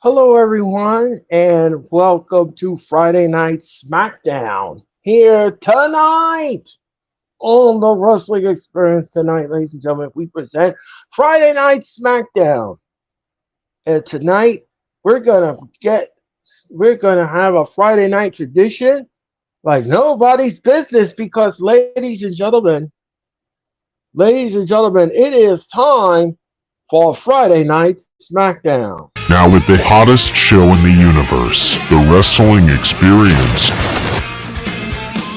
Hello, everyone, and welcome to Friday Night Smackdown. Here tonight on the Wrestling Experience tonight, ladies and gentlemen, we present Friday Night Smackdown. And tonight we're gonna get we're gonna have a Friday night tradition like nobody's business because, ladies and gentlemen, it is time for Friday Night Smackdown. Now with the hottest show in the universe, the Wrestling Experience,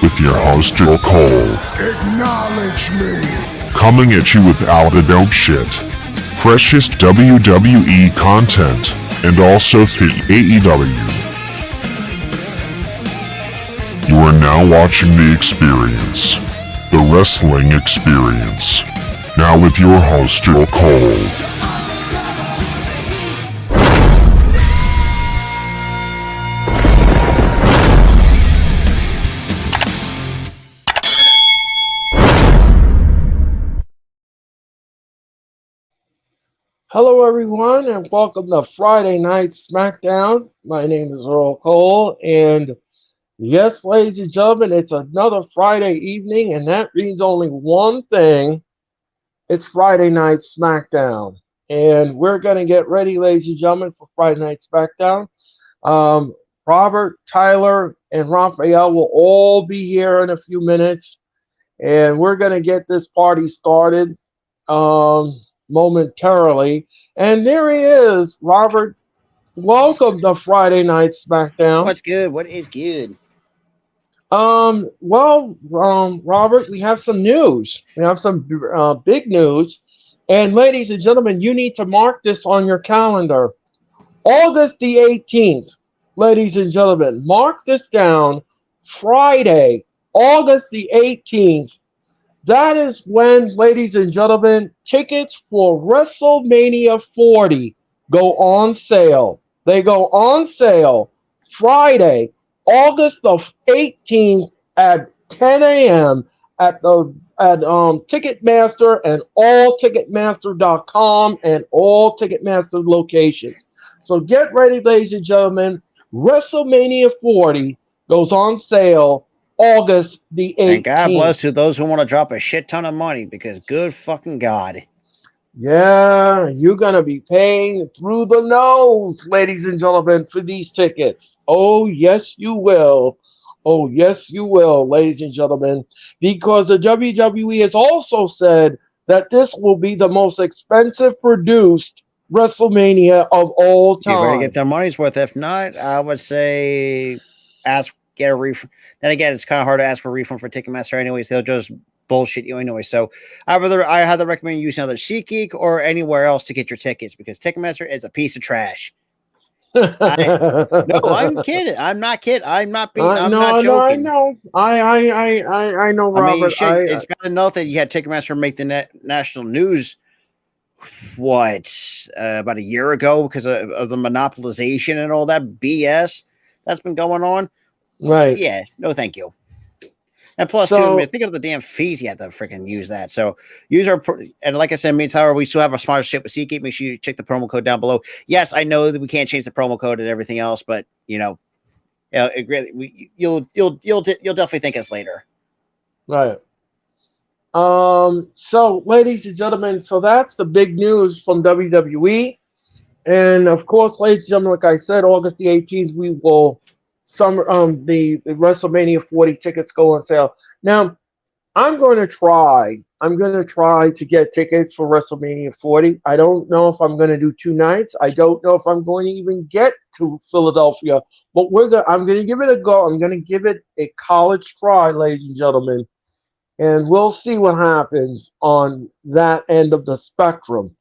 with your host Joe Cole. Acknowledge me. Coming at you with all the dope shit, freshest WWE content, and also the AEW. You are now watching The Experience, the Wrestling Experience. Now with your host Joe Cole. Hello, everyone, and welcome to Friday Night Smackdown. My name is Earl Cole, and yes, ladies and gentlemen, it's another Friday evening, and that means only one thing. It's Friday Night Smackdown. And we're going to get ready, ladies and gentlemen, for Friday Night Smackdown. Robert, Tyler, and Raphael will all be here in a few minutes, and we're going to get this party started. Momentarily. And there he is, Robert. Welcome to Friday Night Smackdown. What's good? What is good? Robert, we have some news. We have some big news. And ladies and gentlemen, you need to mark this on your calendar. August the 18th, ladies and gentlemen, mark this down. Friday, August the 18th. That is when, ladies and gentlemen, tickets for WrestleMania 40 go on sale. They go on sale Friday, August the 18th at 10 a.m. at Ticketmaster and allticketmaster.com and all Ticketmaster locations. So get ready, ladies and gentlemen. WrestleMania 40 goes on sale August the 18th. And God bless to those who want to drop a shit ton of money because good fucking God. Yeah, you're going to be paying through the nose, ladies and gentlemen, for these tickets. Oh, yes, you will. Oh, yes, you will, ladies and gentlemen, because the WWE has also said that this will be the most expensive produced WrestleMania of all time. You better get their money's worth. If not, I would say get a refund. Then again, it's kind of hard to ask for a refund for Ticketmaster anyways. They'll just bullshit you anyway. So I highly recommend using either SeatGeek or anywhere else to get your tickets because Ticketmaster is a piece of trash. No, I'm kidding. I'm not kidding. I'm not joking. No, I know, Robert. I mean, it's bad enough that you had Ticketmaster make the national news. About a year ago because of the monopolization and all that BS that's been going on. Right. Yeah. No, thank you. And plus, think of the damn fees you have to freaking use that. So use and like I said, me and Tyler, we still have a sponsorship with SeatGeek. Make sure you check the promo code down below. Yes, I know that we can't change the promo code and everything else, but you'll definitely thank us later. Right. So, ladies and gentlemen, so that's the big news from WWE. And of course, ladies and gentlemen, like I said, August the 18th, we will the WrestleMania 40 tickets go on sale. Now, I'm going to try to get tickets for WrestleMania 40. I don't know if I'm going to do 2 nights. I don't know if I'm going to even get to Philadelphia, but I'm going to give it a go. I'm going to give it a college try, ladies and gentlemen. And we'll see what happens on that end of the spectrum.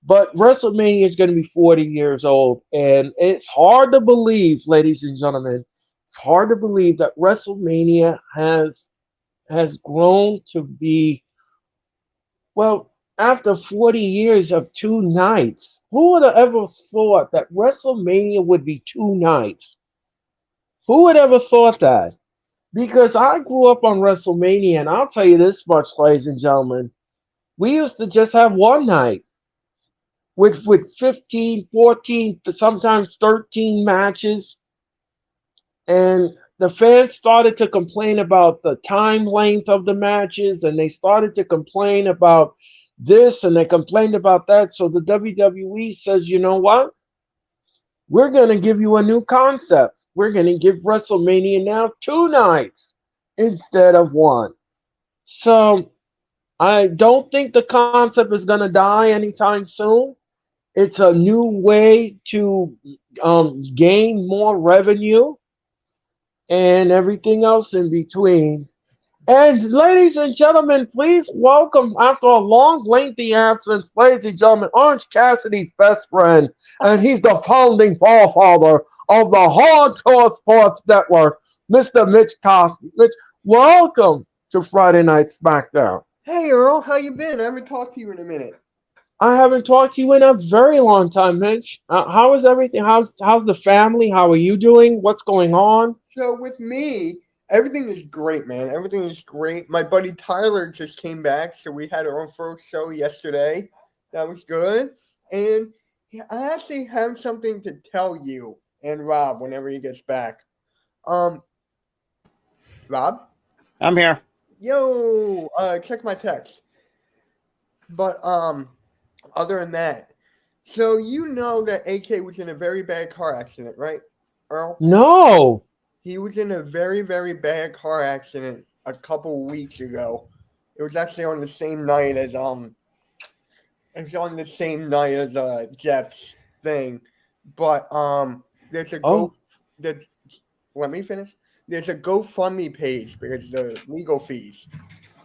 But WrestleMania is going to be 40 years old. And it's hard to believe, ladies and gentlemen, it's hard to believe that WrestleMania has grown to be, well, after 40 years of 2 nights. Who would have ever thought that WrestleMania would be 2 nights? Who would ever thought that? Because I grew up on WrestleMania, and I'll tell you this much, ladies and gentlemen. We used to just have one night. with 15, 14, sometimes 13 matches, and the fans started to complain about the time length of the matches, and they started to complain about this, and they complained about that. So the WWE says, you know what? We're going to give you a new concept. We're going to give WrestleMania now 2 nights instead of one. So I don't think the concept is going to die anytime soon. It's a new way to gain more revenue and everything else in between. And ladies and gentlemen, please welcome, after a long, lengthy absence, ladies and gentlemen, Orange Cassidy's best friend, and he's the founding forefather of the Hardcore Sports Network, Mr. Mitch Cosby. Mitch, welcome to Friday Night Smackdown. Hey Earl, how you been? I haven't talked to you in a minute. I haven't talked to you in a very long time, Mitch. How is everything? How's the family? How are you doing? What's going on? So with me, everything is great, man. Everything is great. My buddy Tyler just came back, so we had our own first show yesterday. That was good. And I actually have something to tell you and Rob whenever he gets back. Rob? I'm here. Yo, check my text. But other than that, so you know that AK was in a very bad car accident, right, Earl? No. He was in a very, very bad car accident a couple weeks ago. It was actually on the same night as Jeff's thing. But there's a let me finish. There's a GoFundMe page because the legal fees.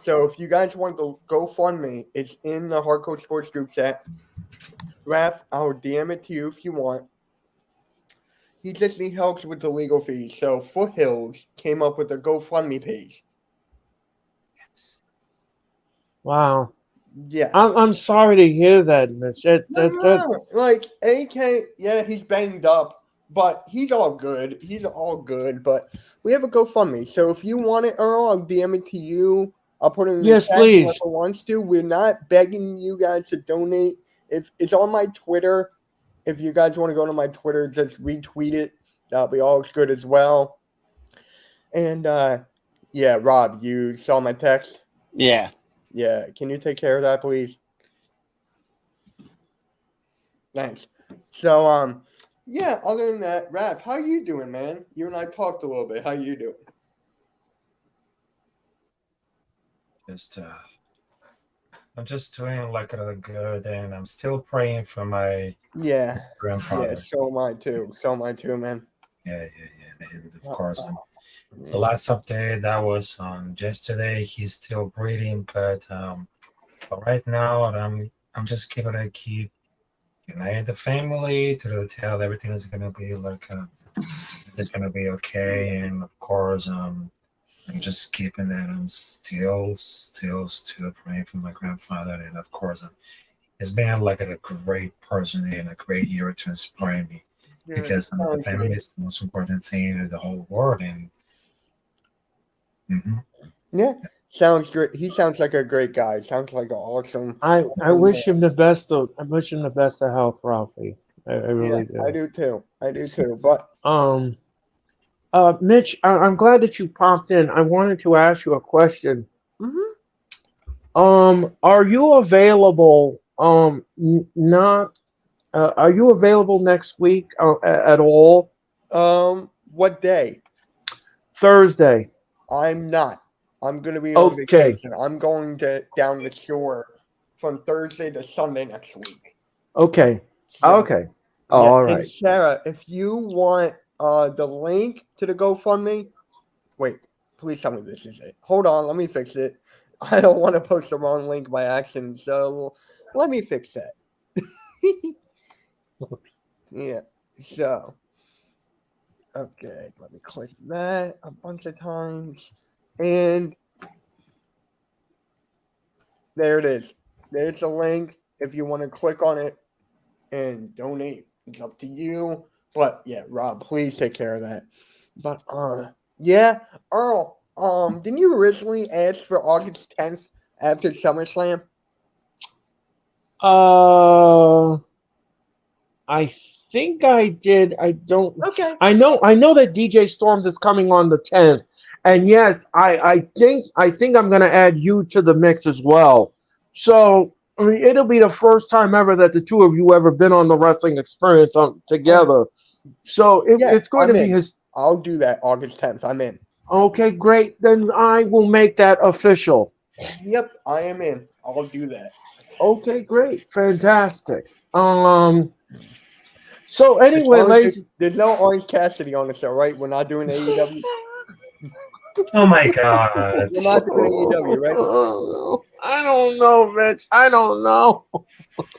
So if you guys want to GoFundMe, it's in the Hardcore Sports group chat. Raph, I'll DM it to you if you want. He just needs help with the legal fees. So Foothills came up with a GoFundMe page. Wow. Yeah. I'm sorry to hear that, Mitch. No. Like AK, yeah, he's banged up, but he's all good. He's all good. But we have a GoFundMe. So if you want it, Earl, I'll DM it to you. I'll put it in the Yes, chat. please. Whoever wants to. We're not begging you guys to donate. If it's on my Twitter, if you guys want to go to my Twitter, just retweet it. That'll be all good as well. And yeah, Rob, you saw my text? Yeah. Yeah. Can you take care of that, please? Thanks. So yeah, other than that, Raph, how you doing, man? You and I talked a little bit. How you doing? I'm just doing like a good, and I'm still praying for my Yeah. grandfather. Yeah, so am I too. So am I too, man. Yeah. And of course, the last update that was on yesterday. He's still breathing, but right now I'm just keep uniting the family to tell everything is gonna be like it's gonna be okay, and of course I'm just keeping that. I'm still praying for my grandfather, and of course, he's been like a great person and a great hero to inspire me. Yeah, Because the family is the most important thing in the whole world, and yeah, sounds great. He sounds like a great guy. Sounds like an awesome. I wish him the best of health, Ralphie. I really do. I do too. But Mitch, I'm glad that you popped in. I wanted to ask you a question. Are you available? Not. Are you available next week at all? What day? Thursday. I'm not. I'm gonna be on vacation. I'm going down the shore from Thursday to Sunday next week. Okay. So, okay. Yeah. All right. And Sarah, if you want the link to the GoFundMe, wait, please tell me this is it. Hold on, let me fix it. I don't want to post the wrong link by accident, so let me fix that. Yeah. So, okay, let me click that a bunch of times, and there it is. There's a link. If you want to click on it and donate, it's up to you. But yeah, Rob, please take care of that. But yeah, Earl, didn't you originally ask for August 10th after SummerSlam? I think I did. I don't. Okay. I know that DJ Storms is coming on the 10th, and yes, I think I'm gonna add you to the mix as well. So I mean, it'll be the first time ever that the two of you ever been on the wrestling experience together. So Yeah, it's going to I'm be in. his. I'll do that August 10th. I'm in. Okay, great. Then I will make that official. Yep, I am in. I'll do that. Okay, great, fantastic. So As anyway, long as ladies. there's no Orange Cassidy on the show, right? We're not doing AEW. Oh my god. We're not doing AEW, right? I don't know, Mitch. I don't know.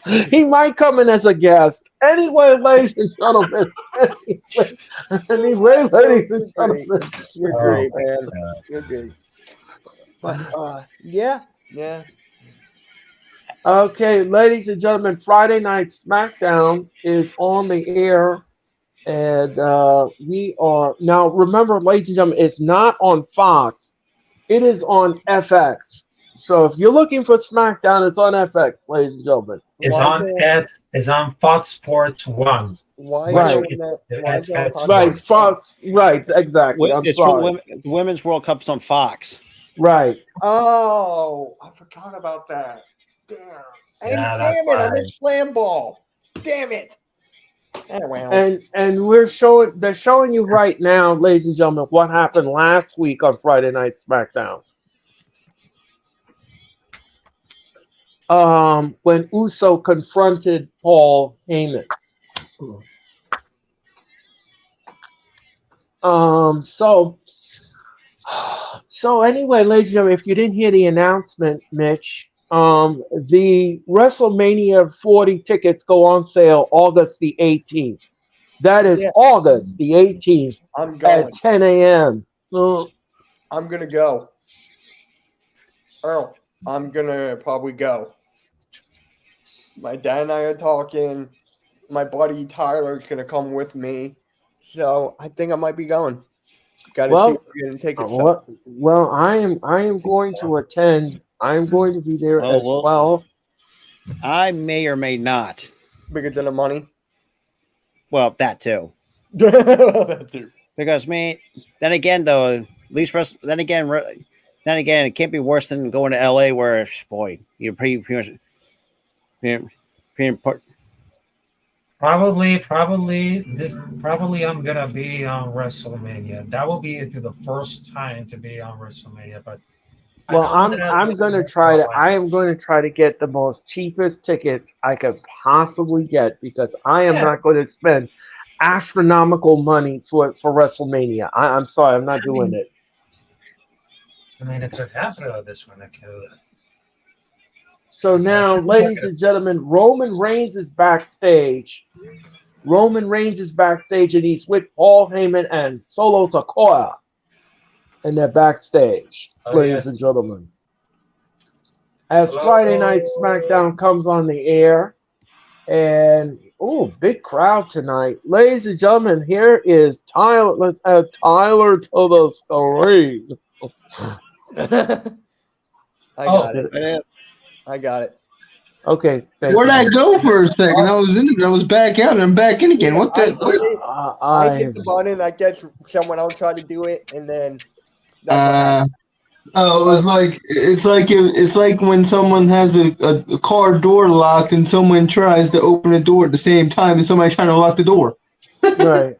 He might come in as a guest. Anyway, ladies and gentlemen. Anyway, ladies and You're great. gentlemen. You're Oh great, my man. God. You're great. But yeah. Okay, ladies and gentlemen, Friday Night Smackdown is on the air. And we are now, remember, ladies and gentlemen, it's not on Fox, it is on FX. So if you're looking for SmackDown, it's on FX, ladies and gentlemen. It's on Fox Sports 1. Why Right. don't Is that? the Why FX don't one. Right, Fox, right, exactly. I'm It's sorry. the Women's World Cup's on Fox. Right. Oh, I forgot about that. Damn. And Yeah, that's damn it, I why. missed Slam Ball. Damn it. Well. And they're showing you right now, ladies and gentlemen, what happened last week on Friday Night SmackDown. When Uso confronted Paul Heyman. So anyway, ladies and gentlemen, if you didn't hear the announcement, Mitch, the WrestleMania 40 tickets go on sale August the 18th. That is Yeah. August the 18th I'm going. at 10 a.m. I'm gonna go. Earl, I'm gonna probably go. My dad and I are talking. My buddy Tyler's gonna come with me. So I think I might be going. Gotta Well, see if we're gonna take it. well, I am going to attend. I am going to be there Oh, as well. well. I may or may not. Because of the money. Well, that too. That too. Because me, then again, though, at least then again, it can't be worse than going to LA, where boy, you're pretty much. Probably I'm gonna be on WrestleMania. That will be the first time to be on WrestleMania. But Well, I am going to try to get the most cheapest tickets I could possibly get because I am not going to spend astronomical money for WrestleMania. I'm sorry, I'm not doing it. I mean, it could happen with this one. So now, ladies and gentlemen, Roman Reigns is backstage. Roman Reigns is backstage, and he's with Paul Heyman and Solo Sikoa. And they're backstage, ladies and gentlemen. As Friday Night Smackdown comes on the air, and big crowd tonight, ladies and gentlemen. Here is Tyler. Let's add Tyler to the screen. I got it. Okay. Where'd I go for a second? I was in it. I was back out and I'm back in again. What the? I hit the button. I guess someone else tried to do it, and then. It's like when someone has a car door locked and someone tries to open a door at the same time as somebody trying to lock the door. Right.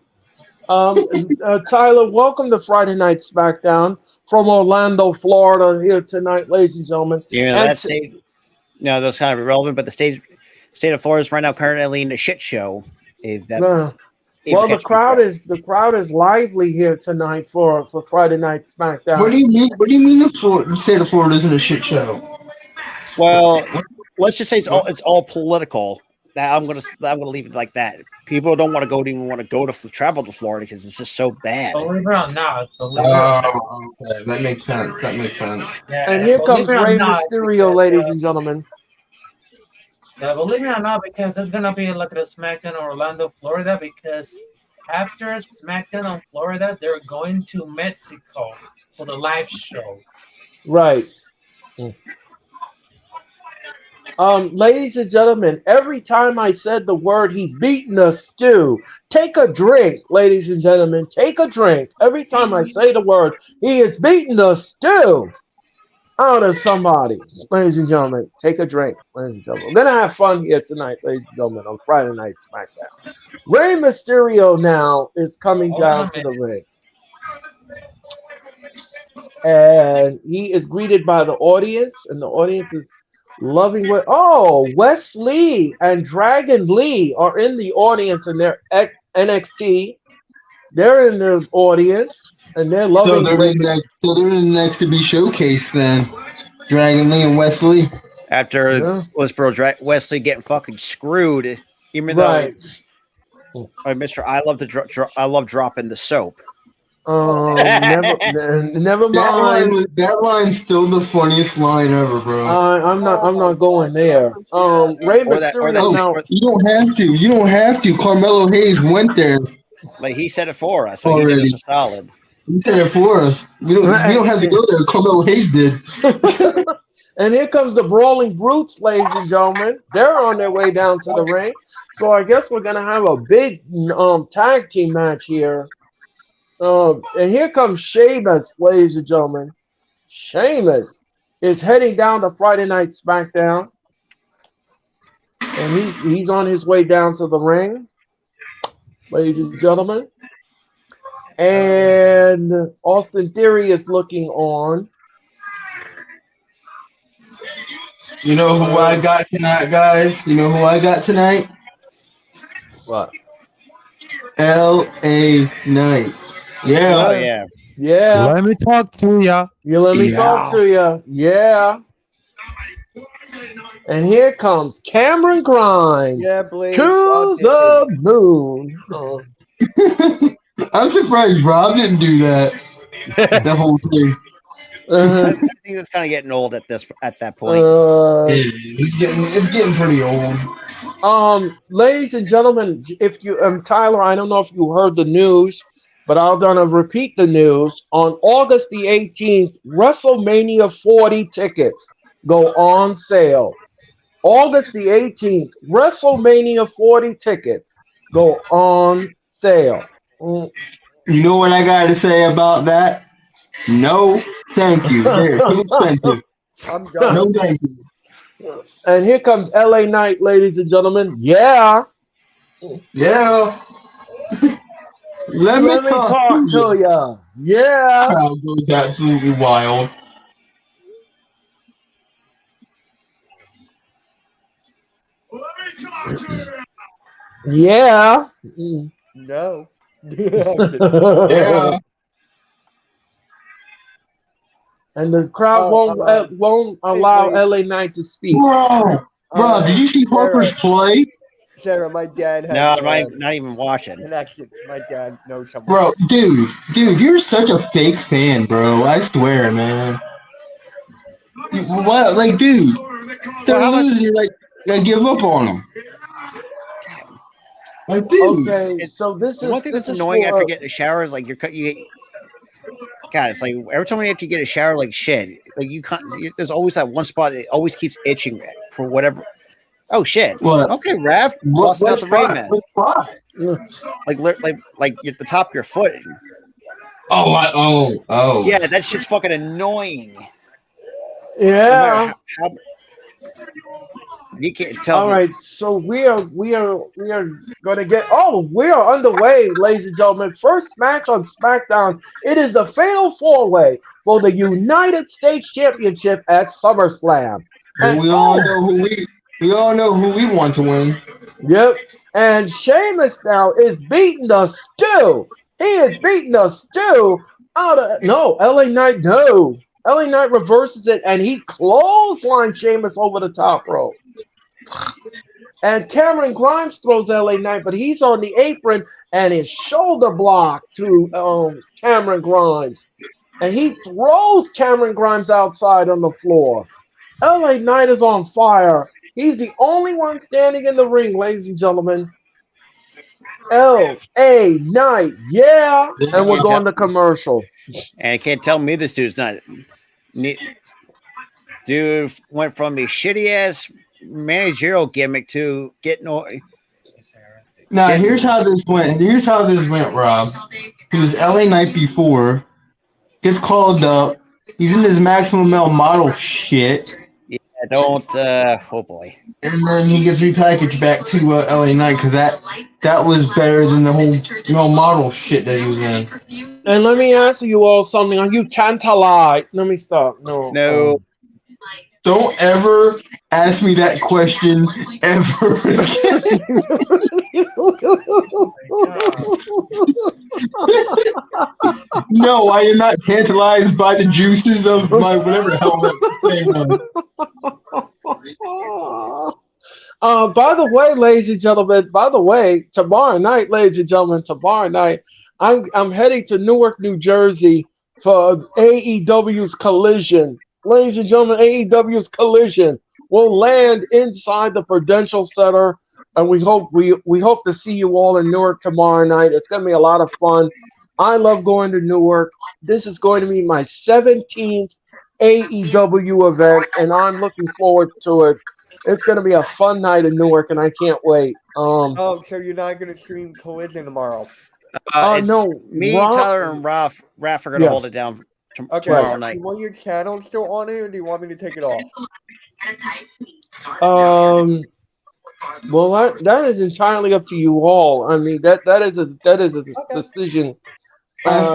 Tyler, welcome to Friday Night Smackdown from Orlando, Florida, here tonight, ladies and gentlemen. Yeah, that state. No, that's kind of irrelevant. But the state of Florida is right now currently in a shit show. Well, the crowd is lively here tonight for Friday Night Smackdown. What do you mean? What do you mean the state of Florida isn't a shit show? Well, let's just say it's all political. I'm gonna leave it like that. People don't want to travel to Florida because it's just so bad. Believe it or not. Okay, that makes sense. Yeah, and here comes Rey Mysterio, ladies and gentlemen. Yeah, believe it or not, because there's gonna be like a SmackDown Orlando, Florida, because after SmackDown on Florida, they're going to Mexico for the live show. Right. Ladies and gentlemen, every time I said the word he's beating the stew, take a drink, ladies and gentlemen. Take a drink. Every time I say the word, he is beating the stew out of somebody. Ladies and gentlemen, take a drink, ladies and gentlemen. We're going to have fun here tonight, ladies and gentlemen, on Friday Night SmackDown. Rey Mysterio now is coming down to the ring. And he is greeted by the audience, and the audience is loving what. Oh, Wes Lee and Dragon Lee are in the audience, and they're at NXT. They're in the audience, and they're loving. So they're the next to be showcased then. Dragon Lee and Wesley. After Wesley getting fucking screwed, even though Mr. I love dropping the soap. Never mind. That line's still the funniest line ever, bro. I'm not going there. Rey Mysterio. You don't have to. Carmelo Hayes went there. Like he said it for us. So he did us a solid. He said it for us. We don't have to go there. Carmelo Hayes did. And here comes the Brawling Brutes, ladies and gentlemen. They're on their way down to the ring. So I guess we're gonna have a big tag team match here. And here comes Sheamus, ladies and gentlemen. Sheamus is heading down to Friday Night SmackDown. And he's on his way down to the ring, ladies and gentlemen. And Austin Theory is looking on. You know who I got tonight, guys? You know who I got tonight? What? L.A. Knight. Yeah. Oh, yeah. Yeah. Let me talk to ya. You let me talk to you. Yeah. And here comes Cameron Grimes to the moon. Oh. I'm surprised Rob didn't do that. The whole thing. I think that's kind of getting old at that point. It's getting pretty old. Ladies and gentlemen, if you Tyler, I don't know if you heard the news, but I'll repeat the news. On August the 18th, WrestleMania 40 tickets go on sale. August the 18th, WrestleMania 40 tickets go on sale. You know what I got to say about that? No, thank you. They're too expensive. I'm done. No, thank you. And here comes LA Knight, ladies and gentlemen. Yeah. Yeah. Let me talk to ya. Yeah. The crowd goes absolutely wild. Yeah. No. Yeah. And the crowd won't allow LA Knight to speak. Bro, did you see Harper's play? Sarah, my dad has not even watching. Connections. My dad knows someone. Bro, dude, you're such a fake fan, bro. I swear, man. What, like, dude, they're losing. Like, I give up on them. Like, dude. Okay, so this is one thing that's annoying after getting a shower is like God, it's like every time you have to get a shower, like shit. Like you can't. There's always that one spot that always keeps itching for whatever. Oh shit! What? Okay, Raph, busting out the Rain Man. Like at the top of your foot. Oh. Yeah, that shit's fucking annoying. Yeah. You can't tell. All right, so we are going to get. Oh, we are underway, ladies and gentlemen. First match on SmackDown. It is the Fatal 4-Way for the United States Championship at SummerSlam. And we all know who we want to win. Yep. And Sheamus now is beating the stew. He is beating the stew out of LA Knight. No. LA Knight reverses it and he clotheslines Sheamus over the top rope. And Cameron Grimes throws LA Knight, but he's on the apron and his shoulder block to Cameron Grimes. And he throws Cameron Grimes outside on the floor. LA Knight is on fire. He's the only one standing in the ring, ladies and gentlemen. LA Knight, yeah. And we're going to commercial. And you can't tell me this dude's not. Dude went from a shitty ass managerial gimmick to get no. Now, here's how this went. Rob. He was LA Knight before. Gets called up. He's in his Maximum Male model shit. Yeah, don't. Oh boy. And then he gets repackaged back to LA Knight because that was better than the whole male model shit that he was in. And let me ask you all something. Are you tantalized? Let me stop. No. Don't ever ask me that question ever again. No, I am not tantalized by the juices of my whatever the hell that thing was. By the way, ladies and gentlemen, tomorrow night, I'm heading to Newark, New Jersey for AEW's Collision. Ladies and gentlemen, AEW's Collision will land inside the Prudential Center, and we hope to see you all in Newark tomorrow night. It's going to be a lot of fun. I love going to Newark. This is going to be my 17th AEW event, and I'm looking forward to it. It's going to be a fun night in Newark, and I can't wait. So you're not going to stream Collision tomorrow? No. Me, Tyler, and Raph are going to hold it down tomorrow night. Do you want your channel still on it, or do you want me to take it off? Well, that is entirely up to you all. I mean, that is a decision. I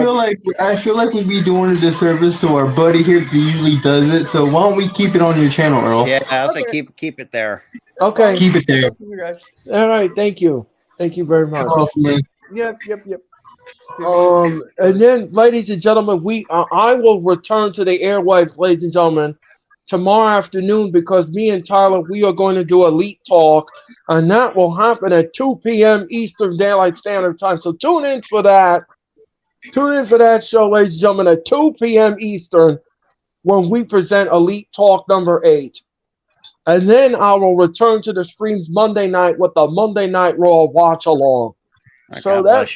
feel like we'd be doing a disservice to our buddy here because he usually does it. So why don't we keep it on your channel, Earl? Yeah, I'll say keep it there. Okay. Keep it there. All right. Thank you. Thank you very much. Yep. And then, ladies and gentlemen, I will return to the airwaves, ladies and gentlemen, tomorrow afternoon because me and Tyler, we are going to do Elite Talk, and that will happen at 2 p.m. Eastern Daylight Standard Time. So tune in for that. Tune in for that show, ladies and gentlemen, at 2 p.m. Eastern when we present Elite Talk number 8. And then I will return to the streams Monday night with the Monday Night Raw watch along. So that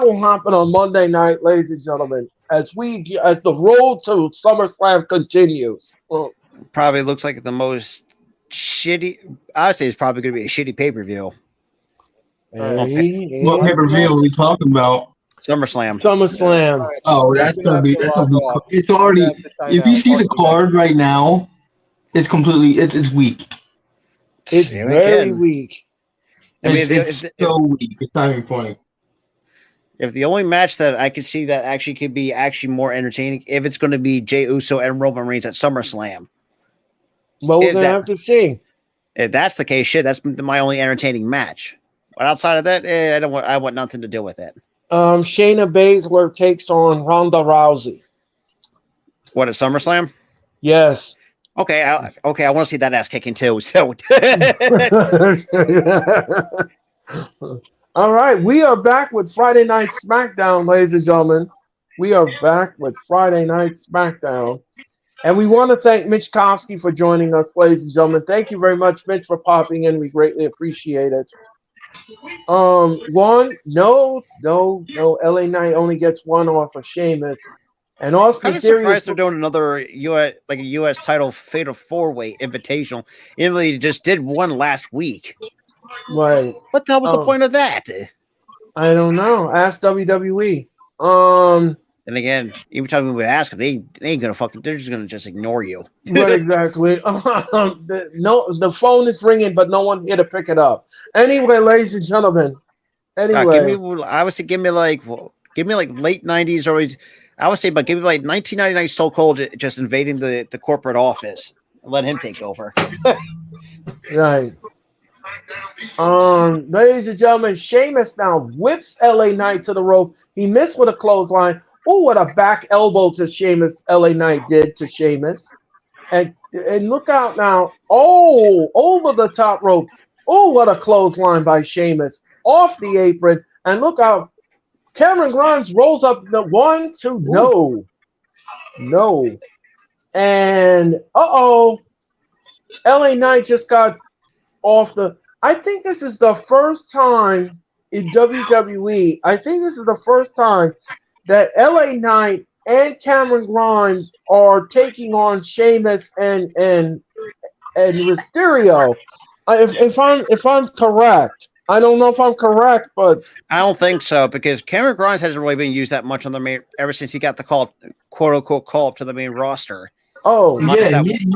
will happen on Monday night, ladies and gentlemen, as the road to SummerSlam continues. Well, probably looks like the most shitty. I say it's probably going to be a shitty pay-per-view. What pay-per-view are we talking about? SummerSlam. Oh, that's gonna be. It's already. If you see the card right now, it's completely. It's weak. It's very weak. It's so weak. It's not even funny. If the only match that I could see that actually could be more entertaining, if it's going to be Jey Uso and Roman Reigns at SummerSlam. Well, we're gonna have to see. If that's the case, shit, that's my only entertaining match. But outside of that, I want nothing to do with it. Shayna Baszler takes on Ronda Rousey. What, at SummerSlam? Yes. Okay, I want to see that ass kicking too. So, all right, we are back with Friday Night Smackdown, ladies and gentlemen. We are back with Friday Night Smackdown, and we want to thank Mitch Kopsky for joining us, ladies and gentlemen. Thank you very much, Mitch, for popping in. We greatly appreciate it. No, LA Knight only gets one off of Sheamus. And Austin Theory surprised they're doing another US title Fatal 4-Way Invitational. Emily just did one last week. Right. What the hell was the point of that? I don't know. Ask WWE. And again, every time we would ask, they ain't gonna they're just gonna ignore you. Right, exactly. The phone is ringing, but no one here to pick it up. Anyway, ladies and gentlemen. Anyway, give me like late 90s, or I would say, but give me like 1999 Stone Cold just invading the corporate office and let him take over. Right. Ladies and gentlemen, Sheamus now whips LA Knight to the rope. He missed with a clothesline. Oh, what a back elbow to Sheamus LA Knight did to Sheamus. And look out now. Oh, over the top rope. Oh, what a clothesline by Sheamus. Off the apron. And look out. Cameron Grimes rolls up the 1, 2. No. And LA Knight just got off the. I think this is the first time in WWE. I think this is the first time that LA Knight and Cameron Grimes are taking on Sheamus and and Mysterio. If I'm correct, I don't know if I'm correct, but I don't think so because Cameron Grimes hasn't really been used that much on the main ever since he got the call, quote unquote, call up to the main roster. oh, Yeah, he's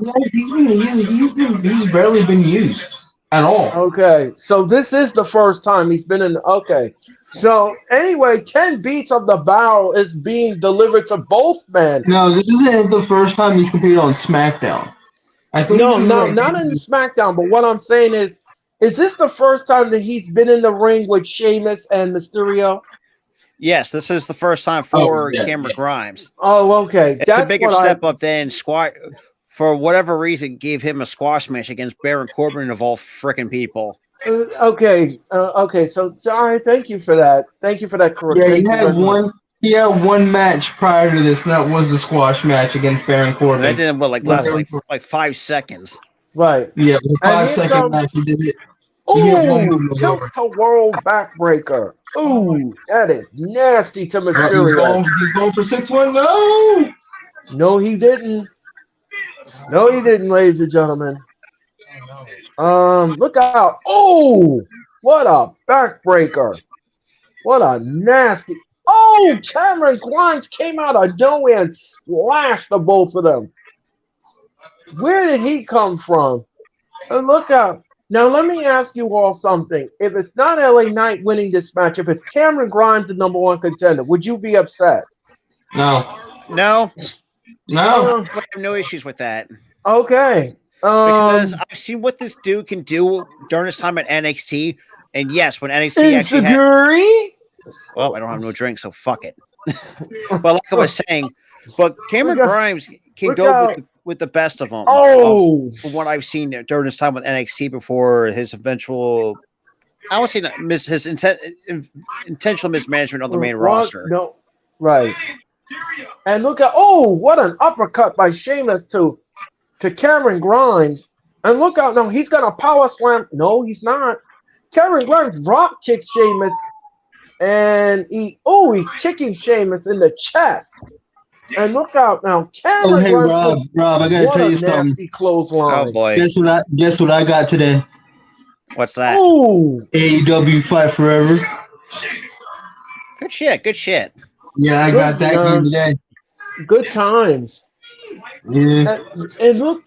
barely been used at all. okay. So this is the first time he's been in. Okay. So anyway, 10 beats of the barrel is being delivered to both men. No, this isn't the first time he's competed on SmackDown. I think No, this is no, not in SmackDown. But what I'm saying is this the first time that he's been in the ring with Sheamus and Mysterio? Yes, this is the first time for Cameron Grimes. Oh, okay. It's a bigger step up than squash. For whatever reason, gave him a squash match against Baron Corbin of all freaking people. Okay. So all right. Thank you for that. Thank you for that. Yeah, he had one match prior to this, and that was the squash match against Baron Corbin. That didn't last like 5 seconds. Right. Yeah, it was a 5-second match. He did it. Ooh, tilt-to-world backbreaker. Ooh, that is nasty to Mysterio. He's going for 6-1. No! No, he didn't. No, he didn't, ladies and gentlemen. Look out. Oh, what a backbreaker. What a nasty. Oh, Cameron Grimes came out of nowhere and splashed the both of them. Where did he come from? And look out. Now, let me ask you all something. If it's not LA Knight winning this match, if it's Cameron Grimes, the number one contender, would you be upset? No. No. No. I have no issues with that. Okay. Because I've seen what this dude can do during his time at NXT. And yes, when NXT actually had... Well, I don't have no drink, so fuck it. But like I was saying, but Cameron Grimes can go with the best of them. Oh, from what I've seen during his time with NXT before his eventual, I would say his intentional mismanagement on the main roster. No, right. And look at what an uppercut by Sheamus to Cameron Grimes. And look out now, he's gonna power slam. No, he's not. Cameron Grimes drop kicks Sheamus, and he's kicking Sheamus in the chest. And look out now, Cameron. Oh, hey, Rob, I gotta tell you something. Nasty clothesline. Oh boy, guess what I got today? What's that? Oh, AEW Fight Forever. Good shit. Yeah, I got that game today. Good times. Yeah. And look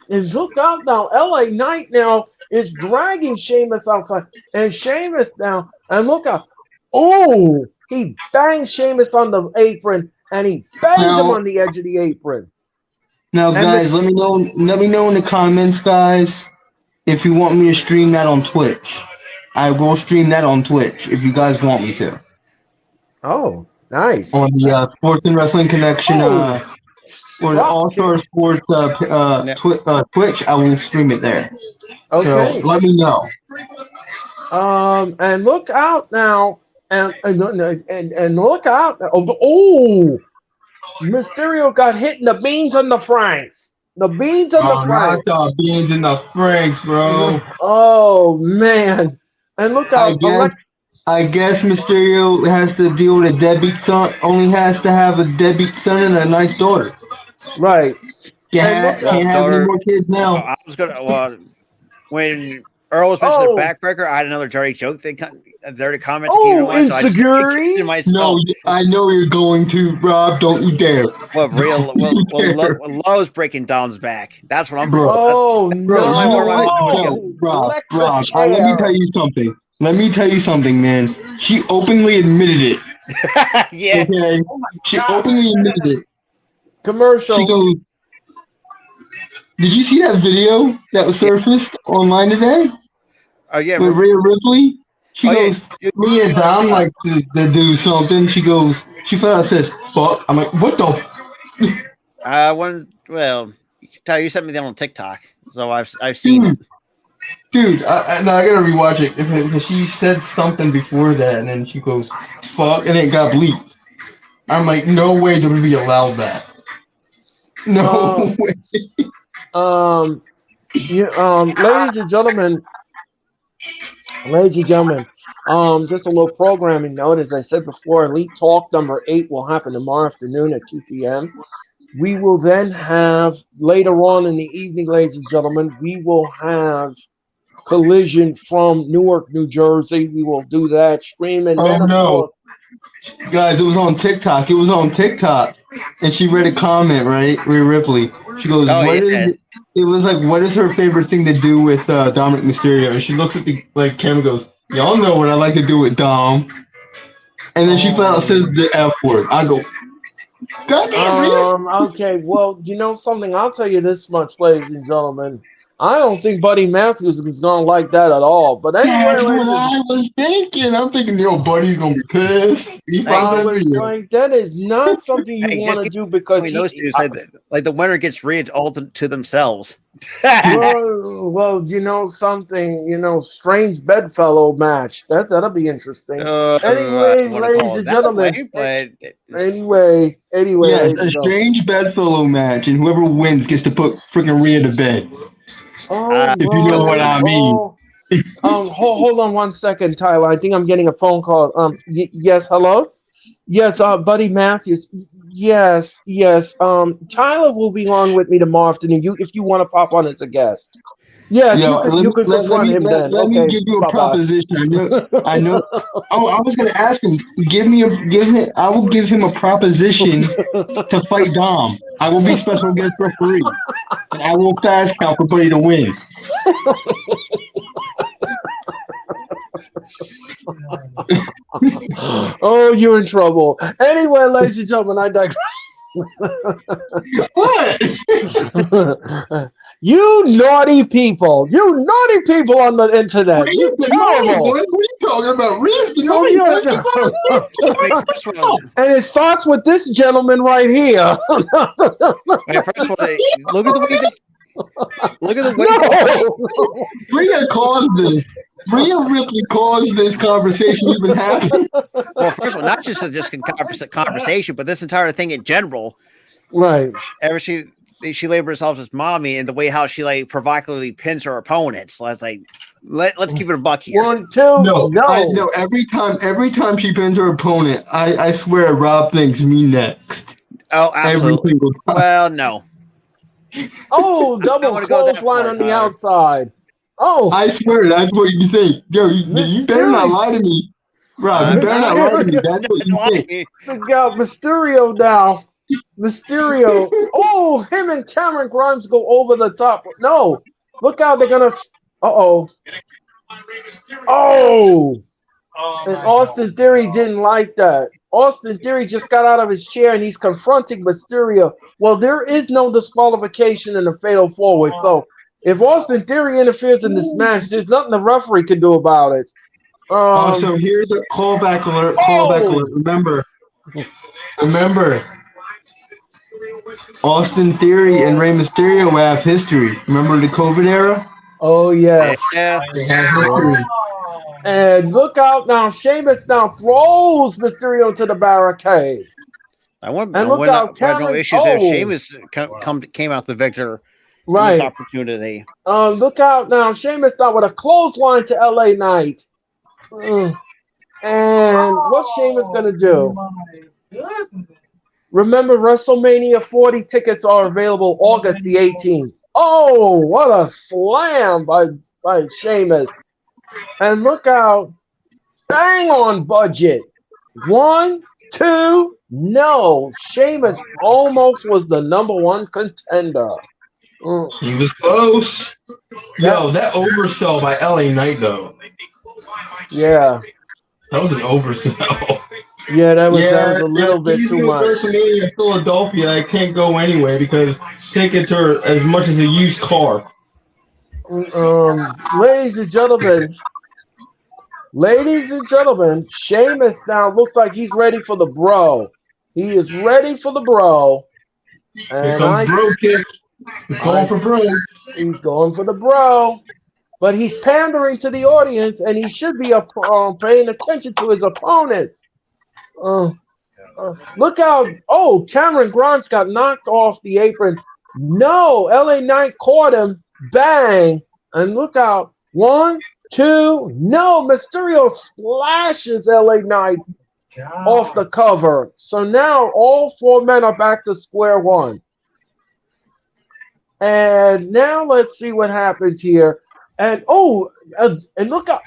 out now, LA Knight now is dragging Sheamus outside, and Sheamus now, and look out. Oh, he banged Sheamus on the apron. And he banged him on the edge of the apron. Now, guys, let me know in the comments, guys, if you want me to stream that on Twitch. I will stream that on Twitch if you guys want me to. Oh, nice. On the Sports and Wrestling Connection or the All-Star Sports Twitch, I will stream it there. Okay. So let me know. And look out now. And look out! Oh, Mysterio got hit in the beans and the franks. The beans and the franks. Not the beans and the franks, bro. Oh man! And look out! I guess Mysterio has to deal with a deadbeat son. Only has to have a deadbeat son and a nice daughter. Right. Can't have any more kids now. I was gonna. When Earl was mentioning the backbreaker, I had another dirty joke thing. Dirty comments. Insecurity? No, I know you're going to, Rob. Don't you dare. Well, Lowe's breaking Dom's back. That's what I'm. Bro. Rob. Let me tell you something. Let me tell you something, man. She openly admitted it. Yeah. Okay. She openly admitted it. Commercial. She goes. Did you see that video that was surfaced online today? Oh yeah. With Rhea Ripley. She goes, me and Dom like to do something. She goes, she flat out says, fuck. I'm like, what the? You sent me that on TikTok, so I've seen it. Dude, I gotta rewatch it because she said something before that, and then she goes, fuck, and it got bleeped. I'm like, no way WWE allowed that. No way. Ladies and gentlemen, just a little programming note. As I said before, Elite Talk number 8 will happen tomorrow afternoon at 2 p.m. We will then have later on in the evening, ladies and gentlemen, we will have Collision from Newark, New Jersey. We will do that stream, and then Oh of no, course, guys! It was on TikTok. It was on TikTok, and she read a comment, right? Rhea Ripley. She goes, Oh, "What yeah. is?" It was like, "What is her favorite thing to do with Dominic Mysterio?" And she looks at the camera, goes, "Y'all know what I like to do with Dom." And then she flat out says the F word. I go, "Goddamn, Rhea!" okay, well, you know something? I'll tell you this much, ladies and gentlemen. I don't think Buddy Matthews is gonna like that at all. But anyway, That's ladies what and I was thinking. I'm thinking, yo, Buddy's gonna be pissed. He Hey, finds that video. like that is not something you Hey, want just to keep do because between those two, say that, like the winner gets Rhea all to themselves. well, you know something, strange bedfellow match. That'll be interesting. I Anyway, don't want to ladies call it and that gentlemen. way, but Anyway, Yes, ladies a and gentlemen. strange bedfellow match, and whoever wins gets to put freaking Rhea to bed. Oh, If you know what I mean. hold on one second, Tyler. I think I'm getting a phone call. Yes, hello. Yes, Buddy Matthews. Yes. Tyler will be on with me tomorrow afternoon. If you want to pop on as a guest. Yes, Yo, you can confront him then. let me Okay, give you a bye-bye. proposition. I know. Oh, I was gonna ask him. I will give him a proposition to fight Dom. I will be special guest referee, and I will fast count for Buddy to win. Oh, you're in trouble. Anyway, ladies and gentlemen, I digress. What? You naughty people on the internet. Rhea's the naughty one. What are you talking about? Rhea's the naughty one. first of all, And it starts with this gentleman right here. first of all, look at the way No. Rhea caused this. Rhea Ripley caused this conversation even happen. Well, first of all, not just a conversation, but this entire thing in general. Right. Ever she labeled herself as mommy, and the way how she provocatively pins her opponents. So it's like, let's keep it a buck here. 1, 2. No. Every time she pins her opponent, I swear Rob thinks me next. Oh, absolutely. Every single time. Well, no. Oh, double clothesline on the outside. Oh, I swear that's what you think. Yo, you better not lie to me. Rob, you better not lie to me. That's what you think. Look out, Mysterio now. Mysterio. Oh, him and Cameron Grimes go over the top. No. Look out, they're going to... Uh-oh. Oh. And Austin Theory didn't like that. Austin Theory just got out of his chair and he's confronting Mysterio. Well, there is no disqualification in the Fatal 4-Way, so if Austin Theory interferes in this match, there's nothing the referee can do about it. So here's a callback alert. Remember, Austin Theory and Rey Mysterio have history. Remember the COVID era? Oh, yes. Yeah. They have history. And look out now. Sheamus now throws Mysterio to the barricade. I want out, no issues if oh. Sheamus came out the victor in Right. this opportunity. Look out now. Sheamus now with a clothesline to LA Knight. And what's Sheamus going to do? Remember, WrestleMania 40 tickets are available August the 18th. Oh, what a slam by Sheamus. And look out. Bang on budget. 1, 2, no. Sheamus almost was the #1 contender. He was close. Yo, that oversell by LA Knight, though. Yeah. That was an oversell. Yeah, that was a little bit too much. WrestleMania in Philadelphia, I can't go anyway because tickets are as much as a used car. Ladies and gentlemen, Sheamus now looks like he's ready for the bro. He is ready for the bro. Here comes Bro Kick. He's going for Bro. He's going for the bro. But he's pandering to the audience, and he should be paying attention to his opponents. Look out. Oh, Cameron Grimes got knocked off the apron. No, LA Knight caught him. Bang. And look out. 1, 2, no. Mysterio splashes LA Knight off the cover. So now all 4 men are back to square one. And now let's see what happens here. And and look at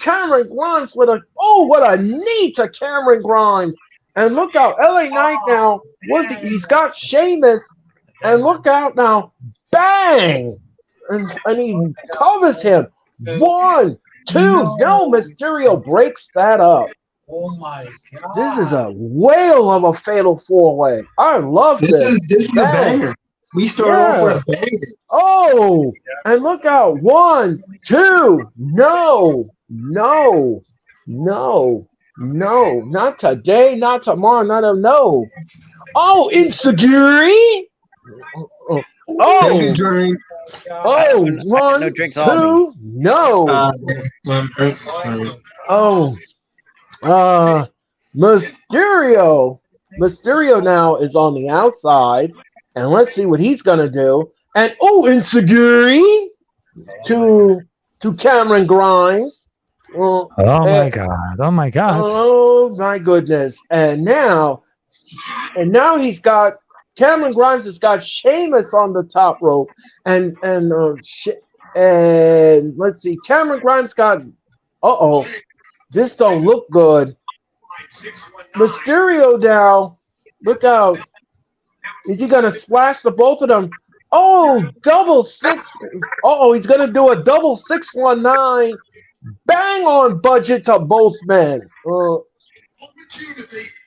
Cameron Grimes with what a knee to Cameron Grimes. And look out, LA Knight now. He's got Sheamus. And look out now. Bang! And he covers him. 1, 2. No, Mysterio breaks that up. Oh my god! This is a whale of a fatal 4-way. I love this. This is a banger. We start off with a banger. Oh, and look out. 1, 2. No. Not today, not tomorrow, no. Oh, insecurity. Take a drink. One, no drinks 2. No. Mysterio. Mysterio now is on the outside, and let's see what he's gonna do. And insecurity to Cameron Grimes. Oh my god! Oh my god! Oh my goodness! And now he's got Cameron Grimes has got Sheamus on the top rope, and let's see, Cameron Grimes got. This don't look good. Mysterio down. Look out! Is he gonna splash the both of them? Double 6. He's gonna do a double 619. Bang on budget to both men.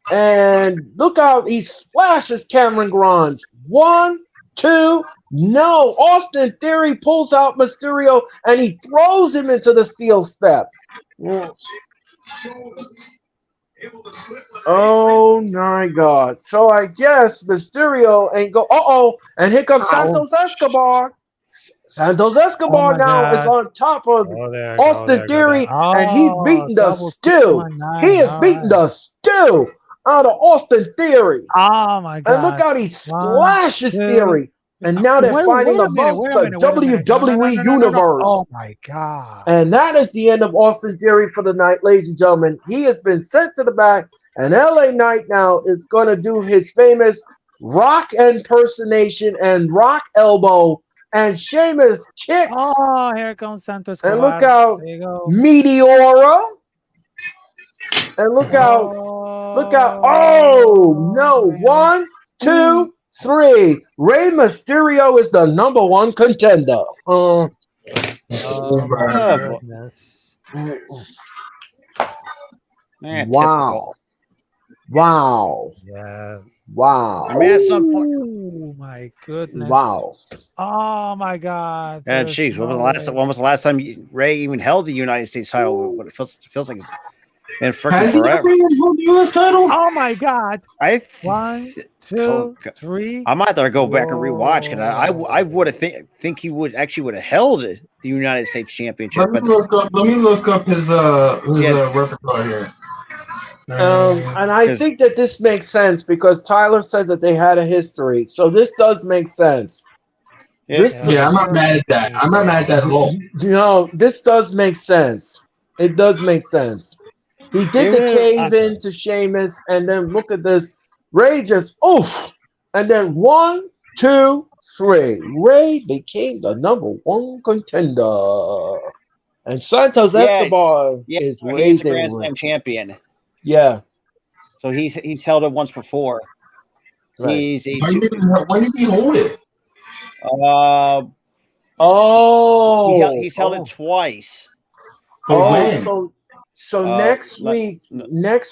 And look out, he splashes Cameron Grimes. 1, 2, no. Austin Theory pulls out Mysterio and he throws him into the steel steps. Oh my god. So I guess Mysterio ain't go. And here comes Santos Escobar. Santos Escobar now is on top of Austin Theory, and he's beating the stew. He is beating the stew out of Austin Theory. Oh my god. And look out, he splashes Theory. And now they're fighting amongst the WWE Universe. Oh my god. And that is the end of Austin Theory for the night, ladies and gentlemen. He has been sent to the back, and LA Knight now is going to do his famous Rock impersonation and Rock elbow. And Sheamus kicks. Oh, here comes Santos. And look out, Meteora. And look out. Oh, no. 1, 2, 3. Rey Mysterio is the number 1 contender. Goodness. Wow. Yeah. Wow. I mean, at some point. Oh my goodness. Wow. Oh my god. And jeez, when was the last time Ray even held the United States title? What it feels like it's been freaking forever. U.S. title? Oh my god. 1, 2, Oh, 3. I might have to go back and rewatch because I would have think he would have held the United States Championship. Let me look up his repertoire here. And I think that this makes sense because Tyler says that they had a history. So this does make sense. I'm not mad at that. I'm not mad at that at all. No, this does make sense. It does make sense. He did the cave in to Sheamus, and then look at this. Ray just and then 1, 2, 3. Ray became the number 1 contender. And Santos Escobar is he's a Grand raising. Slam champion. Yeah. So he's held it once before. Right. He's When did he hold it? He's held it twice. So next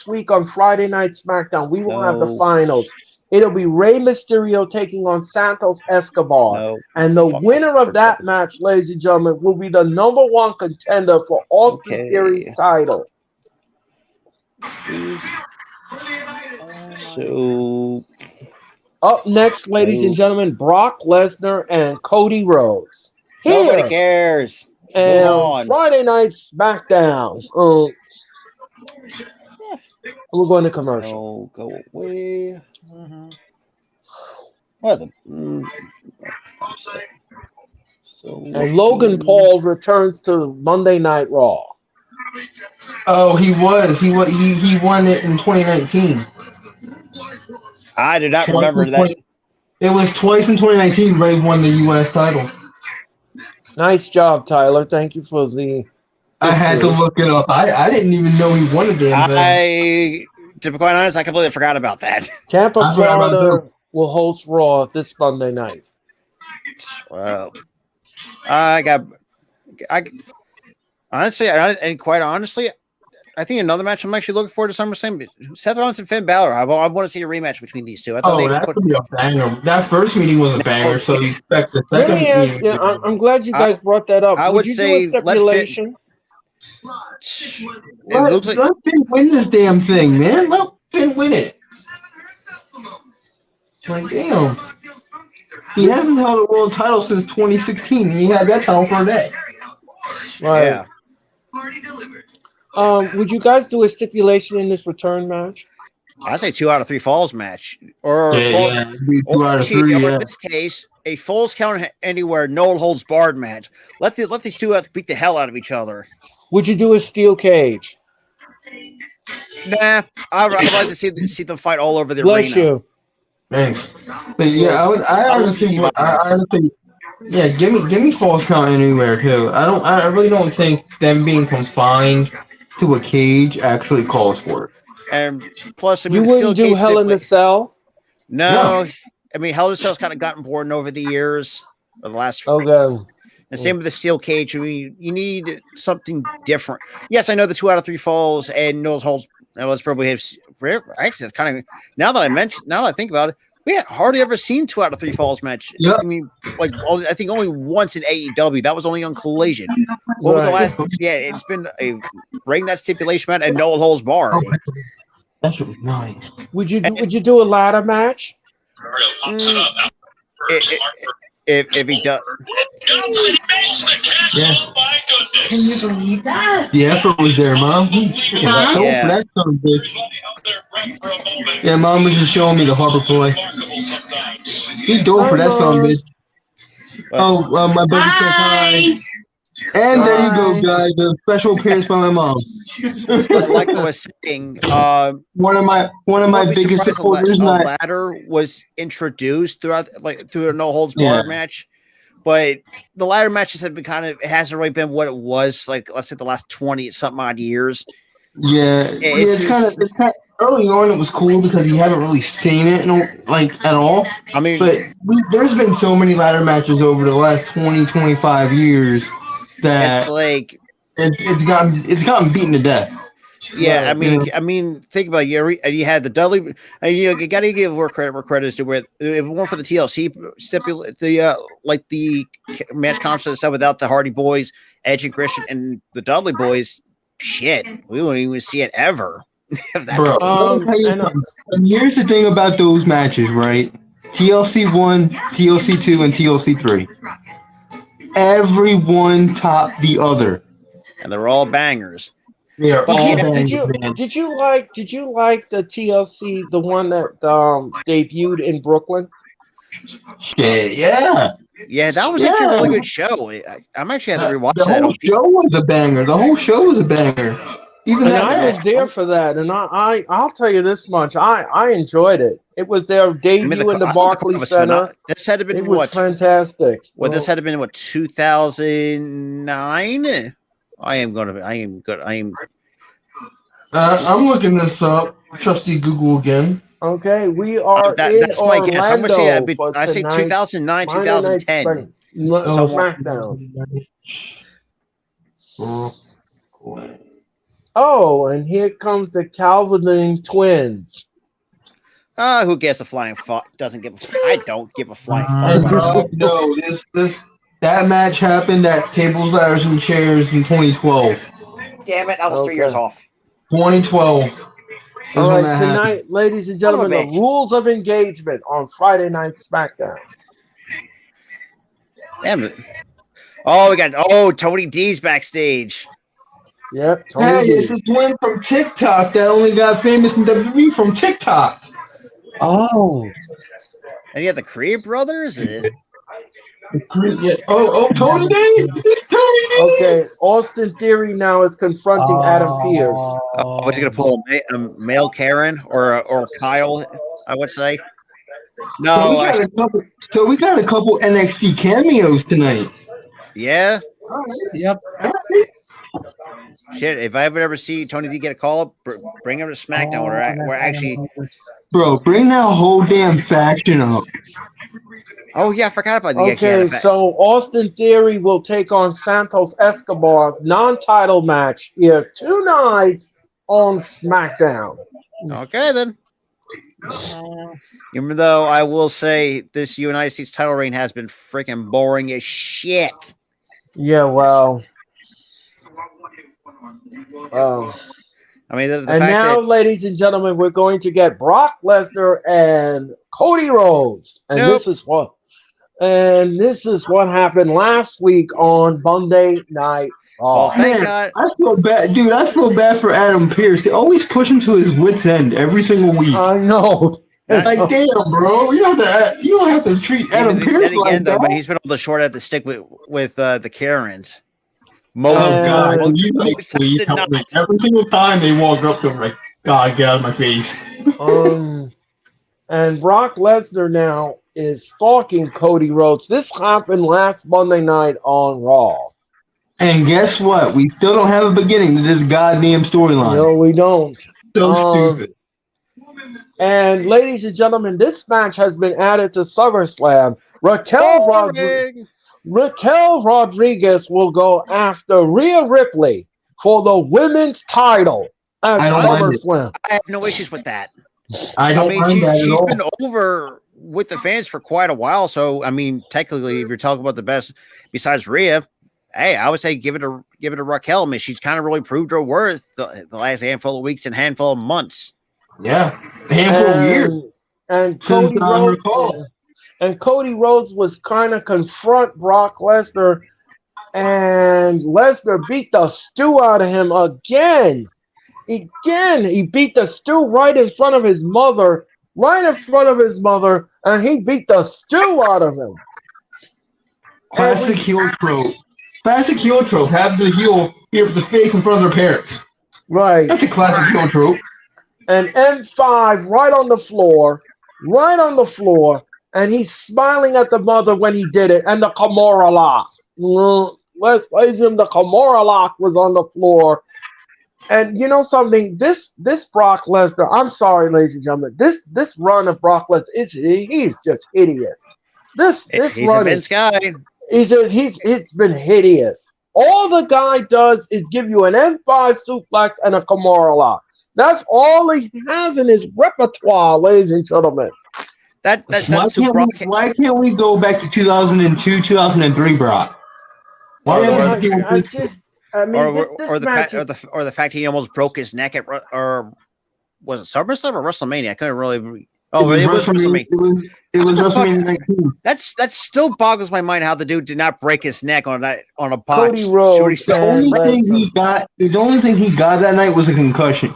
week on Friday Night Smackdown, we will have the finals. It'll be Rey Mysterio taking on Santos Escobar. And the winner of that match, ladies and gentlemen, will be the number 1 contender for Austin Theory's title. So up next, ladies and gentlemen, Brock Lesnar and Cody Rhodes. Nobody cares. And Friday Night Smackdown. We're going to commercial. Go away. What the? And Logan Paul returns to Monday Night Raw. Oh, he won it in 2019. I do not Twice remember in that. 20 It was twice in 2019. Ray won the U.S. title. Nice job, Tyler. Thank you for the. I had to look it up. I didn't even know he won the damn thing. To be quite honest, I completely forgot about that. Tampa, I forgot about Florida will host Raw this Monday night. Well, honestly, and quite honestly, I think another match I'm actually looking forward to SummerSlam. Seth Rollins and Finn Balor. I want to see a rematch between these two. I thought That could be a banger. That first meeting was a banger, so you expect the Let second me ask. meeting. Yeah, I'm glad you guys brought that up. I would you say do a stipulation? Let Finn win this damn thing, man. Let Finn win it. Like, damn. He hasn't held a world title since 2016. He had that title for a day. Right. Yeah. Would you guys do a stipulation in this return match? I say 2 out of 3 falls match, or 2 out of 3. Or in this case, a falls count anywhere, no holds barred match. Let these two beat the hell out of each other. Would you do a steel cage? Nah, I'd like to see them fight all over the Bless arena. you. Thanks. But yeah, I honestly, yeah, give me falls count anywhere too. I really don't think them being confined to a cage actually calls for it. And plus, I mean, you wouldn't do Hell in a Cell? No, I mean, Hell in a Cell's kind of gotten boring over the years, or the last. Okay. And same with the steel cage. I mean, you need something different. Yes, I know the 2 out of 3 falls and no holds. Let's probably have. Actually, it's kind of now that I think about it, we had hardly ever seen 2 out of 3 falls match. Yep. I mean, I think only once in AEW. That was only on Collision. What was the last? Yeah, it's been a bring that stipulation match and no holds barred. That should be nice. Would you do a ladder match? If he does, yeah. Can you believe that? The effort was there, Mom. Yeah. For that son of a bitch. Yeah, Mom was just showing me the Harper play. He dove for that son of a bitch. Oh, my buddy says hi. And there you go, guys. A special appearance by my mom. Like I was saying, one of my biggest supporters. A ladder was introduced through a no holds barred match, but the ladder matches have been it hasn't really been what it was like. Let's say the last 20 something odd years. Yeah, it's kind of early on. It was cool because you haven't really seen it at all. I mean, but there's been so many ladder matches over the last 25 years. That it's like it's gotten beaten to death. Yeah, I mean, think about it. You had the Dudley. You got to give where credit is due. Where if it weren't for the TLC stipulate the match conference itself without the Hardy Boys, Edge and Christian, and the Dudley Boys, shit, we wouldn't even see it ever. Bro, and here's the thing about those matches, right? TLC 1, TLC 2, and TLC 3. Everyone topped the other, and they're all bangers. Yeah. Did you like the TLC, the one that debuted in Brooklyn? Shit, yeah. Yeah, that was actually a really good show. I'm actually had to rewatch that. The whole show was a banger. The whole show was a banger. Even I was there for that, and I'll tell you this much: I enjoyed it. It was their debut in the Barclays Center. This had to been it was fantastic. Well, this had to been 2009. I'm looking this up. Trusty Google again. Okay, we are that's my Orlando. guess. I'm gonna say 2009, 2010. Smackdown. Oh, and here comes the Calvin twins. Who gets a flying fuck? I don't give a flying fuck. No, that match happened at Tables, Ladders, and Chairs in 2012. Damn it! I was 3 years off. 2012. All right, tonight, ladies and gentlemen, the rules of engagement on Friday Night SmackDown. Damn it! Oh, we got Tony D's backstage. Yep. Hey, it's the twin from TikTok that only got famous in WWE from TikTok. Oh. And you have the Creed brothers? Tony D! Tony D! Okay, Austin Theory now is confronting Adam Pearce. What's he gonna pull? A male Karen or Kyle? I would say. No, So we got a couple NXT cameos tonight. yeah. Yep. Shit, if I ever see Tony D get a call up, bring him to SmackDown. We're actually. Bro, bring that whole damn faction up. Oh yeah, I forgot about the Okay, so Austin Theory will take on Santos Escobar non-title match here tonight on SmackDown. Okay then. Even though I will say this United States title reign has been freaking boring as shit. Yeah, well. I mean, the And fact now, that, ladies and gentlemen, we're going to get Brock Lesnar and Cody Rhodes, and this is what happened last week on Monday Night Raw. well, thank God. I feel bad, dude. I feel bad for Adam Pearce. They always push him to his wits' end every single week. I know. Like, damn, bro, you don't have to treat Adam Pearce like that. But he's been able to short at the stick with the Karens. Oh God! Every single time they walk up to him, like, God, get out of my face. And Brock Lesnar now is stalking Cody Rhodes. This happened last Monday night on Raw. And guess what? We still don't have a beginning to this goddamn storyline. No, we don't. So stupid. And ladies and gentlemen, this match has been added to SummerSlam. Raquel Rodriguez will go after Rhea Ripley for the women's title at SummerSlam. I have no issues with that. I mean, she's been over with the fans for quite a while. So, I mean, technically, if you're talking about the best besides Rhea, hey, I would say give it to Raquel. I mean, she's kind of really proved her worth the last handful of weeks and handful of months. Yeah, a handful of years. And Cody Rhodes was kind of confront Brock Lesnar, and Lesnar beat the stew out of him again. He beat the stew right in front of his mother, and he beat the stew out of him. Classic heel trope. Classic heel trope. Have the heel here with the face in front of their parents. Right. That's a classic heel trope. And M5 right on the floor, and he's smiling at the mother when he did it, and the Kimura lock. Ladies and the Kimura lock was on the floor. And you know something? This Brock Lesnar, I'm sorry, ladies and gentlemen, this run of Brock Lesnar, he's just hideous. He's a Vince guy. He's been hideous. All the guy does is give you an M5 suplex and a Kimura lock. That's all he has in his repertoire, ladies and gentlemen. Why can't we go back to 2002, 2003, Brock? Or the fact he almost broke his neck at, or was it SummerSlam or WrestleMania? I couldn't really. Oh, it was WrestleMania. It was WrestleMania 19. That still boggles my mind how the dude did not break his neck on a botch. Cody Rhodes. The only thing he got that night was a concussion.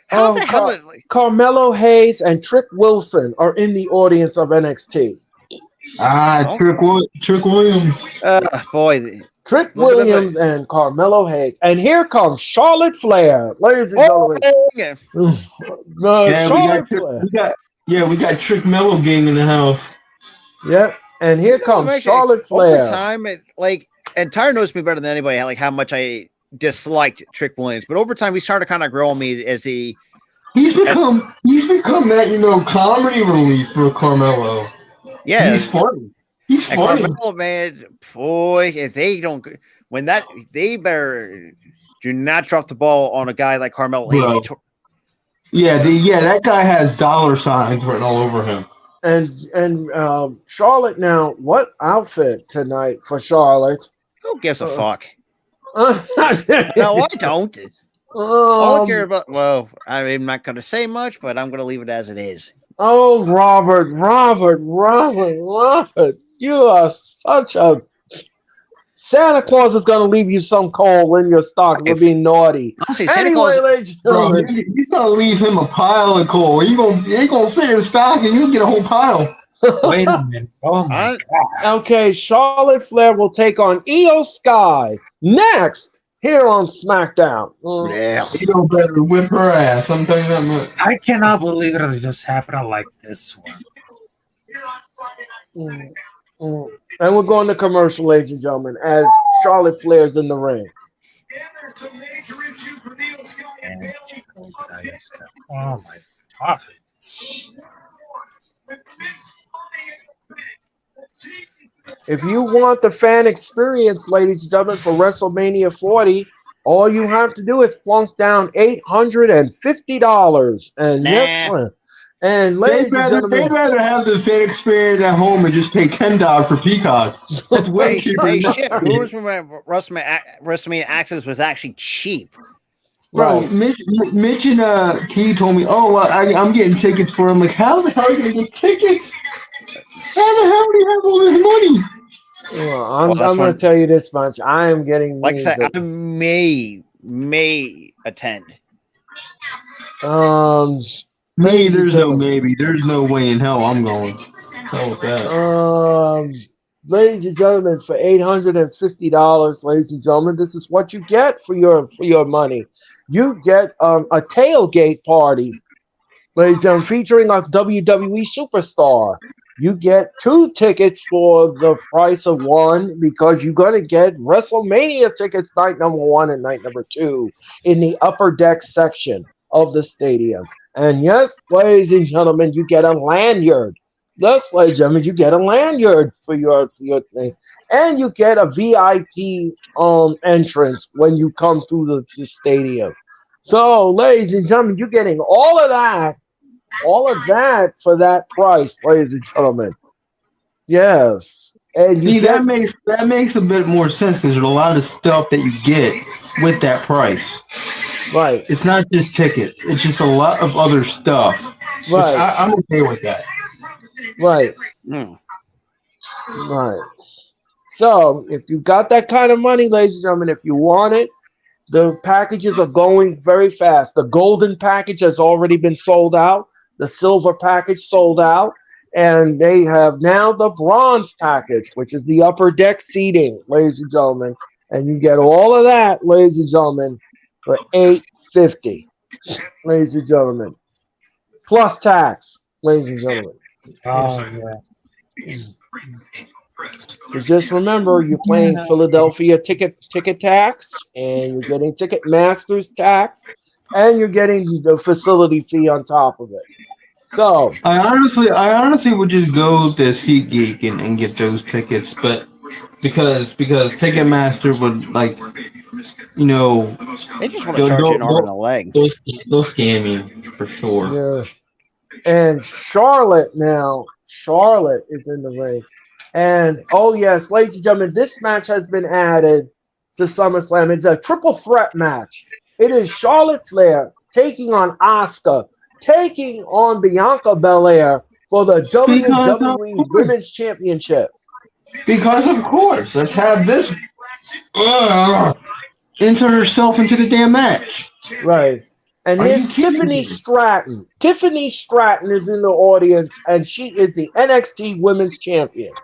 How the hell? Carmelo Hayes and Trick Wilson are in the audience of NXT. Trick Williams. Boy. Trick Williams and Carmelo Hayes. And here comes Charlotte Flair, ladies and gentlemen. We got Trick Mello gang in the house. Yep. And here comes Charlotte Flair. Over time, and Tyler knows me better than anybody, like how much I disliked Trick Williams, but over time he started kind of growing me as he's become that comedy relief for Carmelo. Yeah, he's funny. He's funny. Carmelo, man, boy, if they don't they better do not drop the ball on a guy like Carmelo. That guy has dollar signs written all over him. And Charlotte now, what outfit tonight for Charlotte? Who gives a fuck? No, I don't. All I care about. Well, I'm not going to say much, but I'm going to leave it as it is. Oh, Robert, you are such a. Santa Claus is going to leave you some coal in your stock for being naughty. Anyway, ladies and gentlemen, he's going to leave him a pile of coal. He ain't going to fit in the stock, and you'll get a whole pile. Wait a minute. Oh my God. Okay, Charlotte Flair will take on Io Sky next here on SmackDown. Yeah. You don't better whip her ass. I'm telling you that much. I cannot believe it just happened like this one. And we're going to commercial, ladies and gentlemen, as Charlotte Flair's in the ring. Oh my God. If you want the fan experience, ladies and gentlemen, for WrestleMania 40, all you have to do is plunk down $850. And Nah. and ladies and gentlemen, They'd rather have the fan experience at home and just pay $10 for Peacock. That's way cheaper. Hey, than shit. nothing. Who was remember WrestleMania Access was actually cheap. Bro, right. Mitch and Key told me, oh, well, I'm getting tickets for him. Like, how the hell are you going to get tickets? How the hell do you have all this money? Well, I'm going to tell you this much. I am getting Like I said, I may attend. Me, there's no maybe. There's no way in hell I'm going. Hell with that. Ladies and gentlemen, for $850, ladies and gentlemen, this is what you get for your money. You get a tailgate party, ladies and gentlemen, featuring a WWE superstar. You get 2 tickets for the price of 1 because you're going to get WrestleMania tickets night number 1 and night number 2 in the upper deck section of the stadium. And yes, ladies and gentlemen, you get a lanyard. Yes, ladies and gentlemen, you get a lanyard for your thing. And you get a VIP entrance when you come through the stadium. So, ladies and gentlemen, you're getting all of that for that price, ladies and gentlemen. Yes. And you that makes a bit more sense because there's a lot of stuff that you get with that price. Right. It's not just tickets. It's just a lot of other stuff. Right. I'm okay with that. Right. Right. So, if you got that kind of money, ladies and gentlemen, if you want it, the packages are going very fast. The golden package has already been sold out. The silver package sold out. And they have now the bronze package, which is the upper deck seating, ladies and gentlemen. And you get all of that, ladies and gentlemen, for $850, ladies and gentlemen. Plus tax, ladies and gentlemen. But just remember, you're paying Philadelphia ticket tax, and you're getting Ticketmaster's tax, and you're getting the facility fee on top of it. So I honestly would just go to SeatGeek and get those tickets, but because Ticketmaster would they just want to charge you an arm and a leg. Those scam me for sure. Yeah. And Charlotte is in the ring. And oh yes, ladies and gentlemen, this match has been added to SummerSlam. It's a triple threat match. It is Charlotte Flair taking on Asuka, taking on Bianca Belair for the WWE Women's Championship. Because of course, let's have this insert herself into the damn match. Right. And here's Tiffany Stratton. Tiffany Stratton is in the audience, and she is the NXT Women's Champion.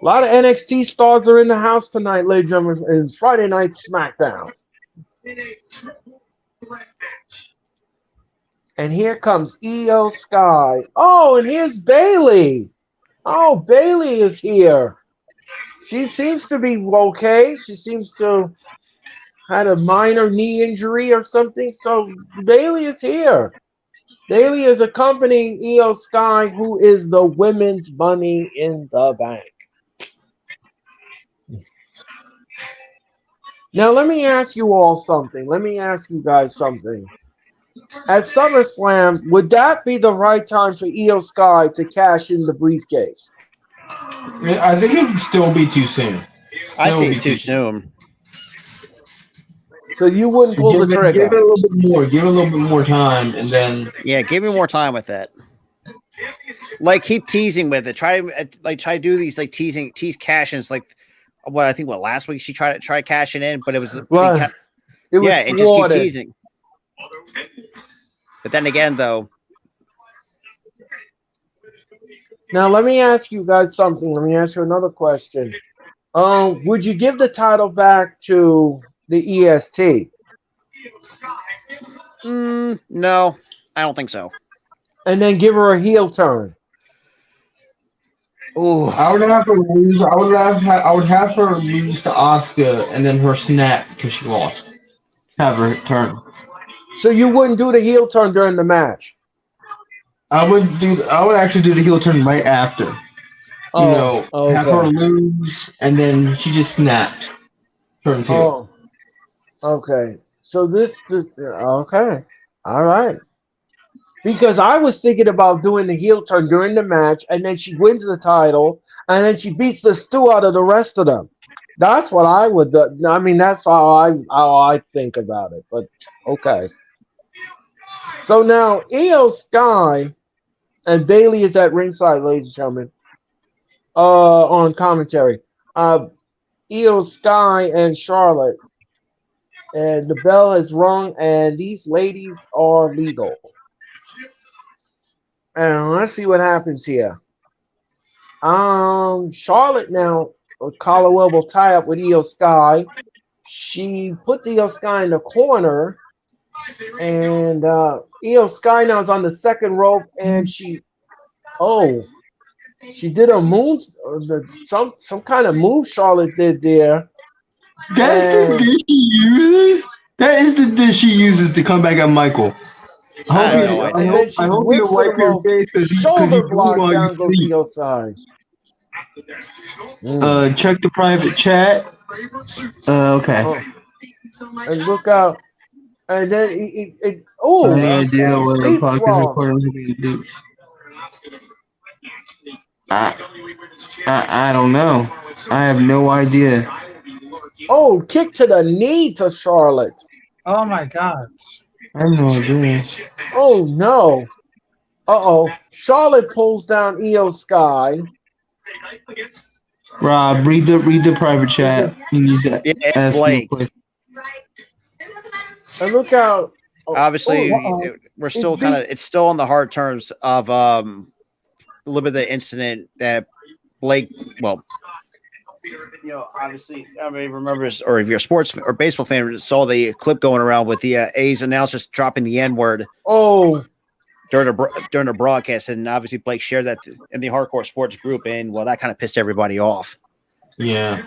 A lot of NXT stars are in the house tonight, ladies and gentlemen, in Friday Night Smackdown. And here comes Io Sky. Oh, and here's Bayley. Oh, Bayley is here. She seems to be okay. She seems to had a minor knee injury or something. So Bayley is here. Bayley is accompanying Io Sky, who is the women's Money in the Bank. Now, let me ask you all something. Let me ask you guys something. At SummerSlam, would that be the right time for Io Sky to cash in the briefcase? I think it would still be too soon. I see it too soon. So you wouldn't pull the trigger. Give it a little bit more. Give it a little bit more time, and then give me more time with that. Like keep teasing with it. Try to do these tease cash-ins. Like last week she tried cashing in, but it was right. And just keep teasing. But then again, though, Now let me ask you guys something. Let me ask you another question. Would you give the title back to the EST No, I don't think so. and then give her a heel turn? Ooh, I would have her lose. I would have her lose to Asuka and then her snap because she lost. Have her turn. So you wouldn't do the heel turn during the match? I would actually do the heel turn right after. Oh, Have her okay. lose and then she just snaps. Turns heel. Oh, okay. So this just okay. All right. Because I was thinking about doing the heel turn during the match, and then she wins the title, and then she beats the stew out of the rest of them. That's what I would do. I mean, that's how I think about it. But okay. So now Io Sky and Bailey is at ringside, ladies and gentlemen. On commentary. Io Sky and Charlotte. And the bell is rung, and these ladies are legal. And let's see what happens here. Charlotte now, Caldwell will tie up with Io Sky. She puts Io Sky in the corner, and Io Sky now is on the second rope, and she did a some kind of move Charlotte did there. That's the And dish she uses. That is the dish she uses to come back at Michael. I have no idea. and then she I hope whips you to the wipe your rope, face because shoulder you blew block, while you down goes sleep. Io Sky. Mm. Check the private chat. Okay. Oh, and look out. And then Any idea what the podcast leapfrog. recording is going to do? I don't know. I have no idea. Oh, kick to the knee to Charlotte. Oh my god. I have no idea. Oh no. Uh-oh. Charlotte pulls down Io Sky. Rob, read the private chat. You need to Yeah, it's ask Blake. him a question. And look out. Obviously, uh-oh. we're still kind of it's still on the hard terms of a little bit of the incident that Blake. Well, obviously, everybody remembers, or if you're a sports or baseball fan, saw the clip going around with the A's announcers dropping the N word. Oh. During a broadcast, and obviously Blake shared that in the Hardcore Sports group, and well, that kind of pissed everybody off. Yeah.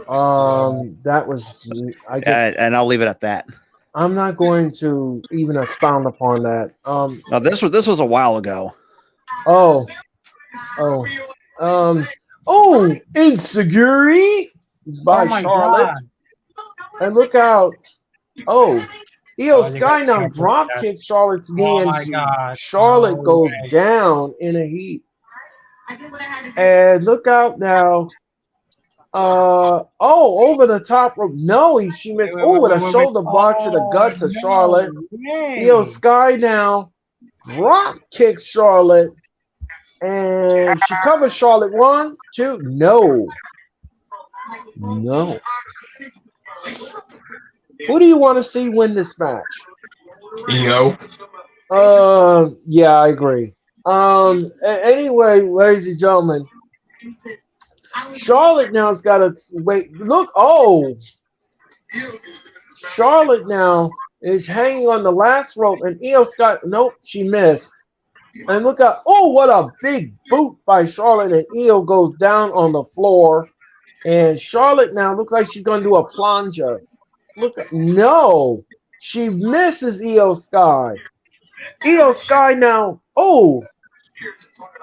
That was, I guess, and I'll leave it at that. I'm not going to even expound upon that. Now this was a while ago. Insecurity by Charlotte. God. And look out. Oh, Io Oh, you Sky got now to drop that. kicks Charlotte's knee, Oh and my God. Charlotte No goes way. down in a heap. And look out now. Over the top rope. No, she missed. Wait, With a wait. shoulder block to the gut to no Charlotte. way. Io Sky now drop kicks Charlotte. And she covers Charlotte. 1, 2. No. Who do you want to see win this match? Io. Yeah, I agree. Anyway, ladies and gentlemen, Charlotte now's got to wait. Look, Charlotte now is hanging on the last rope, and Io Sky. Nope, she missed. And look out! Oh, what a big boot by Charlotte, and Io goes down on the floor. And Charlotte now looks like she's going to do a plunger. No, she misses Io Sky. Io Sky now. Oh,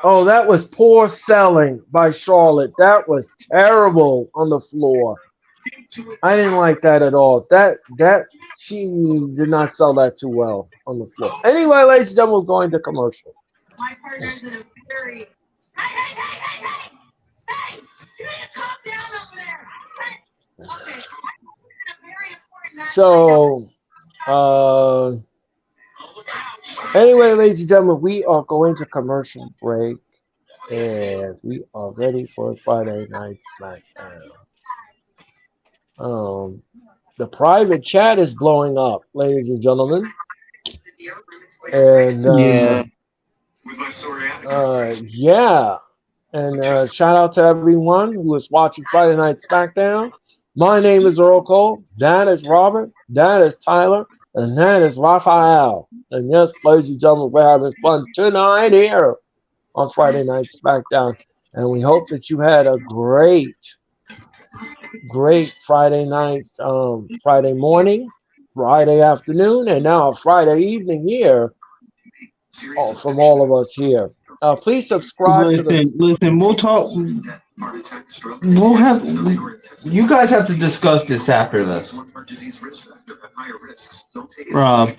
that was poor selling by Charlotte. That was terrible on the floor. I didn't like that at all. That she did not sell that too well on the floor. Anyway, ladies and gentlemen, we're going to commercial. My partner's in a very hey, you need to calm down over there. Okay. In a very important match. So anyway, ladies and gentlemen, we are going to commercial break, and we are ready for Friday Night Smackdown. The private chat is blowing up, ladies and gentlemen. And Yeah. yeah. And shout out to everyone who is watching Friday Night Smackdown. My name is Earl Cole. That is Robert. That is Tyler. And that is Raphael. And yes, ladies and gentlemen, we're having fun tonight here on Friday Night Smackdown. And we hope that you had a great Friday night, Friday morning, Friday afternoon, and now Friday evening here from all of us here. Please subscribe to the. Listen. We'll talk. We'll have. You guys have to discuss this after this. Rob,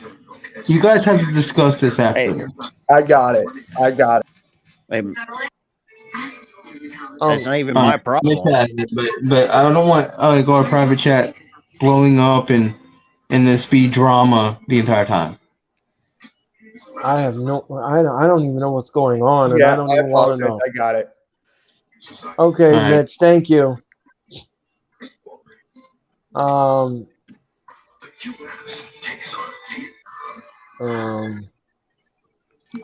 you guys have to discuss this after this. I got it. Hey, it's not even my problem. But I don't want our private chat blowing up and this be drama the entire time. I don't even know what's going on, and Yeah, I don't even want to know. I got it. Okay, right. Mitch, thank you.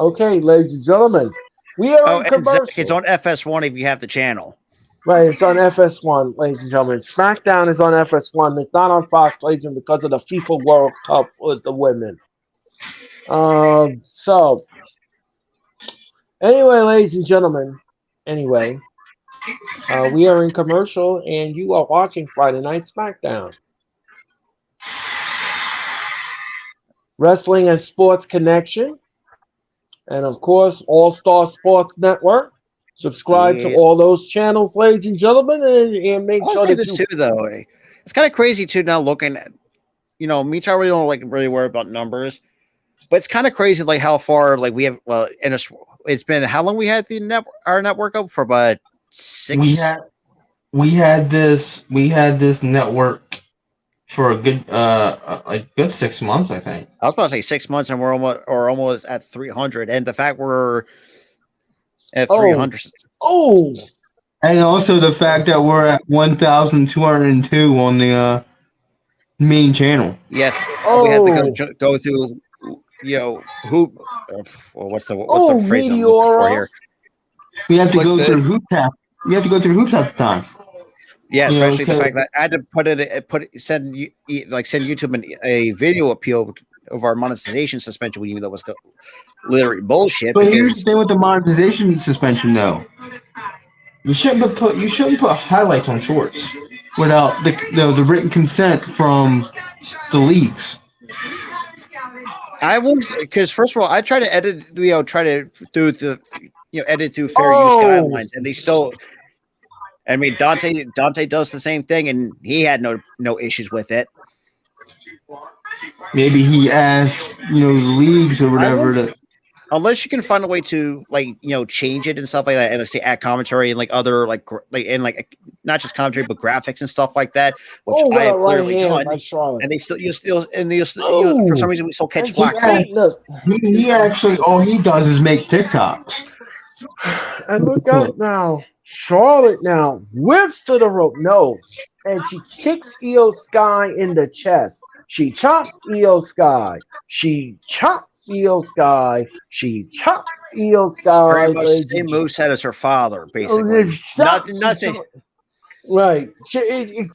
Okay, ladies and gentlemen, we are in and Zach, commercial. it's on FS1 if you have the channel. Right, it's on FS1, ladies and gentlemen. Smackdown is on FS1. It's not on Fox, ladies and because of the FIFA World Cup with the women. So, anyway, ladies and gentlemen, we are in commercial, and you are watching Friday Night Smackdown. Wrestling and Sports Connection, and of course, All Star Sports Network. Subscribe to all those channels, ladies and gentlemen, and make I'll sure say that this too, though. It's kind of crazy too. Now looking at, me, I really don't really worry about numbers, but it's kind of crazy like how far we have. Well, it's been how long we had our network up for? About 6. We had this network for a good 6 months, I think. I was about to say 6 months, and we're almost at 300. And the fact we're at 300. Oh, and also the fact that we're at 1,202 on the main channel. Yes, we had to go through. What's the phrase I'm looking for here? We have to go through hoop tap. You have to go through hoops half the time. Yeah, especially the fact that I had to send YouTube a video appeal of our monetization suspension, even though it was literally bullshit. But here's the thing with the monetization suspension, though. You shouldn't put highlights on shorts without the written consent from the leagues. I won't, because first of all, I try to edit, edit through fair use guidelines, and they still. I mean, Dante does the same thing, and he had no issues with it. Maybe he asked, the leagues or whatever unless you can find a way to change it and stuff like that, and let's say add commentary and other not just commentary but graphics and stuff like that, which I have clearly done. And they still for some reason we still catch flack. He actually all he does is make TikToks. And look out now. Charlotte now whips to the rope. No. And she kicks Io Sky in the chest. She chops Io Sky. She chops Io Sky. She chops Io Sky. Very much the same moveset as her father, basically. Nothing. Right.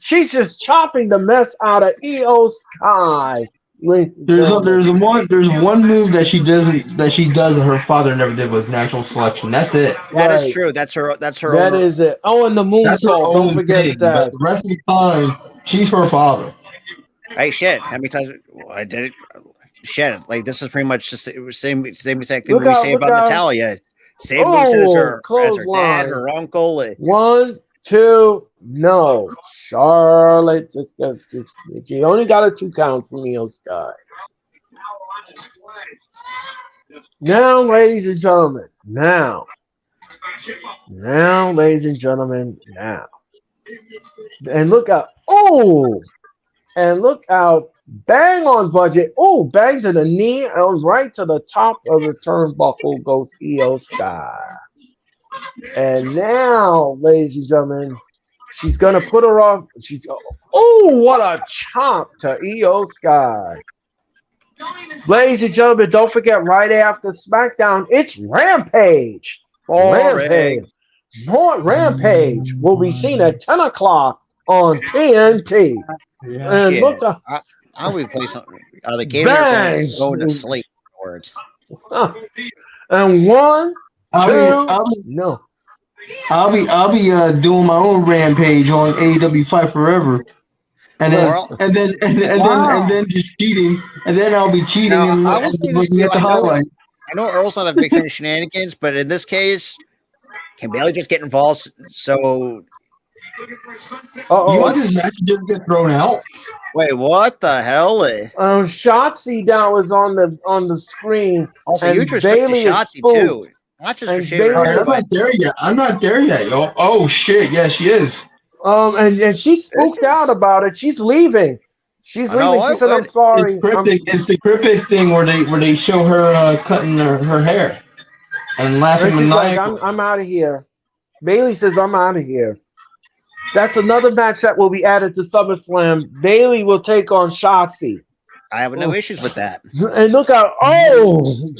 She's just chopping the mess out of Io Sky. There's one move that she does that her father never did was natural selection. That's it. That is true. That's her. That is it. Oh, and the moonsault. Don't forget that. The rest of the time, she's her father. Hey, shit! How many times I did it? Shit! This is pretty much just the same exact thing we say about Natalia. Same moveset as her dad, her uncle. 1, 2, no. Charlotte she only got a 2 count from Io Sky. Now, ladies and gentlemen, now, ladies and gentlemen, now. And look out. Oh! And look out. Bang on budget. Oh, bang to the knee. And right to the top of the turnbuckle goes Io Sky. And now, ladies and gentlemen, she's going to put her off. What a chop to Io Sky. Ladies and gentlemen, don't forget, right after SmackDown, it's Rampage. Rampage. more Rampage will be seen at 10 o'clock on TNT. Yeah. And Shit. look, I would play something. Are the gamers bang! going to sleep? Words. And one, I'll two, be, no. I'll be doing my own rampage on AEW Fight Forever, and then Well, and then just cheating, and then I'll be cheating now, and I will say this looking too. at the highlight. I know Earl's not a big fan of shenanigans, but in this case, can Bailey just get involved? So, You Uh-oh. want this match to just get thrown out? wait, what the hell? Shotzi down was on the screen. Also, And huge respect to Bailey is Shotzi spooked. too. Not just for And shaving her Bailey- head, I'm but not there yet. I'm not there yet, yo. Oh shit, yeah, she is. And she's spooked out about it. She's leaving. She's I know, leaving. She what? said, "I'm sorry." It's the cryptic thing where they show her cutting her hair and laughing And she's like, maniacally. I'm out of here. Bailey says, "I'm out of here." That's another match that will be added to SummerSlam. Bailey will take on Shotzi. I have no issues with that. And look out! Oh,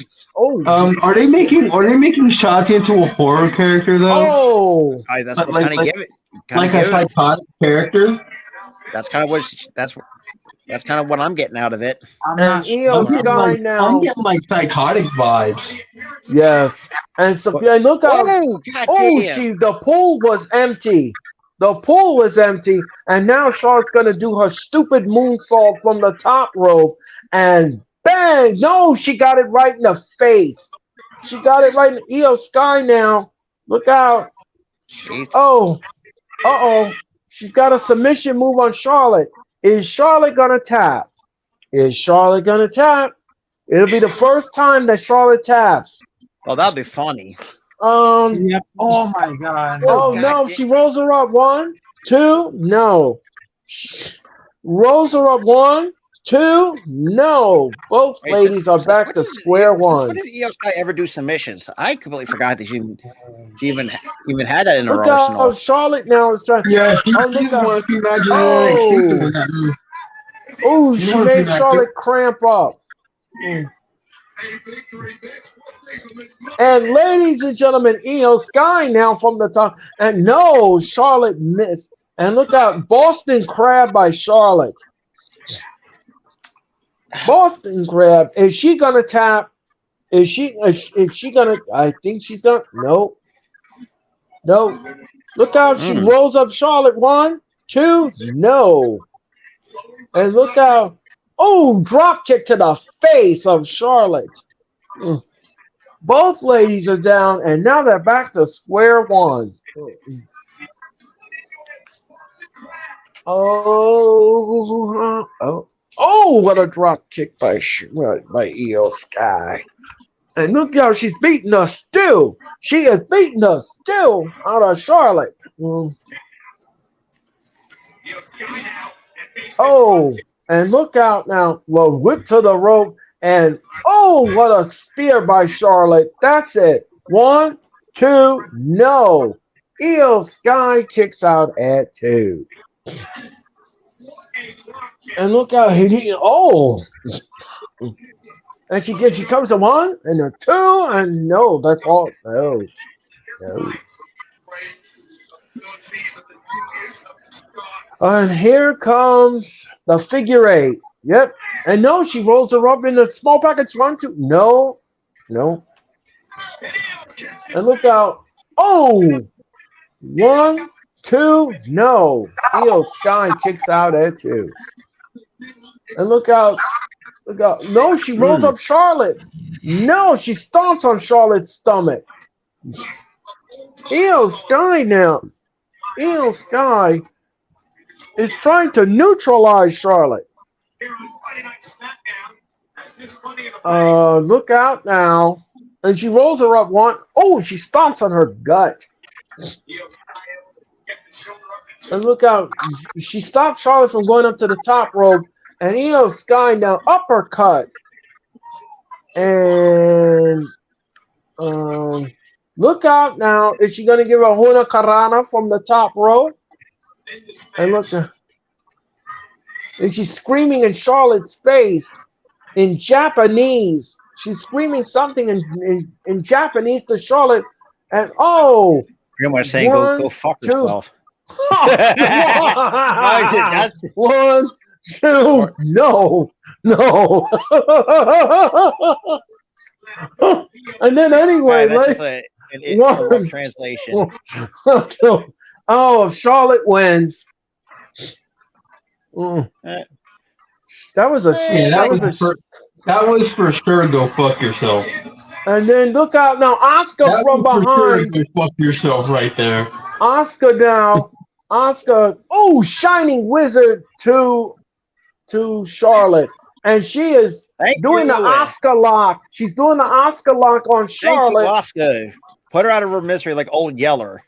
Are they making Shotzi into a horror character though? oh! That's But what's like- kind of give it. Like a psychotic character? That's kind of what. That's kind of what I'm getting out of it. I'm And not Io sure. Sky now. I'm getting like psychotic vibes. Yes. And so and look out! Oh, God Oh, damn. the pool was empty. The pool was empty, and now Charlotte's gonna do her stupid moonsault from the top rope, and bang! No, she got it right in the face. She got it right in Io Sky now. Look out! Jeez. Oh, she's got a submission move on Charlotte. Is Charlotte gonna tap? Is Charlotte gonna tap? It'll be the first time that Charlotte taps. Oh, that'd be funny. Yep. Oh my god. Oh God no, damn. she rolls her up. 1, 2, no. Rolls her up. 1, 2, no. Both Wait, ladies are back to square one. When did Io Sky ever do submissions? I completely forgot that she even had that in her Look arsenal. out, Charlotte now is trying. Yeah, Oh, she's look one out. of the matches in Oh. NXT doing that move. Oh, she Never made seen that. Charlotte cramp up. Mm. And ladies and gentlemen, Io Sky now from the top. And no, Charlotte missed. And look out, Boston Crab by Charlotte. Boston Crab. Is she gonna tap? Is she gonna? I think she's gonna. No. Look out, she rolls up Charlotte. 1, 2, no. And look out. Oh, drop kick to the face of Charlotte. Both ladies are down, and now they're back to square one. Oh, what a drop kick by Io Sky. And look how she's beating us still. She is beating us still out of Charlotte. Oh, and look out now. Well, whip to the rope. And oh, what a spear by Charlotte. That's it. 1, 2, no. Io Sky kicks out at 2. And look out. And she comes to 1 and a 2 and no, that's all. No. And here comes the figure 8. Yep. And no, she rolls her up in the small package. 1, 2. No. And look out. Oh. 1, 2. No. Io Sky kicks out at 2. And look out. No, she rolls up Charlotte. No, she stomps on Charlotte's stomach. Io Sky now. Io Sky is trying to neutralize Charlotte. Look out now. And she rolls her up 1. Oh, she stomps on her gut. And look out. She stopped Charlotte from going up to the top rope. And Io Sky now uppercut. And look out now. Is she going to give a Huna Karana from the top rope? And look. And she's screaming in Charlotte's face in Japanese. She's screaming something in Japanese to Charlotte. And oh, Pretty much saying One, go fuck two. yourself. That's- One, two, no. And then anyway, that's let's just a rough translation. Oh, if Charlotte wins. That was a Yeah, that was a that was for sure. Go fuck yourself. and then look out now, Oscar That from was for sure. behind. Go fuck yourself right there. Oscar now. Oscar, oh, shining wizard to Charlotte. And she is doing the Oscar lock. She's doing the Oscar lock on Thank Charlotte. you, Oscar. Put her out of her misery like old Yeller.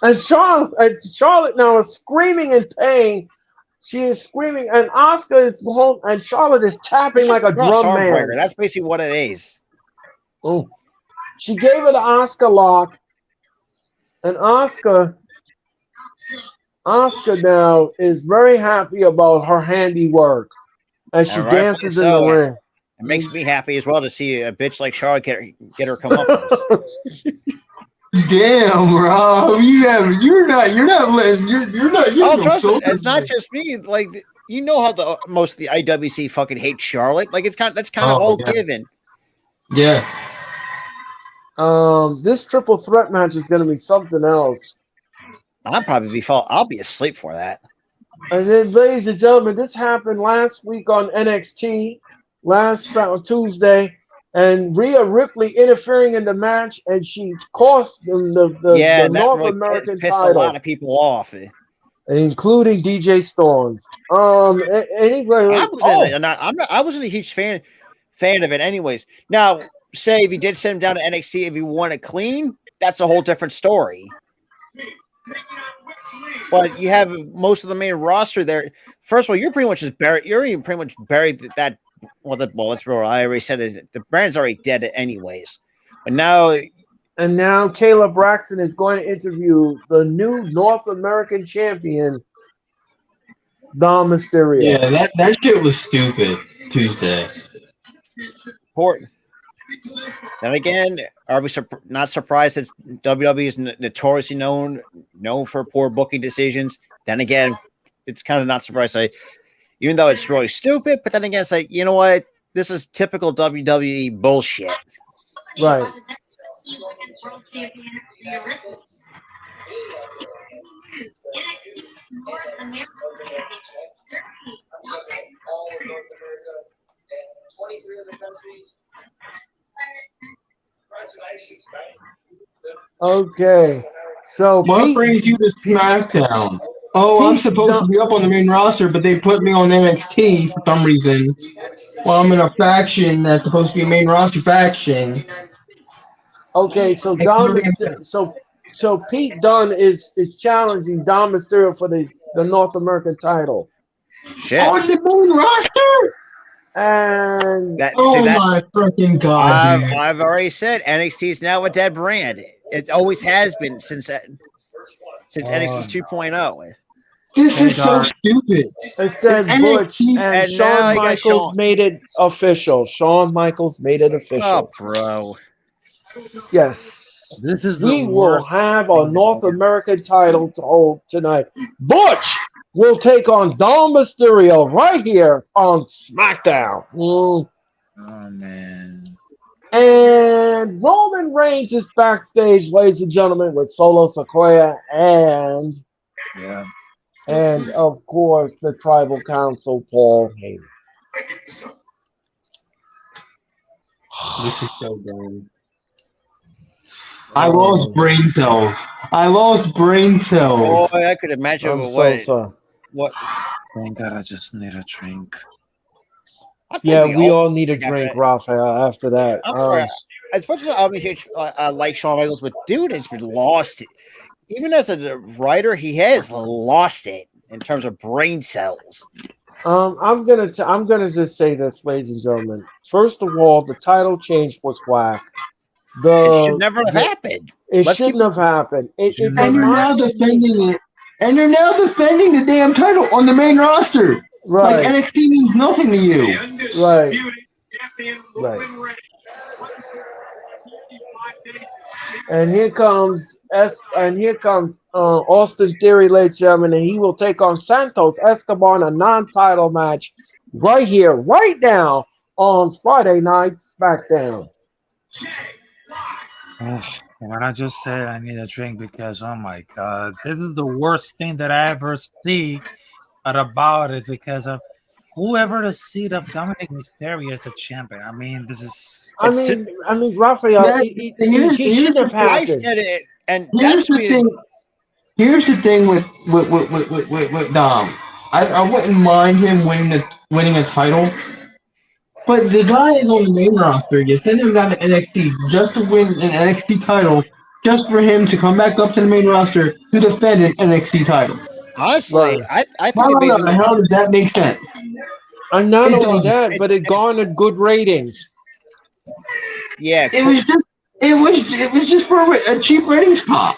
And Charlotte now is screaming in pain. She is screaming, and Oscar is home, and Charlotte is tapping like a drum man. Breaker. That's basically what it is. Oh, she gave her the Oscar lock, and Oscar now is very happy about her handiwork as she dances in the ring. It makes me happy as well to see a bitch like Charlotte get her come up. Damn, Rob, you're not. Oh, trust me, it's not just me. Like, you know how most of the IWC fucking hate Charlotte. Like, that's kind of all given. Yeah. This triple threat match is going to be something else. I'll be asleep for that. And then, ladies and gentlemen, this happened last week on NXT, last Tuesday, and Rhea Ripley interfering in the match, and she cost them the North really American pissed title. a lot of people off, including DJ Storms. Anyway, I wasn't a huge fan of it, anyways. Now, say if you did send him down to NXT, if you want it clean, that's a whole different story. But you have most of the main roster there. First of all, you're pretty much just buried. You're even pretty much buried that. Well, let's roll. I already said it. The brand's already dead, anyways. But now, Kayla Braxton is going to interview the new North American champion, Dom Mysterio. Yeah, that shit was stupid. Tuesday. Important. Then again, are we not surprised that WWE is notoriously known for poor booking decisions? Then again, it's kind of not surprising. Even though it's really stupid, but then again, it's like, you know what? This is typical WWE bullshit. Right. Okay. So what brings you to SmackDown? Oh, I'm supposed to be up on the main roster, but they put me on NXT for some reason. Well, I'm in a faction that's supposed to be a main roster faction. Okay, so Pete Dunne is challenging Dom Mysterio for the North American title. Shit. On the main roster? And my freaking god! I've already said NXT is now a dead brand. It always has been since NXT 2.0. This is so stupid. Instead, Butch and Shawn Michaels made it official. Shawn Michaels made it official. Oh, bro. Yes. This is we will have a North American title to hold tonight. Butch will take on Dom Mysterio right here on SmackDown. Oh, man. And Roman Reigns is backstage, ladies and gentlemen, with Solo Sikoa and of course the Tribal Council, Paul Heyman. This is so dumb. I lost brain cells. Oh, I could imagine what. Thank God, I just need a drink. Yeah, we all need a drink, Raphael, after that. I'm sorry. As much as I'm a huge like Shawn Michaels, but dude has been lost. Even as a writer, he has lost it in terms of brain cells. I'm gonna just say this, ladies and gentlemen. First of all, the title change was whack. It should never have happened. It shouldn't have happened. And you're now defending it. And you're now defending the damn title on the main roster. Right. Like NXT means nothing to you. Right. And here comes Austin Theory, ladies and gentlemen, and he will take on Santos Escobar in a non-title match right here, right now on Friday night SmackDown. When I just said I need a drink because oh my god, this is the worst thing that I ever see about it because of whoever the seat of Dominic Mysterio as a champion. I mean, this is I mean, Raphael, Yeah, he shouldn't have I happened. said it, and Here's that's the thing. Here's the thing with Dom. I wouldn't mind him winning a title, but the guy is on the main roster. You send him down to NXT just to win an NXT title, just for him to come back up to the main roster to defend an NXT title. Honestly, Right. I think How it made the hell does that make sense? And not It only doesn't. that, but it garnered good ratings. yeah, It was just for a cheap ratings pop.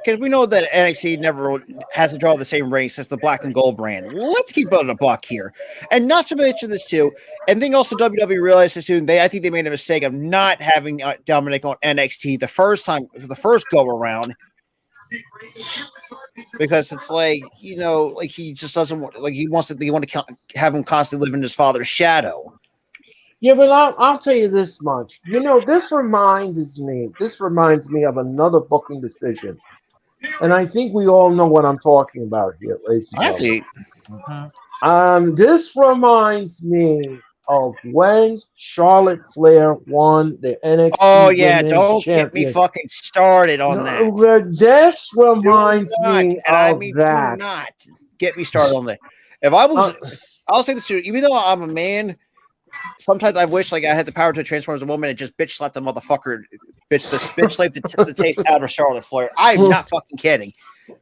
because we know that NXT never has to draw the same ratings as the Black and Gold brand. Let's keep it a buck here, and not to mention this too. And then also WWE realized this too. I think they made a mistake of not having Dominic on NXT the first go around, because it's like like he just doesn't want, like you want to have him constantly live in his father's shadow. Yeah, but I'll tell you this much. This reminds me of another booking decision. And I think we all know what I'm talking about here, ladies and gentlemen. Honestly, This reminds me of when Charlotte Flair won the NXT oh yeah, Women's don't get me Championship. fucking started on that. This reminds Do me not, of do that. not get me started on that. If I was, I'll say this too. Even though I'm a man, sometimes I wish like I had the power to transform as a woman and just bitch slap the motherfucker, bitch slap the taste out of Charlotte Flair. I'm not fucking kidding.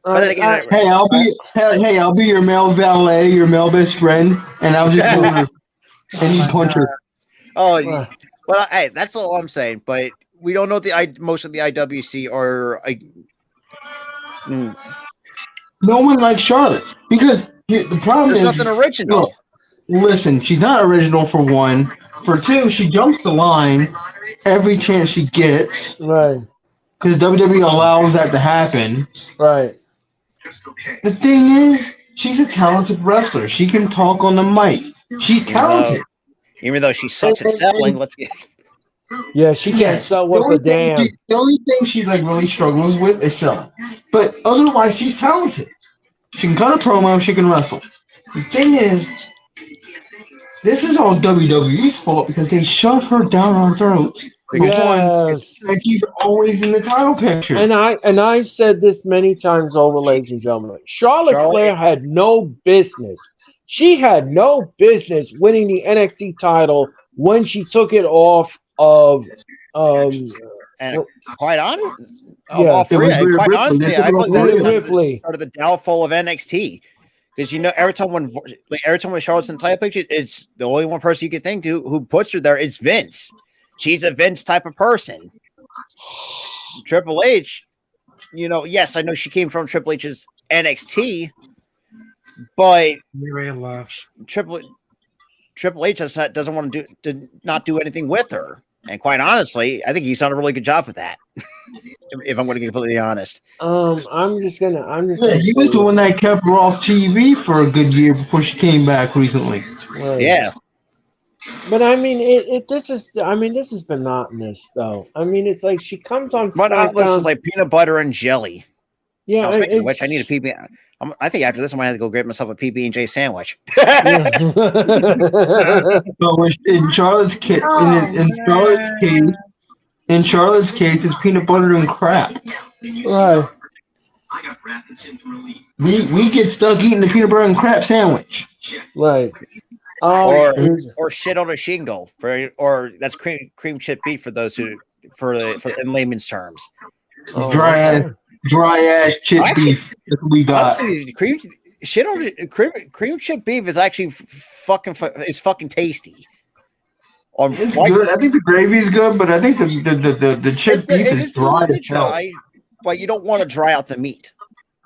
But then again, Hey, I'll be your male valet, your male best friend, and I'll just go over and you punch her. oh, well, hey, that's all I'm saying. But we don't know most of the IWC are. No one likes Charlotte because the problem There's is nothing original. Look, listen, she's not original for one. For two, she jumps the line every chance she gets. Right. Because WWE allows that to happen. Right. The thing is, she's a talented wrestler. She can talk on the mic. She's talented. Even though she sucks at selling, let's get. Yeah, she can't sell worth a damn. The only thing she really struggles with is selling. But otherwise, she's talented. She can cut a promo. She can wrestle. The thing is, this is all WWE's fault because they shove her down our throats. Yes. And she's always in the title picture. And I've said this many times over, ladies and gentlemen. Charlotte Flair had no business. She had no business winning the NXT title when she took it off of and quite honest, quite honestly, I thought Rhea Ripley started the downfall of NXT. Because every time when Charlotte's in the title picture, it's the only one person you can think to who puts her there is Vince. She's a Vince type of person. Triple H, yes, I know she came from Triple H's NXT, but Triple H doesn't want to not do anything with her. And quite honestly, I think he's done a really good job with that. If I'm going to be completely honest, I'm just gonna. He was the one that kept her off TV for a good year before she came back recently. Right. Yeah. But I mean, this has been monotonous though. I mean, it's like she comes on. Monotonous is like peanut butter and jelly. Yeah. Speaking of which, I need a PB. I think after this, I might have to go get myself a PB&J sandwich. In Charlotte's case, it's peanut butter and crap. Right. We get stuck eating the peanut butter and crap sandwich. Right. Or shit on a shingle, or that's cream chip beef for those who for in layman's terms. Dry ass chip beef. That's what we got. Honestly, cream chip beef is actually fucking tasty. It's good. I think the gravy is good, but I think the chip beef is dry as hell. But you don't want to dry out the meat.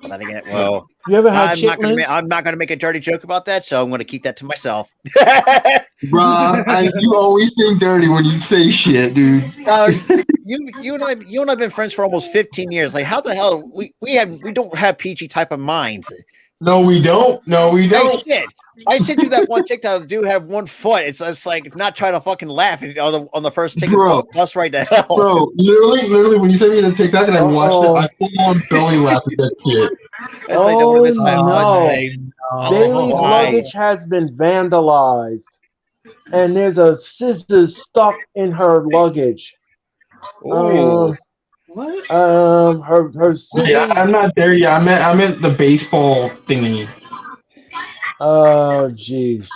But then again, well, you ever had I'm not gonna make a dirty joke about that, so I'm gonna keep that to myself. Bruh, you always think dirty when you say shit, dude. you and I've been friends for almost 15 years. Like, how the hell we don't have PG type of minds? No, we don't. No, we Hey, don't. shit. I sent you that one TikTok. The dude had 1 foot. It's like not trying to fucking laugh on the first ticket bus right to hell. Bro, literally, when you sent me the TikTok and I watched it, I full on belly laughed at that shit. It's like, don't miss my no. Bailey's luggage has been vandalized. And there's a scissors stuck in her luggage. Ooh. What? Her scissors. Yeah, I'm not there yet. I meant the baseball thingy. Oh, jeez.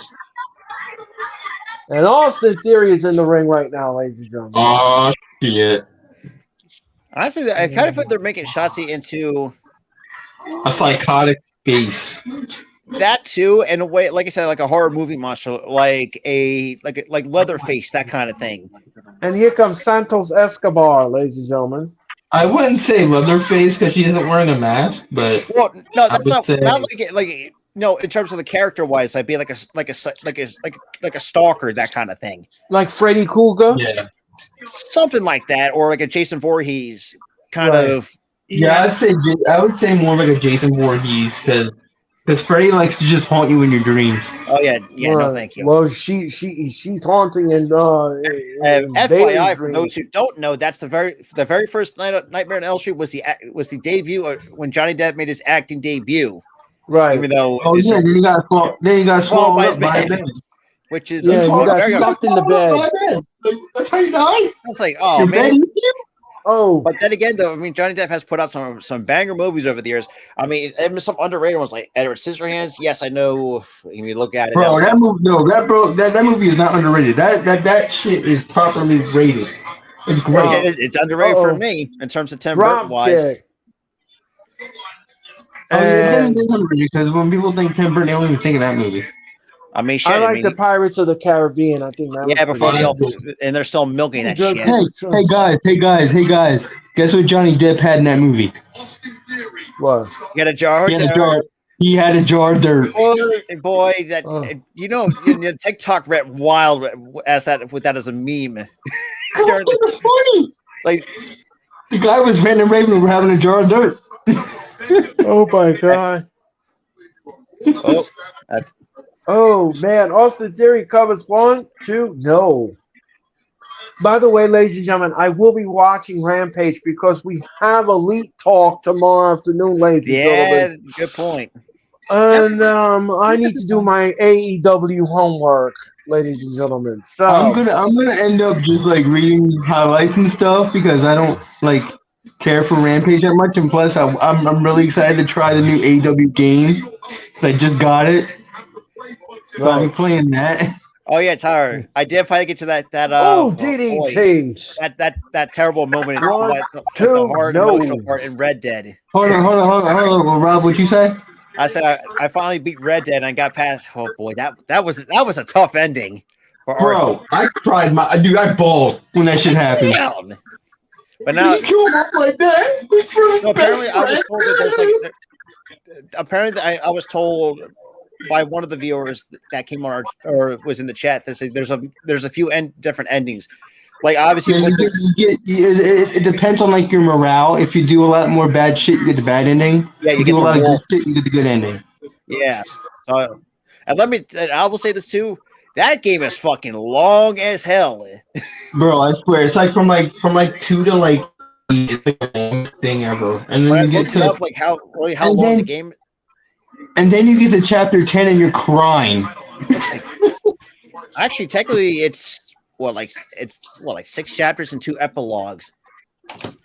And Austin Theory is in the ring right now, ladies and gentlemen. Oh, shit. Honestly, I kind of feel they're making Shotzi into a psychotic face. That too, in a way, like I said, like a horror movie monster, like Leatherface, that kind of thing. And here comes Santos Escobar, ladies and gentlemen. I wouldn't say Leatherface because she isn't wearing a mask, but well, no, that's not like no. In terms of the character wise, I'd be like a stalker, that kind of thing. Like Freddy Krueger, yeah, something like that, or like a Jason Voorhees kind of. Yeah, I would say more like a Jason Voorhees because Freddy likes to just haunt you in your dreams. Oh yeah, no, thank you. Well, she's haunting in FYI, for those who don't know, that's the very first Nightmare on Elm Street was the debut when Johnny Depp made his acting debut. Right. Even though then you got swallowed up by a bed. Which is he got stuffed in the bed. That's how you die. I was like, oh man. Oh, but then again, though, I mean, Johnny Depp has put out some banger movies over the years. I mean, even some underrated ones like Edward Scissorhands. Yes, I know. When you look at it, bro, that movie is not underrated. That shit is properly rated. It's great. It's underrated for me in terms of Tim Burton wise. It is underrated because when people think Tim Burton, they don't even think of that movie. I mean, shit, I like the Pirates of the Caribbean. I think that. Yeah, before and they're still milking that shit. Hey guys! Guess what Johnny Depp had in that movie? What? You got a jar. He had a jar of dirt. Boy, that you know, TikTok went wild as that with that as a meme. It's funny. Like the guy was ranting and raving over having a jar of dirt. Oh my god. Oh man, Austin Theory covers 1, 2, no. By the way, ladies and gentlemen, I will be watching Rampage because we have Elite Talk tomorrow afternoon, ladies and gentlemen. Yeah, good point. And I need to do my AEW homework, ladies and gentlemen. So I'm gonna end up just like reading highlights and stuff because I don't like care for Rampage that much, and plus I'm really excited to try the new AEW game. I just got it. So I'll be playing that. Oh yeah, Tyler. I did finally get to that DDT. That terrible moment, the hard emotional part in Red Dead. Hold on, Rob. What'd you say? I said I finally beat Red Dead and I got past. Oh boy, that was a tough ending. Bro, I cried I bawled when that shit happened. Down. But now you killed up like that. No, apparently I was told that apparently I was told by one of the viewers that came on or was in the chat that said there's a few different endings. Like obviously, it depends on like your morale. If you do a lot more bad shit, you get the bad ending. Yeah, you do a lot of good shit, you get the good ending. Yeah. And I will say this too. That game is fucking long as hell. Bro, I swear it's like from 2 to like it's like the longest thing ever. And then you get to like how long the game. And then you get to chapter 10 and you're crying. Actually, technically, it's 6 chapters and 2 epilogues.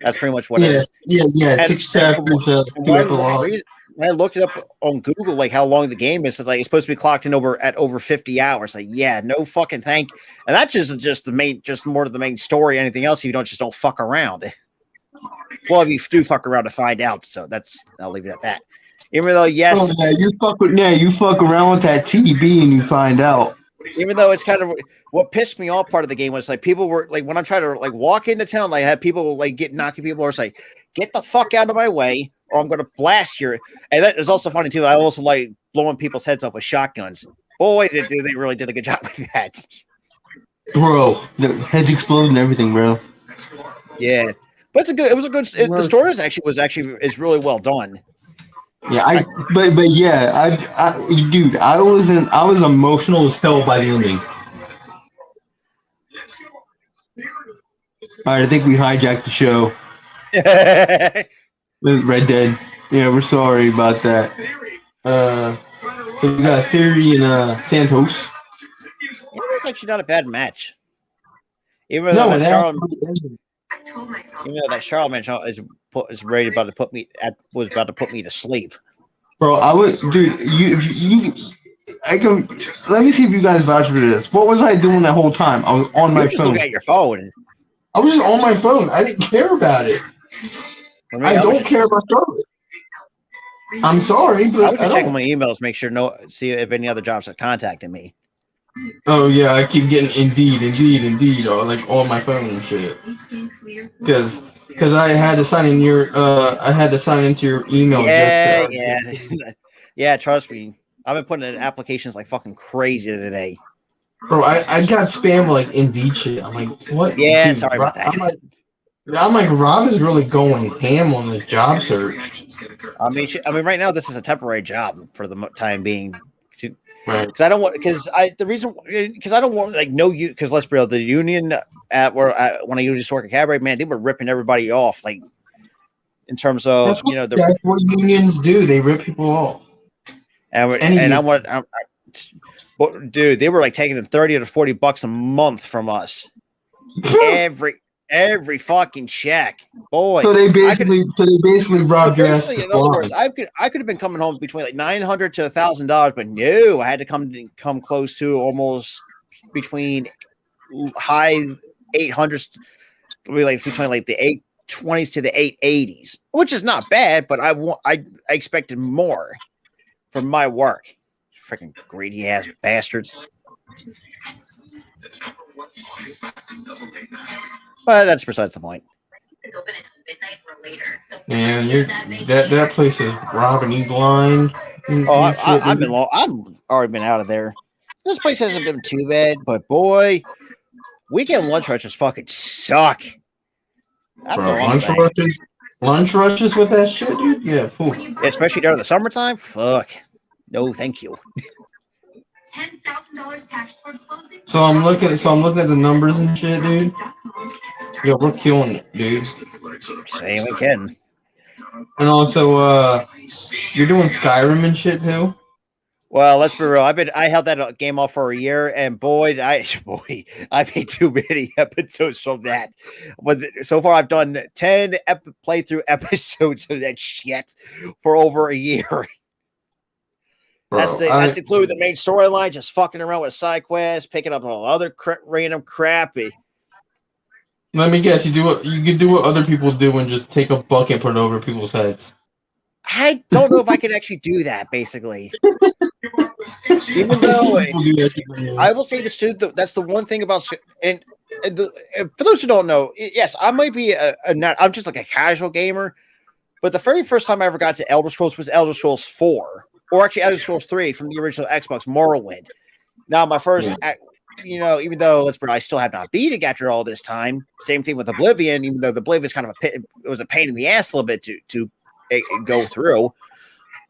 That's pretty much what it is. Yeah, and 6 chapters, 2 epilogues. When I looked it up on Google, like how long the game is, it's like it's supposed to be clocked in over 50 hours. Like, yeah, no fucking thank. And that's just more of the main story. Anything else, you don't fuck around. Well, if you do fuck around to find out, so I'll leave it at that. Even though, yes, you fuck around with that TB and you find out. Even though it's kind of what pissed me off, part of the game was like people were like when I'm trying to like walk into town, like have people like knocking people or say, "Get the fuck out of my way, or I'm gonna blast you." And that is also funny too. I also like blowing people's heads off with shotguns. Boy, they really did a good job with that. Bro, the heads exploded and everything, bro. Yeah, but it's a good. It was a good. The story is really well done. Yeah, but yeah, dude, I was emotional as hell by the ending. All right, I think we hijacked the show. It was Red Dead. Yeah, we're sorry about that. So we got Theory and Santos. You know, it's actually not a bad match. Even No, though it that actually Charlotte match is ready about to put me was about to put me to sleep. bro, I was, dude. I can. Let me see if you guys vouch for this. What was I doing that whole time? I was on You my were just phone. looking at your phone. I was just on my phone. I didn't care about it. For me, I don't care about Charlotte. I'm sorry, I but was I just checking don't. my emails, make sure see if any other jobs have contacted me. Oh yeah, I keep getting Indeed, or like on my phone and shit. Because I had to sign in into your email Yeah, just yeah, yeah. Trust me, I've been putting in applications like fucking crazy today. bro. I got spam like Indeed shit. I'm like, what? Yeah, Dude, sorry about that. I'm like, Rob is really going ham on this job search. I mean, right now this is a temporary job for the time being. Right. Because I don't want because I don't want like no you because let's be real, the union when I used to work at Cabaret, man, they were ripping everybody off like in terms of That's what unions do. They rip people off. But dude, they were like taking $30 to $40 a month from us every fucking check, boy. So they basically robbed your ass. In other words, I could have been coming home between like $900 to $1,000, but no, I had to come close to almost between high 800s, like between like the 820s to the 880s, which is not bad, but I expected more from my work. Freaking greedy ass bastards. But that's besides the point. Man, that place is robbing you blind. I've already been out of there. This place hasn't been too bad, but boy, weekend lunch rushes fucking suck. That's all I'm saying. Lunch rushes with that shit, dude. Yeah, fool. Especially during the summertime. Fuck. No, thank you. So I'm looking at the numbers and shit, dude. Yo, we're killing it, dude. Same we can. And also, you're doing Skyrim and shit too. Well, let's be real. I held that game off for a year, and boy, I made too many episodes from that. But so far, I've done 10 playthrough episodes of that shit for over a year. Bro, that's including the main storyline, just fucking around with side quests, picking up all other random crap. Let me guess, you can do what other people do and just take a bucket and put it over people's heads. I don't know if I can actually do that, basically. Even though I will say this too, that's the one thing about and for those who don't know, yes, I might be I'm just like a casual gamer, but the very first time I ever got to Elder Scrolls was Elder Scrolls 4, or actually Elder Scrolls 3 from the original Xbox, Morrowind. Now my first, even though I still have not beat it after all this time. Same thing with Oblivion, even though the Oblivion is kind of it was a pain in the ass a little bit to go through.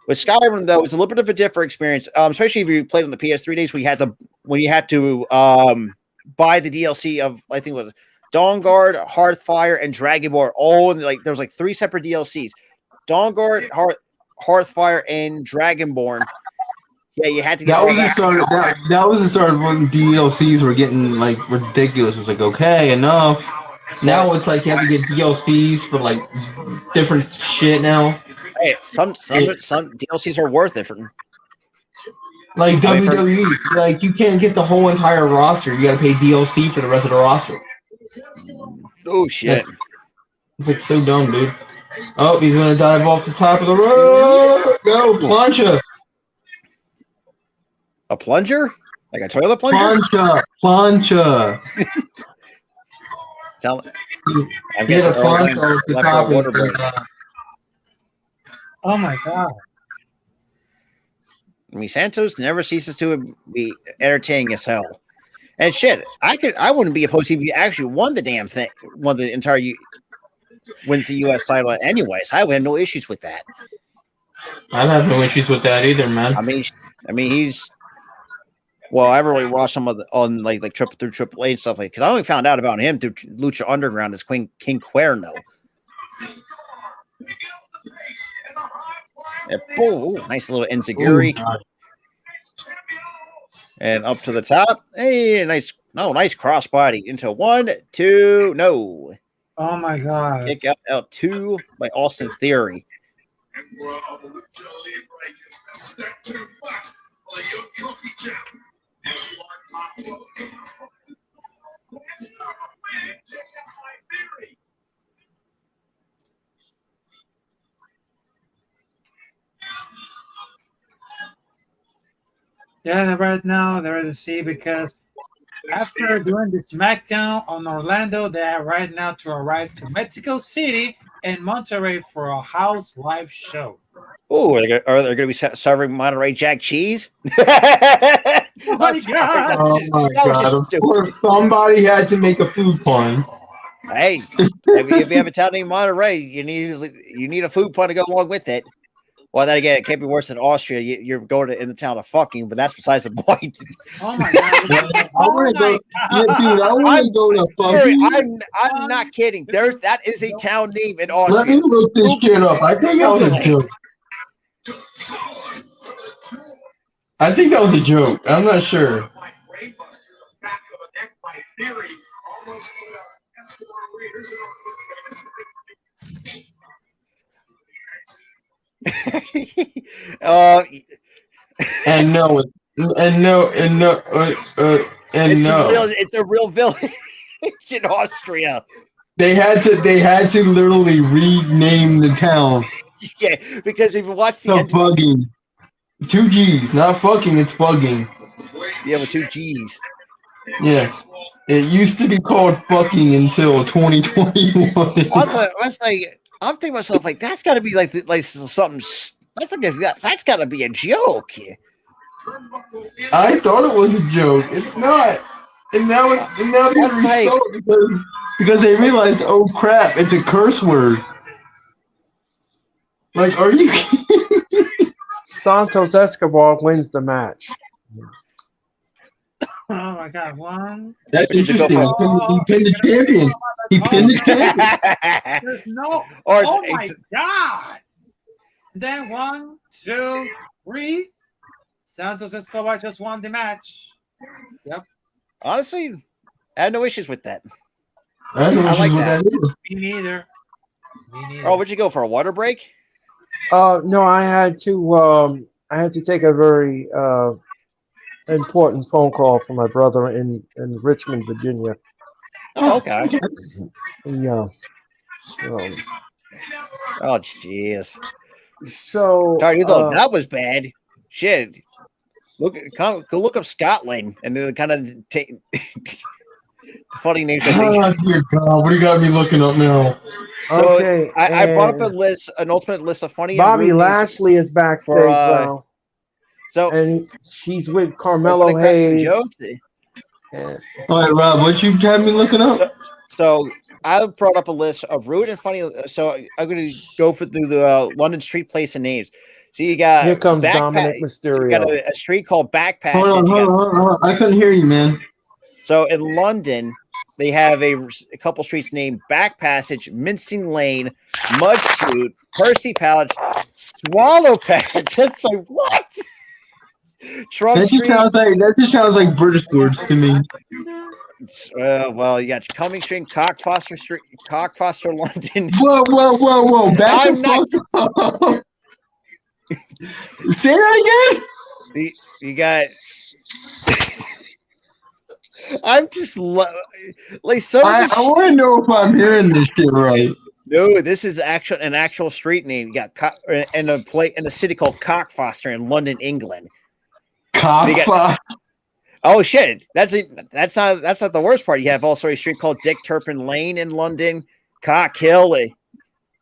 With Skyrim, though, it's a little bit of a different experience, especially if you played on the PS3 days when you had to buy the DLC of, I think it was Dawnguard, Hearthfire, and Dragonborn. All in, there was 3 separate DLCs: Dawnguard, Hearthfire, and Dragonborn. Yeah, you had to get that was the start of when DLCs were getting ridiculous. It was okay, enough. Now it's like you have to get DLCs for different shit now. Hey, some DLCs are worth it. Like WWE, you can't get the whole entire roster. You got to pay DLC for the rest of the roster. Oh shit! It's so dumb, dude. Oh, he's gonna dive off the top of the road. No, plancha. A plunger? Like a toilet plunger? Plancha. I guess a plancha off the top of the Oh my god. I mean, Santos never ceases to be entertaining as hell. And shit, I wouldn't be opposed if he actually won the damn thing, won the entire wins the U.S. title. Anyways, I would have no issues with that. I'd have no issues with that either, man. I mean, he's. Well, I really watched some of the on like Triple A and stuff like. Because I only found out about him through Lucha Underground as King Cuerno. Yeah, oh, nice little enziguri. And up to the top. Hey, nice crossbody into 1, 2, no. Oh my god. Kick out 2 by Austin Theory. Yeah, right now they're at the sea because after doing the Smackdown on Orlando, they are right now to arrive to Mexico City and Monterrey for a house live show. Oh, are they going to be serving Monterey Jack cheese? Oh my god! Oh my god! Of course, somebody had to make a food pun. Hey, if you have a town named Monterey, you need a food pun to go along with it. Well, then again, it can't be worse than Austria. You're going in the town of fucking, but that's besides the point. Oh my god! I want to go, yeah, dude. I want to go to fucking. I'm not kidding. That is a town name in Austria. Let me look this shit up. I think that was a joke. I think that was a joke. I'm not sure. And no, it's a real village in Austria. They had to literally rename the town. Yeah, because if you watch the bugging. 2 G's, not fucking, it's bugging. Yeah, with 2 G's. Yes. It used to be called fucking until 2021. I'm thinking to myself, like, that's got to be like something. That's got to be a joke. I thought it was a joke. It's not. And now they restore it because they realized, oh crap, it's a curse word. Like, are you kidding? Santos Escobar wins the match. Oh my god! One. That's interesting. He pinned the champion. He pinned the champion. There's no. Oh my god! Then 1, 2, 3. Santos Escobar just won the match. Yep. Honestly, I have no issues with that. I have no issues with that either. Me neither. Oh, would you go for a water break? No, I had to take a very important phone call from my brother in Richmond, Virginia. Oh, okay. Yeah. Oh, jeez. So Sorry, you thought that was bad. Shit. Go look up Scotland and then kind of take funny names. Oh, dear God, what do you got me looking up now? So okay, I brought up an ultimate list of funny. Bobby Lashley is backstage now. So and she's with Carmelo Hayes. All right, Rob, what you had me looking up? So I brought up a list of rude and funny. So I'm going to go through the London street place and names. So you got here comes Dominic Mysterio. So you got a street called Back Passage. Hold on. I couldn't hear you, man. So in London, they have a couple streets named Back Passage, Mincing Lane, Mud Suit, Percy Palace, Swallow Patch. That's like what? That just sounds like British words to me. Well, you got Cumming Street, Cockfoster Street, Cockfoster, London. Whoa! Say that again. You got. I'm just like so. I want to know if I'm hearing this shit right. No, this is an actual street name. You got in a city called Cockfoster in London, England. Cockfoster. Oh shit! That's not the worst part. You have also a street called Dick Turpin Lane in London. Cock Hill.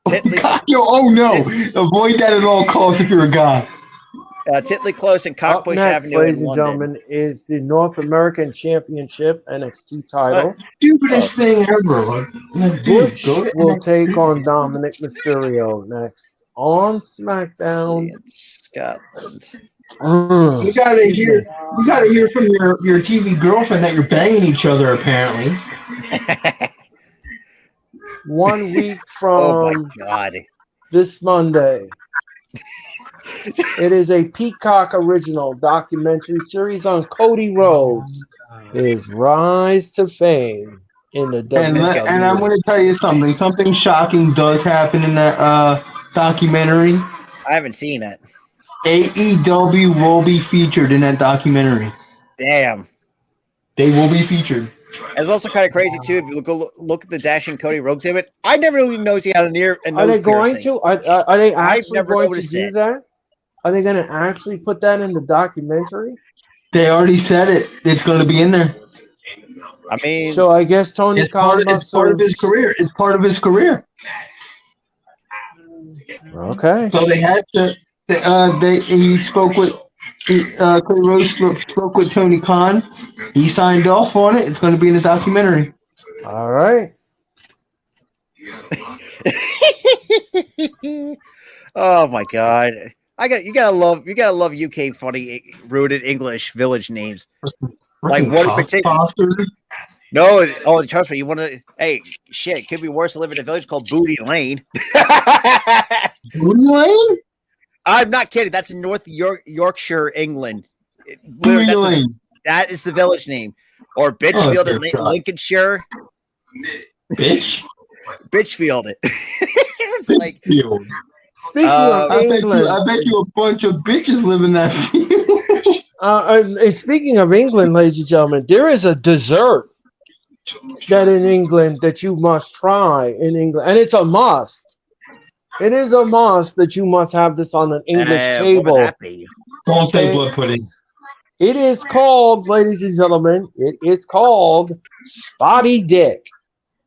Oh no! Avoid that at all costs if you're a guy. Titley Close and Up Cockbush next, Avenue ladies in and London. gentlemen, is the North American Championship NXT title. Stupidest thing ever. Like, dude, Butch go to will NXT. take on Dominic Mysterio next on SmackDown. In Scotland. You gotta hear from your TV girlfriend that you're banging each other. Apparently, 1 week Oh my from god. this Monday. It is a Peacock original documentary series on Cody Rhodes, his rise to fame in the and WWE. I'm going to tell you something. Something shocking does happen in that documentary. I haven't seen it. AEW will be featured in that documentary. Damn. They will be featured. It's also kind of crazy too. If you look at the Dashing Cody Rhodes exhibit, I never even noticed he had a nose Are they going piercing. to? Are they actually never going to noticed do it. that? Are they going to actually put that in the documentary? They already said it. It's going to be in there. I mean, So I guess Tony Khan It's part of his career. It's part of his career. Okay. So they had to. He spoke with. Cody Rhodes spoke with Tony Khan. He signed off on it. It's going to be in the documentary. All right. oh my god. You gotta love UK funny rooted English village names. Like Freaking what in particular? cockbusters. No, trust me, you wanna hey shit, it could be worse to live in a village called Booty Lane. Booty Lane? I'm not kidding. That's in North Yorkshire, England. Booty Lane. That is the village name. Or Bitchfield in Lincolnshire. Bitch. Bitchfield. It's like Field. Speaking of England, I bet you a bunch of bitches live in that field. and speaking of England, ladies and gentlemen, there is a dessert that in England that you must try in England, and it's a must. It is a must that you must have this on an English what table. would that be? Don't say blood pudding. It is called, ladies and gentlemen, it is called Spotty Dick.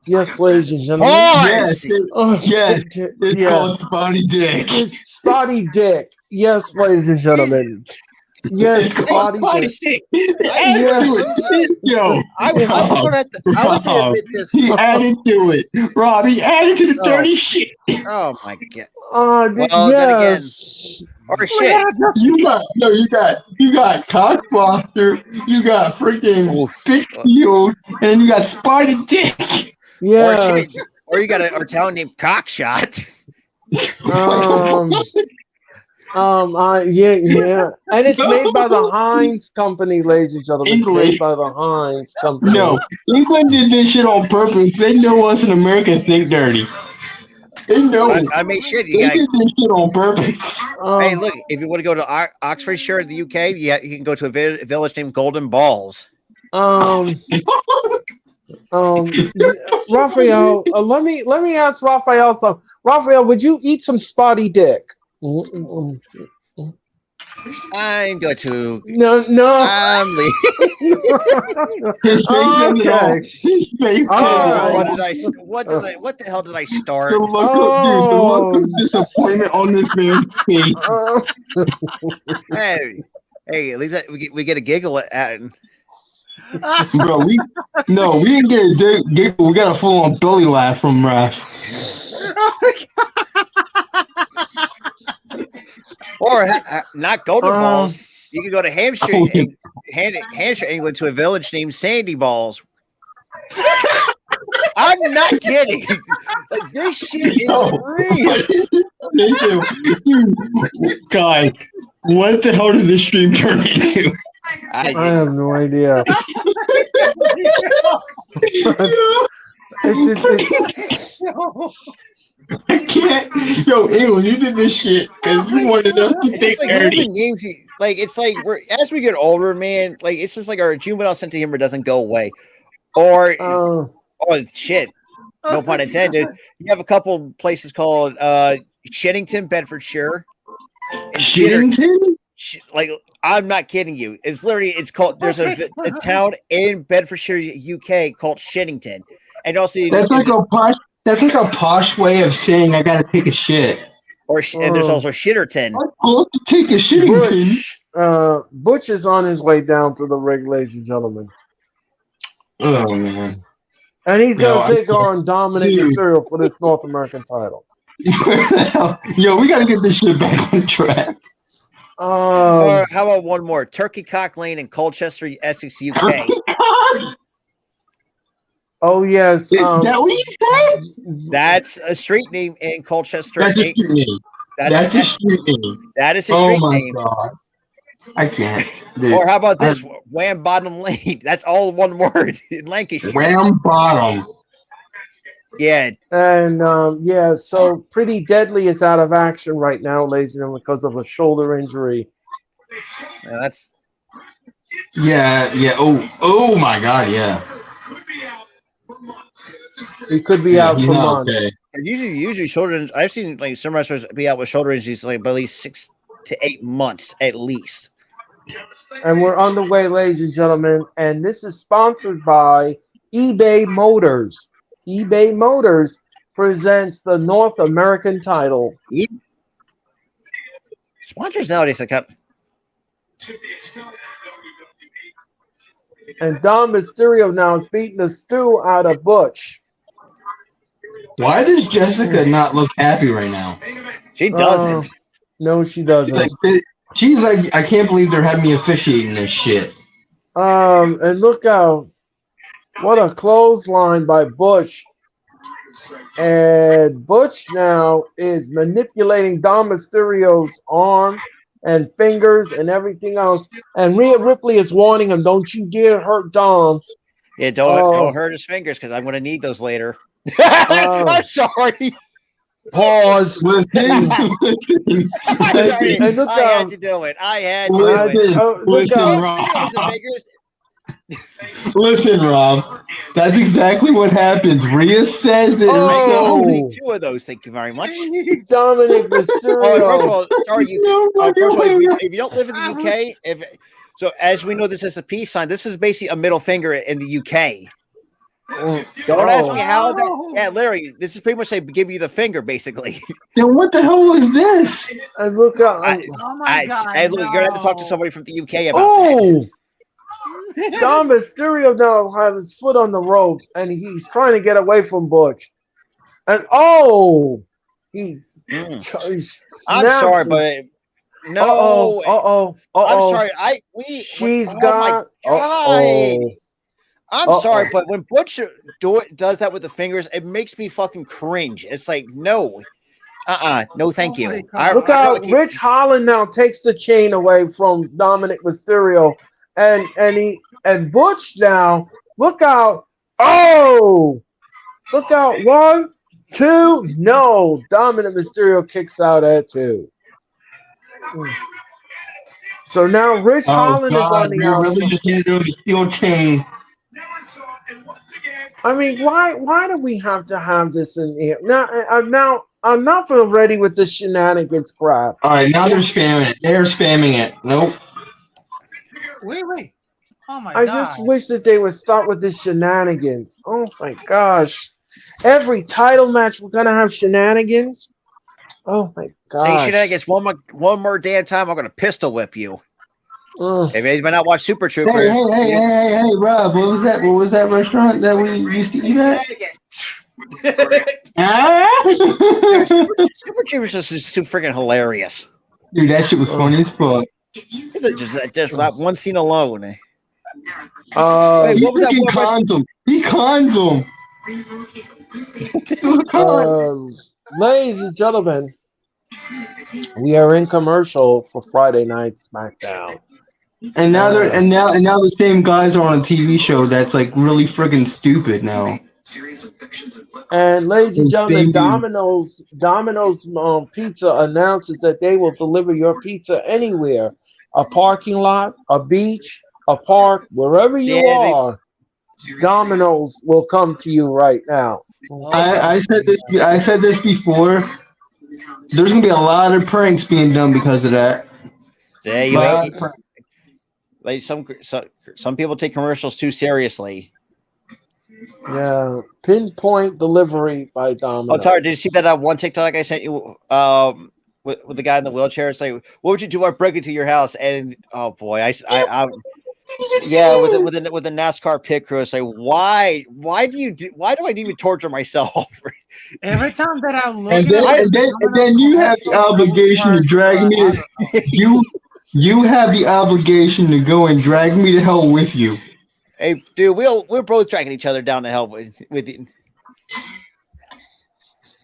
Yes, ladies and gentlemen. Yes, yes, it's yes. called Spotty Dick. It's Spotty Dick. Yes, ladies and gentlemen. Yes, It's called Spotty Spotty Dick. Dick. Add to it. Yo, I was gonna admit this. he added to it. Rob, he added to the dirty shit. Oh my god. Well, then again, yes. or shit. You got Cockbuster, you got freaking Bitchfield, and you got Spotty Dick. Yeah. Or you got a town named Cockshot. Yeah. And it's made by the Heinz Company, ladies and gentlemen. It's made by the Heinz Company. No, England did this shit on purpose. They know us in America think dirty. They know it. I mean, shit. They did this shit on purpose. Hey, look, if you want to go to Oxfordshire in the UK, you can go to a village named Golden Balls. Raphael, let me ask Raphael something. Raphael, would you eat some Spotty Dick? I'm going to. No. I'm leaving. His face isn't on. His face. What the hell did I start? The look of disappointment on this man's face. Hey, at least we get a giggle at. Bro, we didn't get a giggle. We got a full on belly laugh from Raph. Or not Golden Balls. You can go to Hampshire, Hampshire, England, to a village named Sandy Balls. I'm not kidding. Like, this shit is real. Dude, guys, what the hell did this stream turn into? I have no idea. I can't. Yo, England, you did this shit because you wanted us to think dirty. It's like as we get older, man. Like, it's just like our juvenile sense of humor doesn't go away. Or shit, no pun intended. You have a couple places called Shittington, Bedfordshire. Shittington? Like, I'm not kidding you. It's called. There's a town in Bedfordshire, UK called Shittington, and also That's like a posh way of saying I gotta take a shit. And there's also Shitterton. I'd love to take a Shittington. Butch is on his way down to the ring, ladies and gentlemen. Oh man. And he's Yo, going to take on Dominic Dude. Mysterio for this North American title. Yo, we gotta get this shit back on track. How about one more? Turkey Cock Lane in Colchester, Essex, UK. Oh, yes. Is that what you said? That's a street name in Colchester. That's a street name. That's a street name. That is a Oh street my name. god. I can't. Dude. Or how about this? Wham Bottom Lane. That's all one word in Lancashire. Wham Bottom. Yeah. And, so Pretty Deadly is out of action right now, ladies and gentlemen, because of a shoulder injury. Yeah, that's. Yeah. Oh my god, yeah. He could be out he's for not months. okay. Usually shoulder injuries. I've seen like some wrestlers be out with shoulder injuries like by at least 6 to 8 months at least. And we're on the way, ladies and gentlemen. And this is sponsored by eBay Motors. eBay Motors presents the North American title. Sponsors nowadays, I got. And Dom Mysterio now is beating the stew out of Butch. Why does Jessica not look happy right now? She doesn't. No, she doesn't. She's like, I can't believe they're having me officiating this shit. And look out. What a clothesline by Butch. And Butch now is manipulating Dom Mysterio's arms and fingers and everything else. And Rhea Ripley is warning him, don't you dare hurt Dom. Yeah, don't hurt his fingers because I'm going to need those later. I'm sorry. Pause. Listen. And look I out. had to do it. I had to do it. Listen, out. Rob. Listen, Rob. That's exactly what happens. Rhea says it herself. Only 2 of those. Thank you very much. Dominic Mysterio. First of all, sorry, if you don't live in the UK, so as we know, this is a peace sign. This is basically a middle finger in the UK. Don't ask me how that. Yeah, literally, this is pretty much they give you the finger, basically. Then what the hell was this? And look out. Oh my God. Hey, look, you're gonna have to talk to somebody from the UK about Oh! Dom Mysterio now has his foot on the rope and he's trying to get away from Butch. And he I'm sorry, but no. I'm sorry. She's oh got. My God. I'm sorry, but when Butch does that with the fingers, it makes me fucking cringe. It's like, no. No, thank you. Look out. Rich Holland now takes the chain away from Dominic Mysterio. And Butch now, look out. Oh! Look out. 1, 2. No. Dominic Mysterio kicks out at 2. So now Rich Holland is on the outside. Really just handed over the steel chain. I mean, why do we have to have this in here? Now I'm not feeling ready with the shenanigans crap. All right, now they're spamming it. They're spamming it. Nope. Wait. Oh my I God. just wish that they would stop with this shenanigans. Oh my gosh. Every title match we're gonna have shenanigans. Oh my gosh. Say shenanigans one more damn time, I'm gonna pistol whip you. If anybody might not watch Super Troopers. Hey, Rob, what was that? What was that restaurant that we used to eat at? Super Troopers is so freaking hilarious. Dude, that shit was funny as fuck. Just that one scene alone. Wait, what was that? He cons him. He cons him. It was a con. Ladies and gentlemen, we are in commercial for Friday night SmackDown. And now the same guys are on a TV show that's like really freaking stupid now. And ladies and gentlemen, Domino's Pizza announces that they will deliver your pizza anywhere, a parking lot, a beach, a park, wherever you are. Domino's will come to you right now. I said this before. There's gonna be a lot of pranks being done because of that. Yeah, like some people take commercials too seriously. Yeah, pinpoint delivery by Domino's. Oh, sorry. Did you see that one TikTok I sent you? with the guy in the wheelchair. It's like, what would you do if I break into your house? And oh boy, yeah, with the NASCAR pit crew, it's like, why do I need to torture myself? Every time that I look And at then, it, and then you have the obligation to drag me. You have the obligation to go and drag me to hell with you. Hey, dude, we're both dragging each other down to hell with you.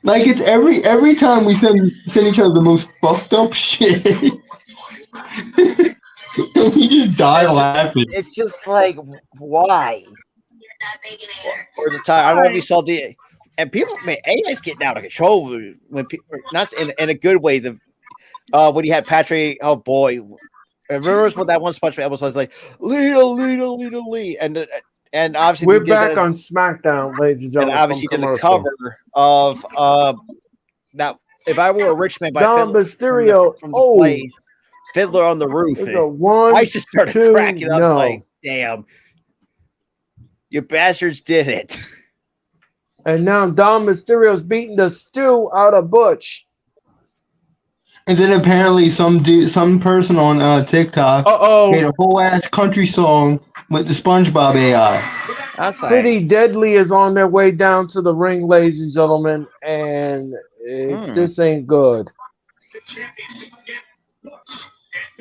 Like it's every time we send each other the most fucked up shit. We just die laughing. It's just like, why? Or the time I don't know if you saw and people, man, AI's getting out of control when people, not in a good way. When you had Patrick, oh boy, remember when that one SpongeBob episode was like, Lita, and obviously we're back on Smackdown, ladies and and gentlemen. obviously did a cover of now. If I Were a Rich Man by Dom Fiddler Mysterio. from the play Fiddler on the Roof. It's a 1, I just started 2, cracking up. no. Like, damn, you bastards did it. And now Dom Mysterio's beating the stew out of Butch. And then apparently some person on TikTok made a whole ass country song with the SpongeBob AI. That's like, Pretty Deadly is on their way down to the ring, ladies and gentlemen, and this ain't good.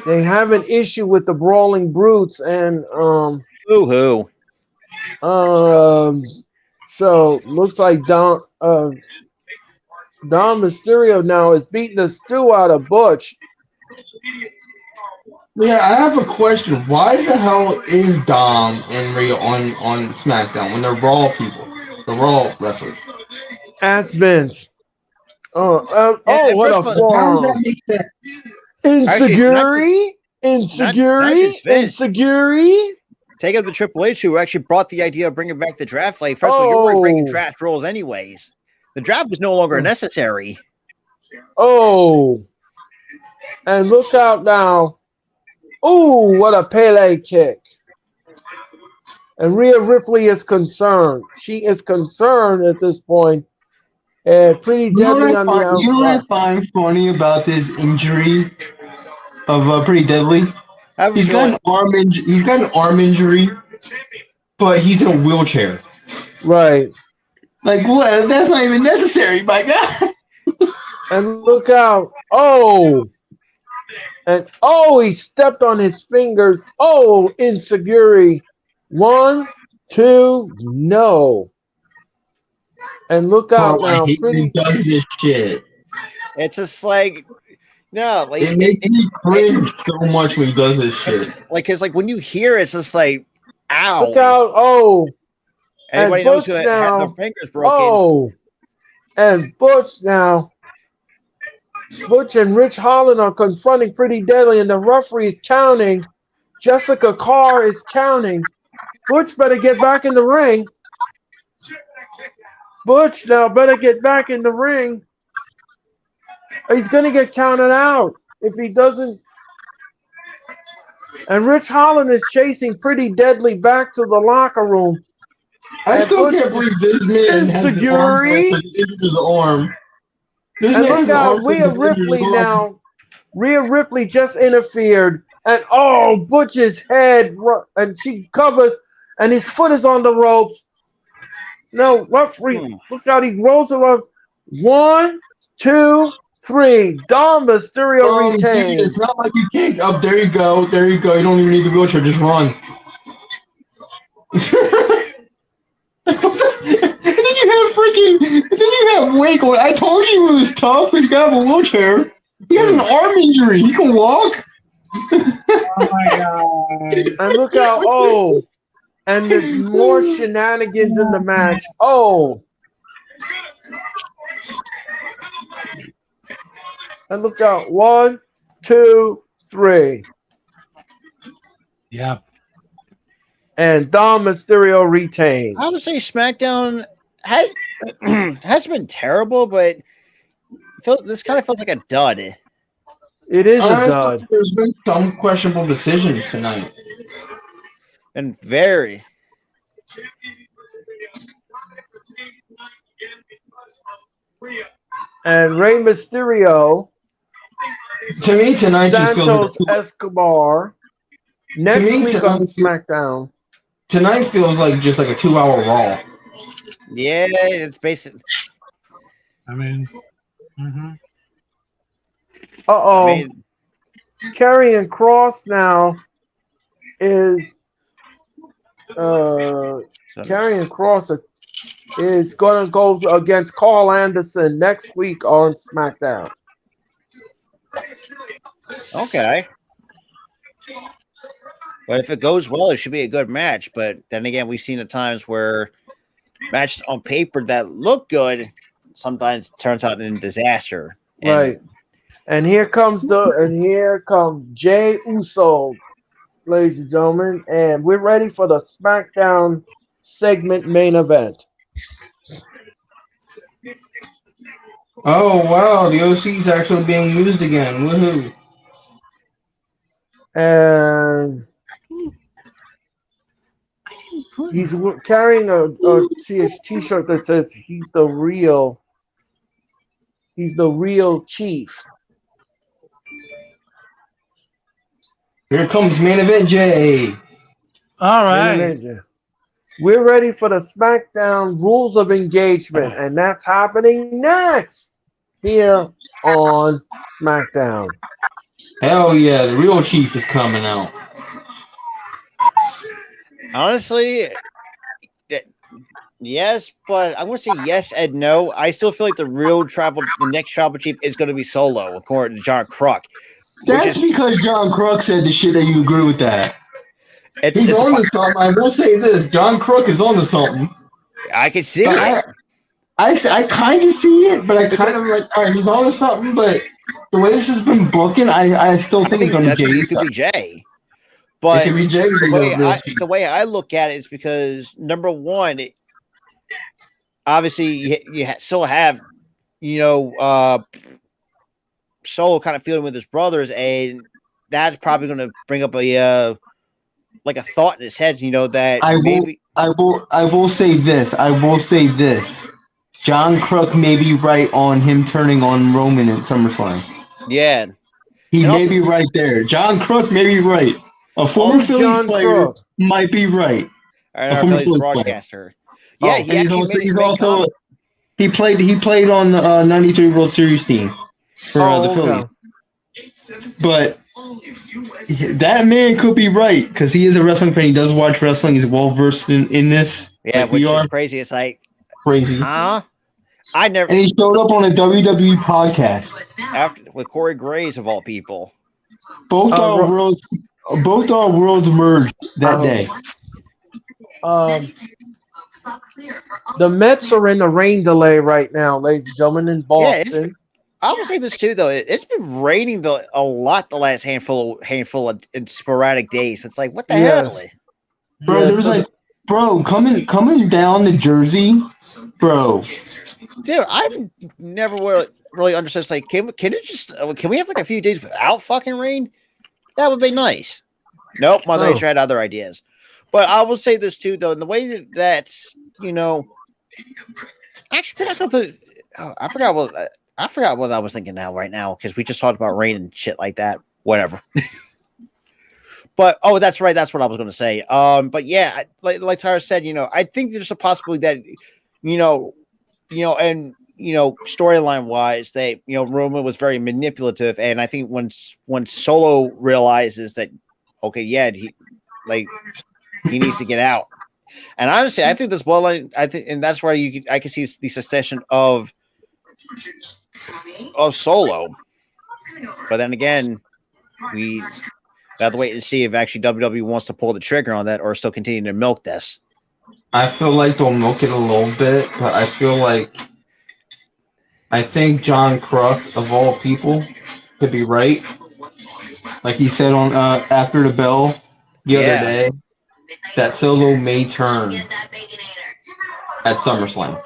They have an issue with the Brawling Brutes, and hoo. so looks like Dom Mysterio now is beating the stew out of Butch. Yeah, I have a question. Why the hell is Dom and Rhea on SmackDown when they're Raw people, the Raw wrestlers? Ask Vince. What a How does that forearm. make sense? Insecurity. Take up the Triple H who actually brought the idea of bringing back the draft. Like, first of all, you were breaking draft rules anyways. The draft was no longer necessary. Oh, and look out now. Oh, what a Pele kick. And Rhea Ripley is concerned. She is concerned at this point. Pretty Deadly on the outside. You know what I find funny about this injury of Pretty Deadly? He's got an arm injury, but he's in a wheelchair. Right. Like, what? That's not even necessary, my God. And look out. Oh. And he stepped on his fingers. Oh, insecurity. 1, 2, no. And look out now. Pretty does this shit. It's just like, no, like it makes me cringe so much when he does this shit. Just, like, cause like when you hear it, it's just like, ow. Look out. Oh. Anybody knows who had their fingers broken. Oh. And Butch now. Butch and Rich Holland are confronting Pretty Deadly, and the referee is counting. Jessica Carr is counting. Butch better get back in the ring. Butch now better get back in the ring. He's going to get counted out if he doesn't. And Rich Holland is chasing Pretty Deadly back to the locker room. I still can't believe this man has his arm. And look out, Rhea Ripley now. Rhea Ripley just interfered. And Butch's head. And she covers. And his foot is on the ropes. No, referee. Look out, he rolls around. 1, 2, 3. Dom Mysterio retains. Dude, it's not like you can't. Oh, there you go. There you go. You don't even need the wheelchair. Just run. Then you have Wake going, I told you it was tough. He's got a wheelchair. He has an arm injury. He can walk. Oh my God. And look out. And there's more shenanigans in the match. And look out. 1, 2, 3. Yeah. And Dom Mysterio retains. I would say SmackDown has been terrible, but this kind of feels like a dud. It is a dud. There's been some questionable decisions tonight. And very. And Rey Mysterio To me, tonight just feels Santos Escobar. Next me, week on SmackDown. tonight feels like just like a 2-hour Raw. Yeah, it's basically. I mean, mhm. Uh-oh. I mean, Karrion Kross now is Karrion Kross is going to go against Carl Anderson next week on SmackDown. okay. But if it goes well, it should be a good match. But then again, we've seen at times where matches on paper that look good sometimes turns out in disaster. And Right. And here comes Jay Uso, ladies and gentlemen, and we're ready for the SmackDown segment main event. Oh wow, the OC's actually being used again. Woohoo! And he's carrying a t-shirt that says he's the real chief. Here comes main event Jay. All right. We're ready for the SmackDown rules of engagement, and that's happening next here on SmackDown. Hell yeah, the real chief is coming out. honestly, yes, but I'm going to say yes and no. I still feel like the next tribal chief is going to be Solo, according to John Kruk. That's because John Kruk said the shit that you agree with that. He's on to something. I will say this: John Kruk is on to something. I can see it. I kind of see it, but I kind of like, all right, he's on to something. But the way this has been booking, I still think it's going to be Jay. It could be Jay. But it could be Jay. The way I look at it is because number one, obviously you still have, Solo kind of feeling with his brothers, and that's probably going to bring up a thought in his head, that I will say this. John Kruk may be right on him turning on Roman in SummerSlam. Yeah. He may be right there. John Kruk may be right. A former Phillies player might be right. A former Phillies broadcaster. Yeah, he played on the 93 World Series team for the Phillies. But that man could be right because he is a wrestling fan. He does watch wrestling. He's well versed in this. Yeah, which is crazy. It's like crazy. Huh? And he showed up on a WWE podcast with Corey Graves of all people. Both our worlds merged that day. The Mets are in a rain delay right now, ladies and gentlemen, in Boston. Yeah, I will say this too, though. It's been raining a lot the last handful of sporadic days. It's like, what the hell? Bro, there was coming down to Jersey, bro. Dude, I've never really understood. It's like, can we have like a few days without fucking rain? That would be nice. Nope, Mother Nature had other ideas. But I will say this too, though, in the way that's actually, I forgot what I was thinking right now because we just talked about rain and shit like that. Whatever. But that's right. That's what I was going to say. But yeah, like Tyra said, I think there's a possibility that, and storyline wise, that Roman was very manipulative, and I think when Solo realizes that, okay, yeah, he needs to get out, and honestly, I think this bloodline, and that's why I can see the succession of Solo, but then again, we have to wait and see if actually WWE wants to pull the trigger on that or still continue to milk this. I feel like they'll milk it a little bit, but I think John Kruk, of all people, could be right. Like he said on After the Bell the other day, that Solo may turn at SummerSlam.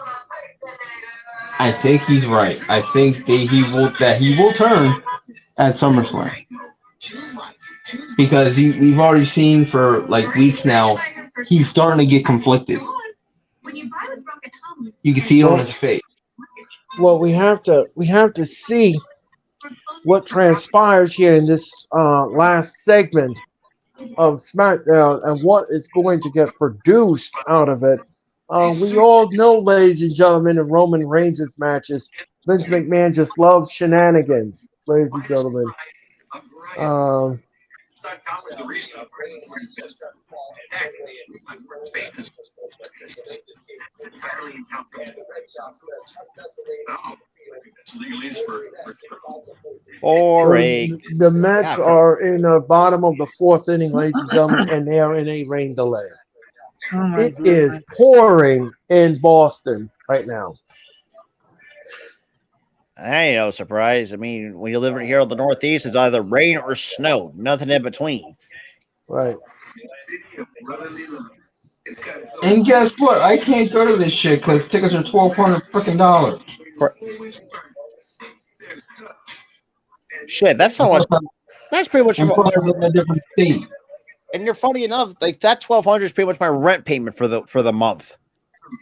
I think he's right. I think he will turn at SummerSlam. Because we've already seen for like weeks now, he's starting to get conflicted. You can see it on his face. Well, we have to see what transpires here in this last segment of SmackDown and what is going to get produced out of it. We all know, ladies and gentlemen, in Roman Reigns' matches, Vince McMahon just loves shenanigans, ladies and gentlemen. Um, Boring. so the Mets are in the bottom of the fourth inning, ladies and gentlemen, and they are in a rain delay. It is pouring in Boston right now. I ain't no surprise. I mean, when you live here in the Northeast, it's either rain or snow, nothing in between. Right. And guess what? I can't go to this shit because tickets are $1,200 freaking dollars. Shit, that's how much. That's pretty much. And plus, I'm in a different state. And you're funny enough, like that 1,200 is pretty much my rent payment for the month.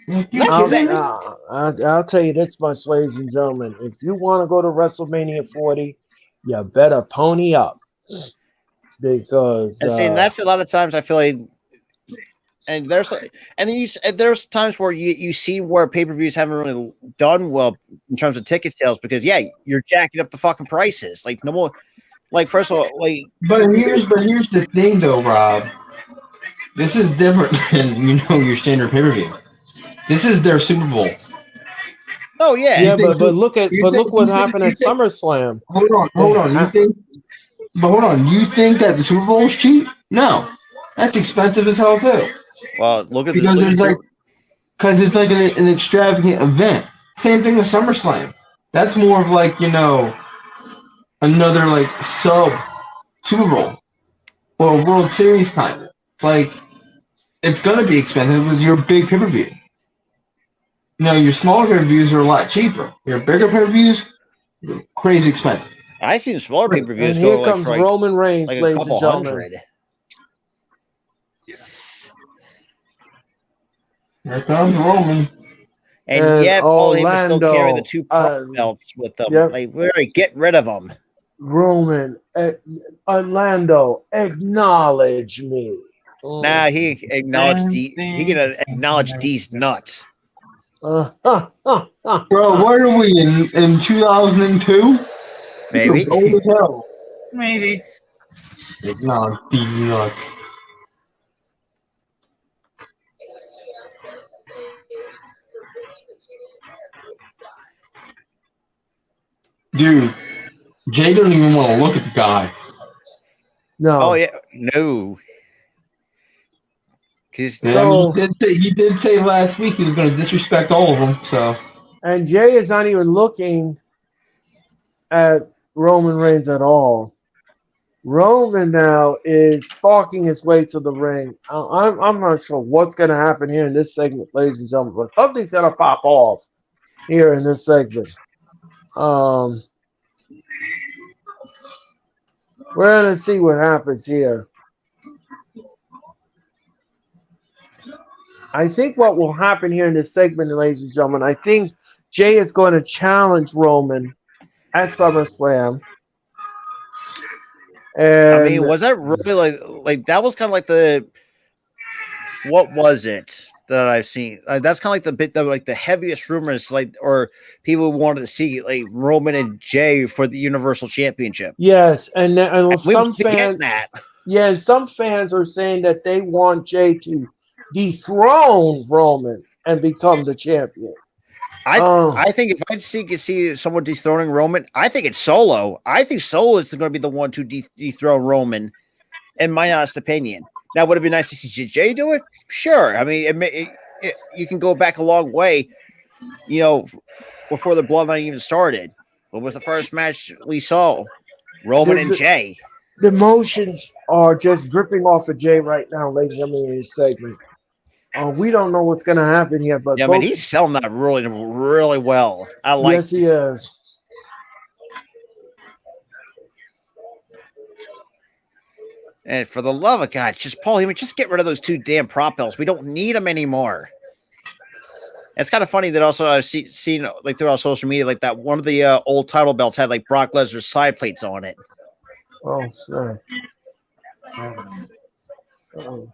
I'll tell you this much, ladies and gentlemen. If you want to go to WrestleMania 40, you better pony up. Because and see, that's a lot of times I feel like, and there's times where you see where pay-per-views haven't really done well in terms of ticket sales because you're jacking up the fucking prices. Like no more. Like first of all, like. But here's the thing though, Rob. This is different than your standard pay-per-view. This is their Super Bowl. Oh yeah. Yeah, but look what happened at SummerSlam. Hold on. You think that the Super Bowl is cheap? No, that's expensive as hell too. Well, look at because it's like an extravagant event. Same thing with SummerSlam. That's more of like another like sub Super Bowl or a World Series kind of. It's like it's gonna be expensive because your big pay-per-view. Your smaller pay-per-views are a lot cheaper. Your bigger pay-per-views, crazy expensive. I've seen smaller pay-per-views and here comes Roman Reigns, like ladies a couple and gentlemen. hundred. Here comes Roman. And yet, Paul Heyman still carry the two Orlando, belts with them. Yep. Like, we already get rid of them. Roman, Orlando, acknowledge me. Nah, he acknowledged he can acknowledge these nuts. Bro, what are we in 2002? Maybe. Old as hell. Maybe. Acknowledge these nuts. Dude, Jay doesn't even want to look at the guy. No. Oh yeah, no. Because he did say last week he was going to disrespect all of them. So. And Jay is not even looking at Roman Reigns at all. Roman now is stalking his way to the ring. I'm not sure what's going to happen here in this segment, ladies and gentlemen, but something's going to pop off here in this segment. We're going to see what happens here. I think what will happen here in this segment, ladies and gentlemen, I think Jay is going to challenge Roman at SummerSlam. And I mean, was that really like that was kind of like what was it that I've seen? That's kind of like the heaviest rumors, or people wanted to see like Roman and Jay for the Universal Championship. Yes, and some fans, and some fans are saying that they want Jay to dethrone Roman and become the champion. I think if I see someone dethroning Roman, I think it's Solo. I think Solo is going to be the one to dethrone Roman, in my honest opinion. Now, would it be nice to see Jay do it? Sure. I mean, you can go back a long way, before the Bloodline even started. What was the first match we saw? Roman and Jay. The emotions are just dripping off of Jay right now, ladies and gentlemen, in this segment. We don't know what's going to happen here, but I mean, he's selling that really, really well. I like. Yes, he is. And for the love of God, just Paul Heyman, just get rid of those two damn prop belts. We don't need them anymore. It's kind of funny that also I've seen like throughout social media, like that one of the old title belts had like Brock Lesnar's side plates on it. Oh, sorry. Oh.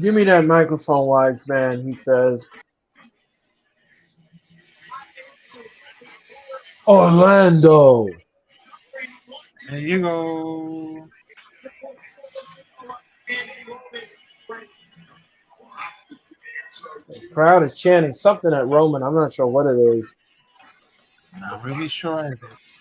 Give me that microphone, wise man, he says. Orlando. There you go. The crowd is chanting something at Roman. I'm not sure what it is. Not really sure of this.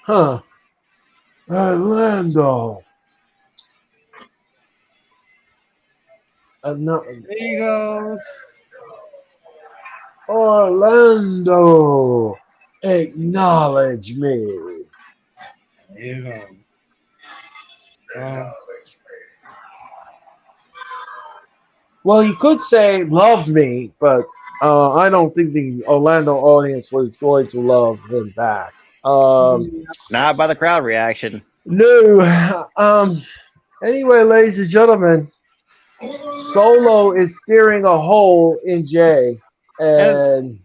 Huh. Orlando. No, There he goes. Orlando. Acknowledge me. There you go. Oh, Well, he could say love me, but I don't think the Orlando audience was going to love him back. Not by the crowd reaction. No. Anyway, ladies and gentlemen, Solo is steering a hole in Jay, and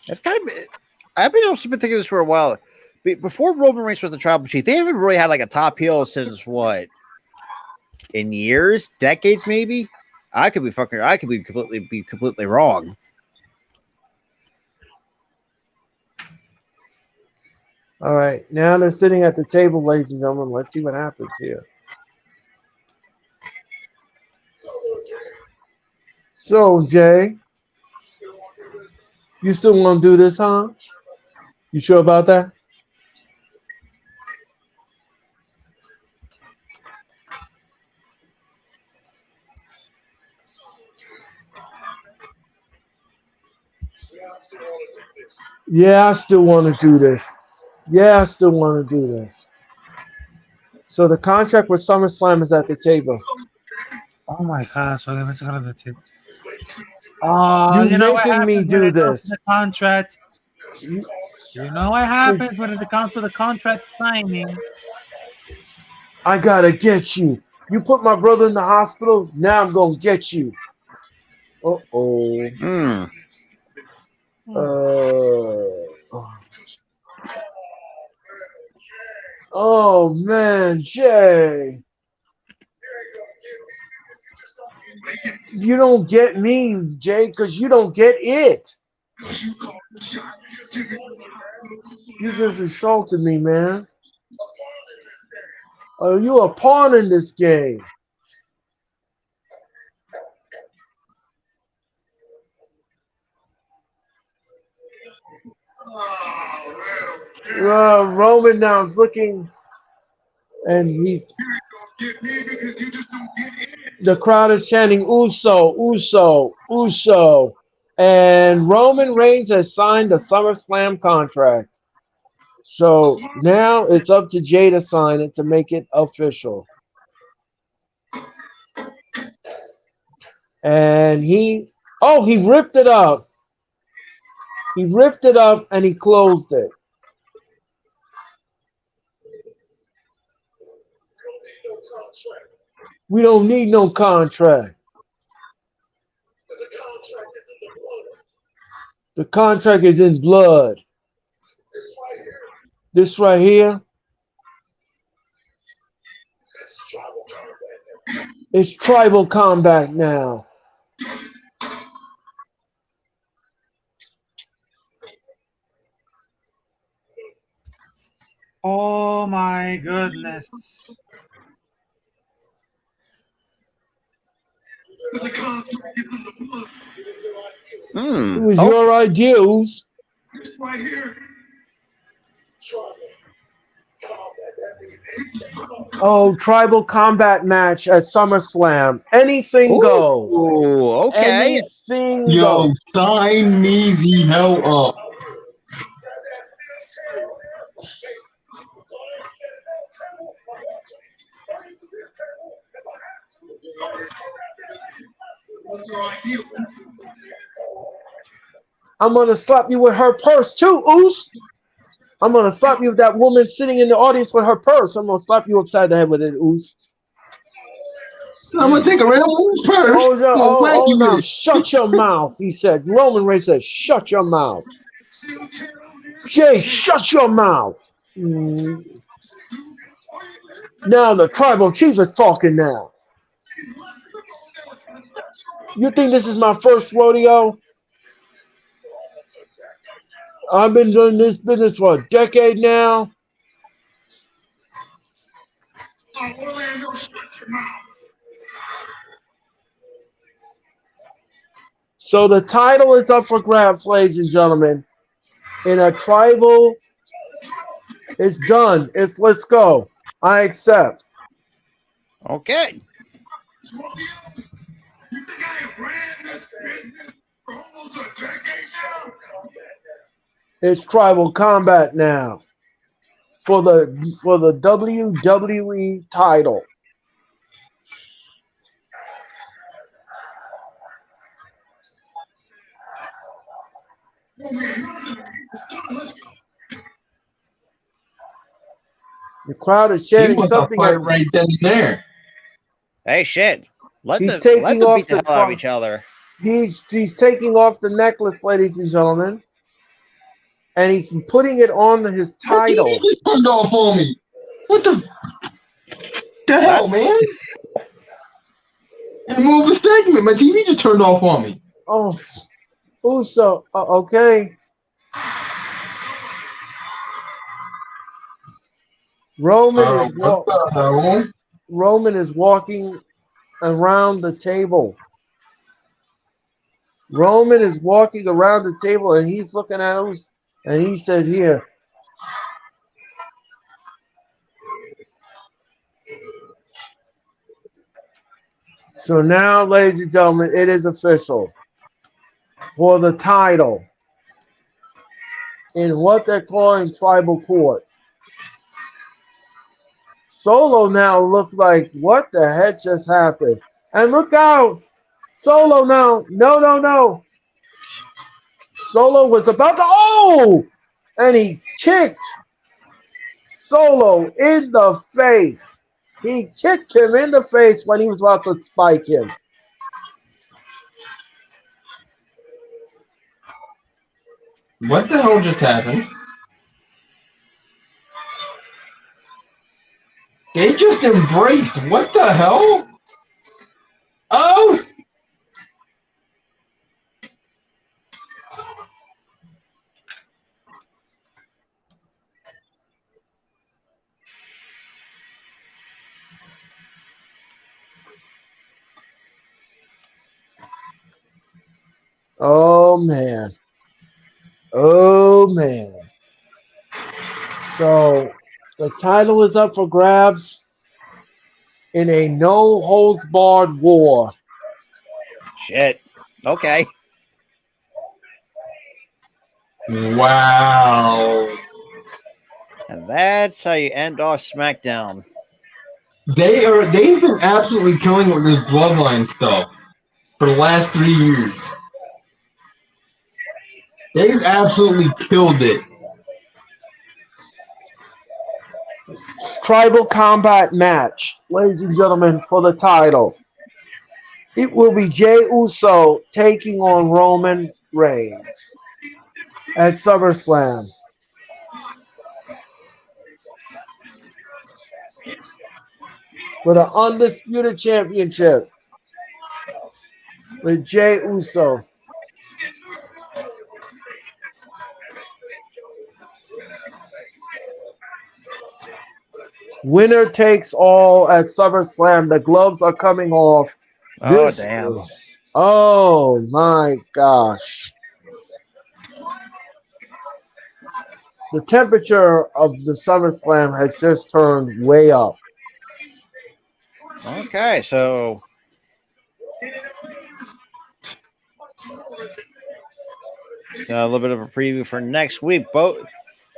It's kind of. I've been thinking this for a while. Before Roman Reigns was the tribal chief, they haven't really had like a top heel since what? In years, decades, maybe. I could be completely wrong. all right, now they're sitting at the table, ladies and gentlemen. Let's see what happens here. So, Jay, you still want to do this, huh? You sure about that? Yeah, I still want to do this. Yeah, I still want to do this. So the contract with SummerSlam is at the table. oh my God! So they was going to the tip. Oh, You're you know what making me happens when do it comes to this. the contract? You- You know what happens when it comes to the contract signing? I gotta get you. You put my brother in the hospital. Now I'm gonna get you. Uh-oh. Hmm. Oh man, Jay. You don't get me, Jay, because you don't get it. You just insulted me, man. Oh, you a pawn in this game. Roman now is looking, and he's. The crowd is chanting Uso, Uso, Uso. And Roman Reigns has signed a SummerSlam contract. So now it's up to Jay to sign it to make it official. And he ripped it up. He ripped it up and he closed it. We don't need no contract. The contract is in blood. This right here. It's tribal combat now. Oh my goodness. It was your ideas. Oh, tribal combat match at SummerSlam. Anything goes. Oh, okay. Anything Yo, goes. sign me the hell up. I'm gonna slap you with her purse too, Oos. I'm gonna slap you with that woman sitting in the audience with her purse. I'm gonna slap you upside the head with it, Oos. I'm gonna take a real move first. Oh, no, I'm gonna whack you no, with it. shut your mouth, he said. Roman Reigns said, shut your mouth. Jay, shut your mouth. Now the tribal chief is talking now. You think this is my first rodeo? I've been doing this business for a decade now. So the title is up for grabs, ladies and gentlemen. In a tribal, it's done. It's let's go. I accept. Okay. It's tribal combat now for the WWE title. The crowd is He chanting wants to something. fight right then and there. Hey, shit. Let He's them taking off beat the the hell out of each other. He's taking off the necklace, ladies and gentlemen, and he's putting it on his My TV title. just turned off on me. What the hell, man? In the middle of a segment, my TV just turned off on me. Oh, Uso. Okay. Roman What the hell? Roman is walking around the table. Roman is walking around the table, and he's looking at us, and he said, "Here." So now, ladies and gentlemen, it is official for the title in what they're calling tribal court. Solo now looks like, what the heck just happened? And look out! Solo now, no. Solo was about to, oh! And he kicked Solo in the face. He kicked him in the face when he was about to spike him. What the hell just happened? They just embraced. What the hell? Oh! Oh, man. Oh, man. So the title is up for grabs in a no-holds-barred war. Shit. Okay. Wow. And that's how you end off SmackDown. They've been absolutely killing it with this bloodline stuff for the last 3 years. They've absolutely killed it. Tribal combat match, ladies and gentlemen, for the title. It will be Jey Uso taking on Roman Reigns at SummerSlam. For the Undisputed Championship with Jey Uso. Winner takes all at SummerSlam. The gloves are coming off. Oh, damn. Oh, my gosh. The temperature of the SummerSlam has just turned way up. Okay, so a little bit of a preview for next week. Both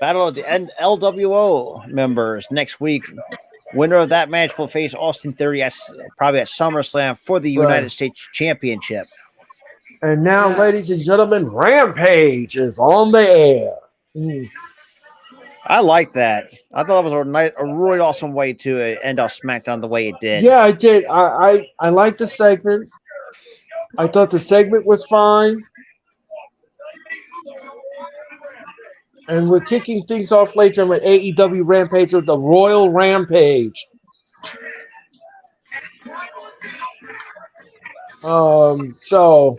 Battle of the LWO members next week Winner of that match will face Austin Theory probably at SummerSlam for the United Right. States Championship. And now, ladies and gentlemen, Rampage is on the air. I like that. I thought it was a really awesome way to end off SmackDown the way it did. Yeah, I did. I liked the segment. I thought the segment was fine. And we're kicking things off later with AEW Rampage with the Royal Rampage. So,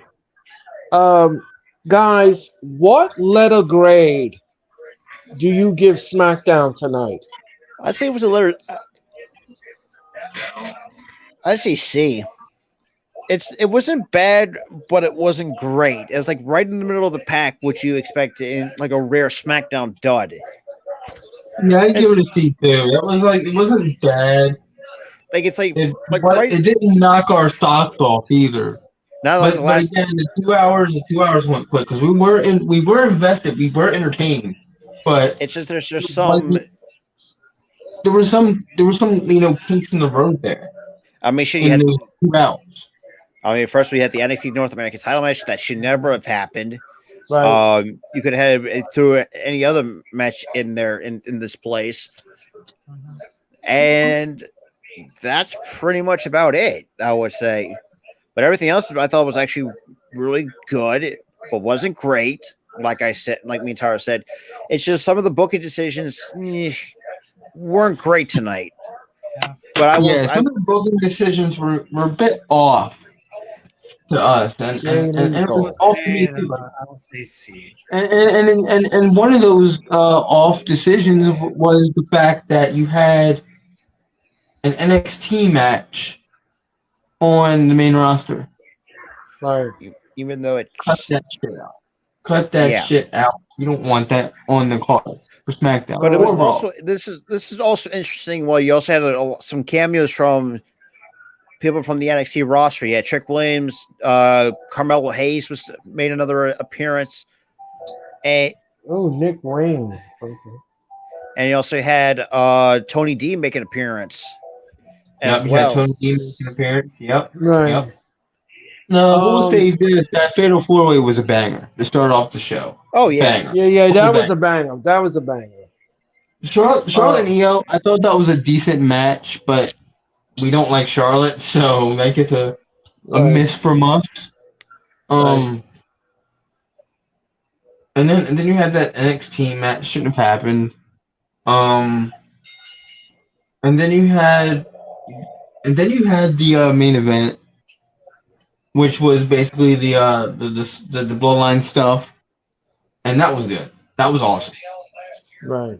guys, what letter grade do you give SmackDown tonight? I'd say it was a letter. I'd say C. It wasn't bad, but it wasn't great. It was like right in the middle of the pack, which you expect in like a rare SmackDown dud. Yeah, I give it a C too. It was like it wasn't bad. Like it's like But it didn't knock our socks off either. not like the But last. again, the 2 hours went quick because we were invested, we were entertained. But It's just there's just some. there was some kinks in the road there. I mean, sure you In had. those 2 hours. I mean, first we had the NXT North American title match that should never have happened. Right. You could have it through any other match in there in this place, and that's pretty much about it. I would say, but everything else I thought was actually really good, but wasn't great. Like I said, like me and Tara said, it's just some of the booking decisions weren't great tonight. But I will. Some of the booking decisions were a bit off to us, and it was off to me too. I would say C. And one of those off decisions was the fact that you had an NXT match on the main roster. Right. Even though it Cut that shit out. Cut that shit out. You don't want that on the card for SmackDown. But it was Or Raw. also this is also interesting. Well, you also had some cameos from people from the NXT roster. You had Trick Williams, Carmelo Hayes made another appearance, and Nick Wayne. Okay. and you also had Tony D make an appearance. Yep, you had Tony D make an appearance. Yep. Right. Yep. No, we'll say this: that Fatal 4-Way was a banger to start off the show. Oh yeah, banger. Yeah. That was a banger. That was a banger. Charlotte and Io, I thought that was a decent match, but we don't like Charlotte, so that gets a miss from us. And then you had that NXT match, shouldn't have happened. And then you had the main event, which was basically the bloodline stuff, and that was good. That was awesome. Right.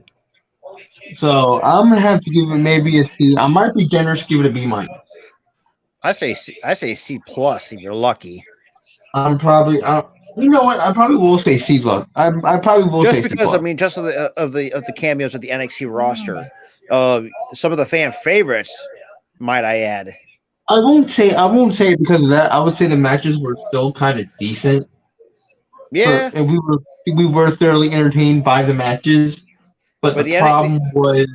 So I'm gonna have to give it maybe a C. I might be generous, give it a B minus. I say C plus if you're lucky. I'm probably, you know what? I probably will say C plus. I probably will Just say because C plus. I mean, just of the cameos of the NXT roster, some of the fan favorites, might I add. I won't say it because of that. I would say the matches were still kind of decent. Yeah, and we were thoroughly entertained by the matches. But the problem was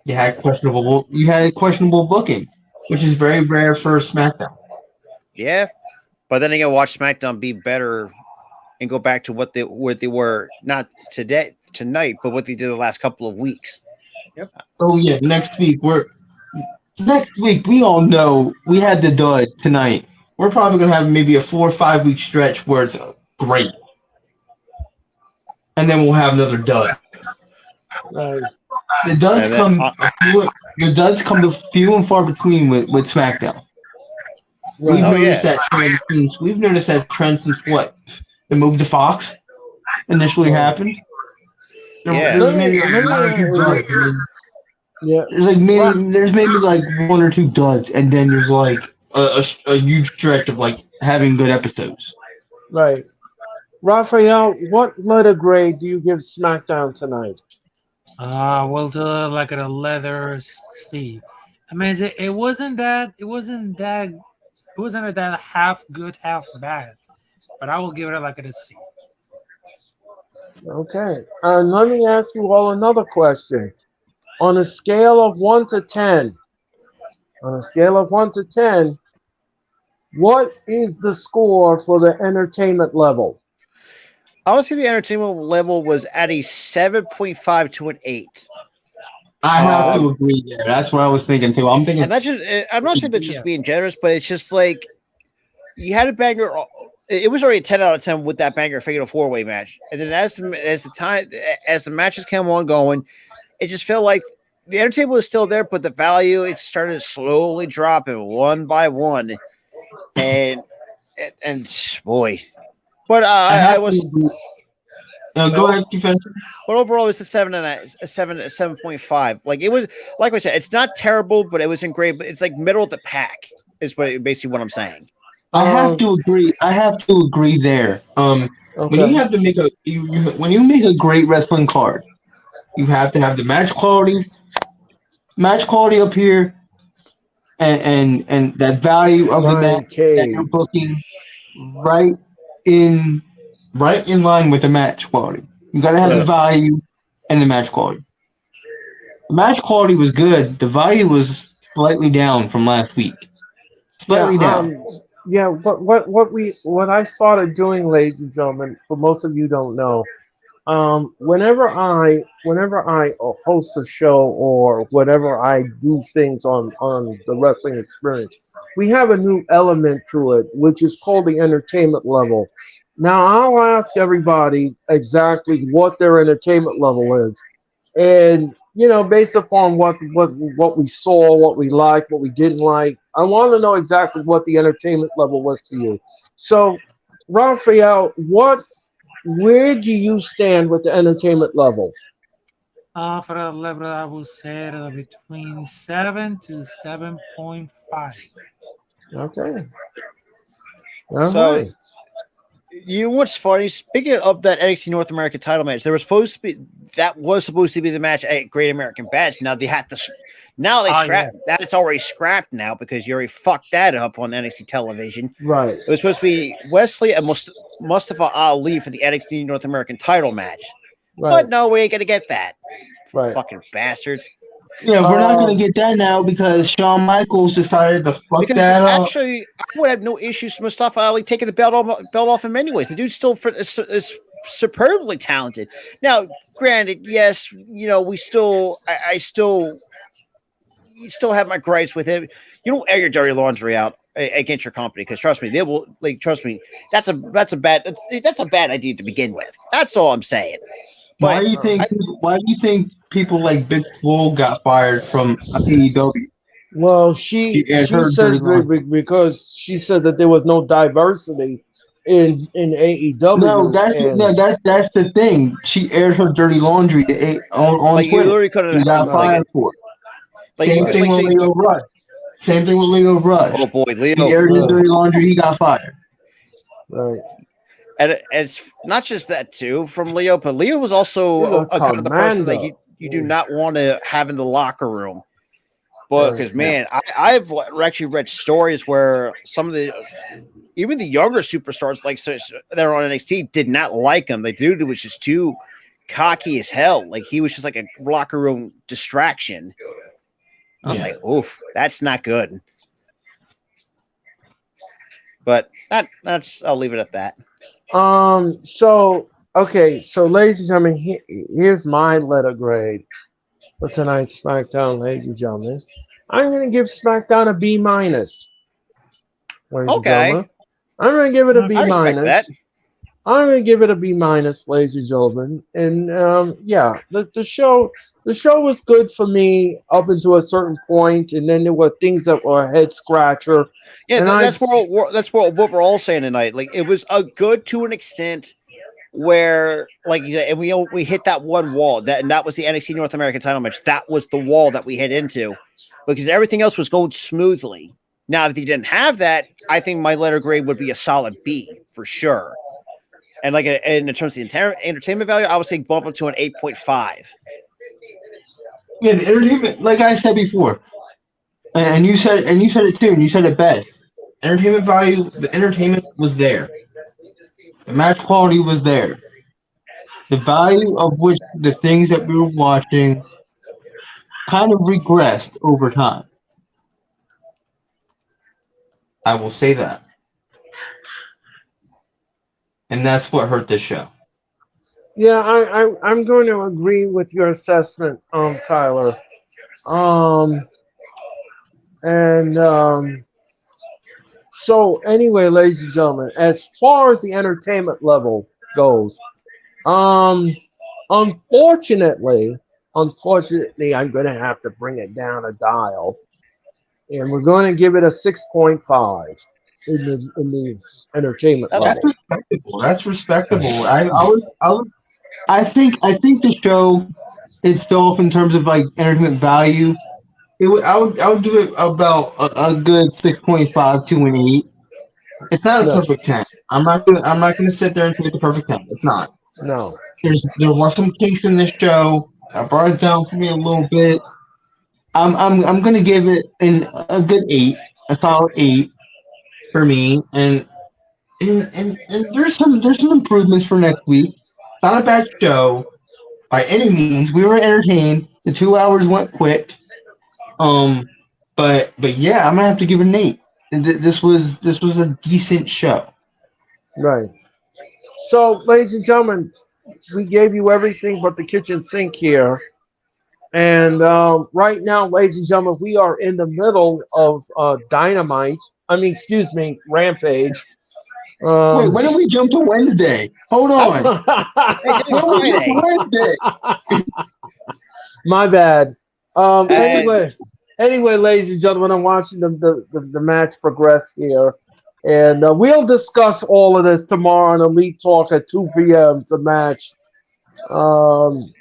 you had questionable booking, which is very rare for SmackDown. Yeah, but then again, watch SmackDown be better and go back to what they were not tonight, but what they did the last couple of weeks. Yep. Oh yeah, next week we all know we had the dud tonight. We're probably gonna have maybe a 4 or 5 week stretch where it's great, and then we'll have another dud. Right. The duds come few and far between with SmackDown. We've noticed that trend since what? The move to Fox initially happened. There's maybe like 1 or 2 duds. Yeah. There's maybe like 1 or 2 duds, and then there's like a huge stretch of like having good episodes. Right. Raphael, what letter grade do you give SmackDown tonight? We'll do it like a letter C. I mean, it wasn't that half good, half bad, but I will give it like a C. Okay. Let me ask you all another question. on a scale of 1 to 10, on a scale of 1 to 10, what is the score for the entertainment level? I would say the entertainment level was at a 7.5 to an 8. I have to agree there. That's what I was thinking too. I'm thinking And that's just, I'm not saying that's just being generous, but it's just like you had a banger. It was already a 10 out of 10 with that banger fatal 4-way match. And then as the matches came on going, it just felt like the entertainment was still there, but the value, it started slowly dropping one by one. And boy, but I was. Go ahead, you finish. But overall, it's a 7.5. Like it was, like I said, it's not terrible, but it wasn't great. But it's like middle of the pack is basically what I'm saying. I have to agree. I have to agree there. When you have to make when you make a great wrestling card, you have to have the match quality up here, and that value of the match that you're booking right in line with the match quality. You gotta have the value and the match quality. The match quality was good. The value was slightly down from last week. Slightly down. Yeah, what I started doing, ladies and gentlemen, for most of you don't know, whenever I host a show or whenever I do things on the wrestling experience, we have a new element to it, which is called the entertainment level. Now I'll ask everybody exactly what their entertainment level is, and based upon what we saw, what we liked, what we didn't like, I want to know exactly what the entertainment level was for you. So, Raphael, where do you stand with the entertainment level? For the level, I would say between 7 to 7.5. Okay. So, you know what's funny? Speaking of that NXT North American title match, was supposed to be the match at Great American Bash. Now they have to. Now they scrapped. Yeah. That's already scrapped now because you already fucked that up on NXT television. Right. It was supposed to be Wesley and Mustafa Ali for the NXT North American title match. Right. But no, we ain't gonna get that. Right. Fucking bastards. Yeah, we're not going to get that now because Shawn Michaels decided to fuck that up. Actually, I would have no issues with Mustafa Ali taking the belt off him anyways. The dude's still is superbly talented. Now, granted, yes, I still have my gripes with him. You don't air your dirty laundry out against your company because trust me, they will. Like, trust me, that's a bad idea to begin with. That's all I'm saying. Why do you think people like Big Swole got fired from AEW? Well, she says because she said that there was no diversity in AEW. No, that's the thing. She aired her dirty laundry on like Twitter. You got fired for it. Like Same thing with Leo Rush. Same thing with Leo Rush. Oh boy, Leo. He aired his dirty laundry. He got fired. Right. And it's not just that too from Leo, but Leo was also a kind of the person that you do not want to have in the locker room. But because man, I've actually read stories where some of even the younger superstars like that are on NXT did not like him. The dude was just too cocky as hell. Like he was just like a locker room distraction. I was like, oof, that's not good. But that's I'll leave it at that. So ladies and gentlemen, here's my letter grade for tonight's SmackDown, ladies and gentlemen. I'm gonna give SmackDown a B minus. Okay. I'm gonna give it a B minus. That. I'm gonna give it a B minus, ladies and gentlemen. And the show was good for me up until a certain point, and then there were things that were a head scratcher. Yeah, that's what we're all saying tonight. Like it was a good to an extent where, like you said, and we hit that one wall and that was the NXT North American title match. That was the wall that we hit into because everything else was going smoothly. Now, if you didn't have that, I think my letter grade would be a solid B for sure. And like in terms of the entertainment value, I would say bump it to an 8.5. Yeah, the entertainment, like I said before, and you said it too, and you said it best. Entertainment value, the entertainment was there. The match quality was there. The value of which the things that we were watching kind of regressed over time. I will say that. And that's what hurt this show. Yeah, I'm going to agree with your assessment, Tyler. And so anyway, ladies and gentlemen, as far as the entertainment level goes, unfortunately, I'm going to have to bring it down a dial, and we're going to give it a 6.5 in the entertainment level. That's respectable. I think the show itself, in terms of like entertainment value, I would give it about a good 6.5 to an 8. It's not a perfect 10. I'm not gonna sit there and say it's a perfect 10. It's not. No. There was some kinks in this show. That brought it down for me a little bit. I'm gonna give it a good 8, a solid 8 for me, and there's some improvements for next week. Not a bad show by any means. We were entertained. The 2 hours went quick. But yeah, I'm gonna have to give it an 8. This was a decent show. Right. So, ladies and gentlemen, we gave you everything but the kitchen sink here. And right now, ladies and gentlemen, we are in the middle of Rampage. Wait, when did we jump to Wednesday? Hold on. When did we jump to Wednesday? My bad. Anyway, ladies and gentlemen, I'm watching the match progress here. And we'll discuss all of this tomorrow on Elite Talk at 2 p.m. The match. And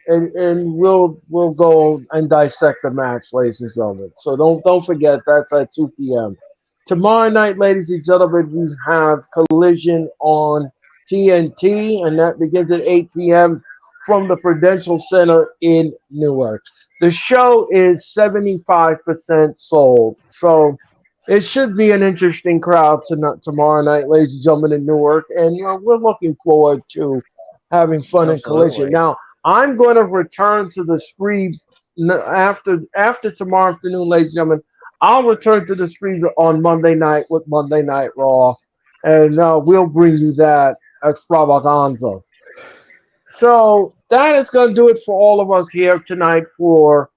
we'll go and dissect the match, ladies and gentlemen. So don't forget, that's at 2 p.m. Tomorrow night, ladies and gentlemen, we have Collision on TNT, and that begins at 8 p.m. from the Prudential Center in Newark. The show is 75% sold, so it should be an interesting crowd tomorrow night, ladies and gentlemen, in Newark, and we're looking forward to having fun in Collision. Now, I'm going to return to the streams after tomorrow afternoon, ladies and gentlemen. I'll return to the streams on Monday night with Monday Night Raw, and we'll bring you that extravaganza. So that is going to do it for all of us here tonight for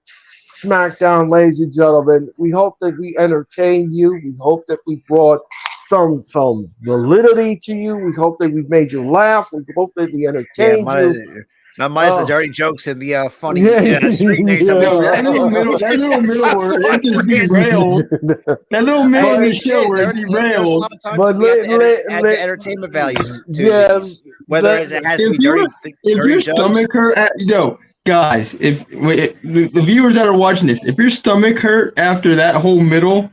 SmackDown, ladies and gentlemen. We hope that we entertained you. We hope that we brought some validity to you. We hope that we've made you laugh. We hope that we entertained you. Not minus the dirty jokes and the funny street names. That little middle word, it just derailed. That little middle of the show where it derailed. But add the entertainment value to whether it has to be dirty. If your stomach hurt, guys, if the viewers that are watching this, if your stomach hurt after that whole middle,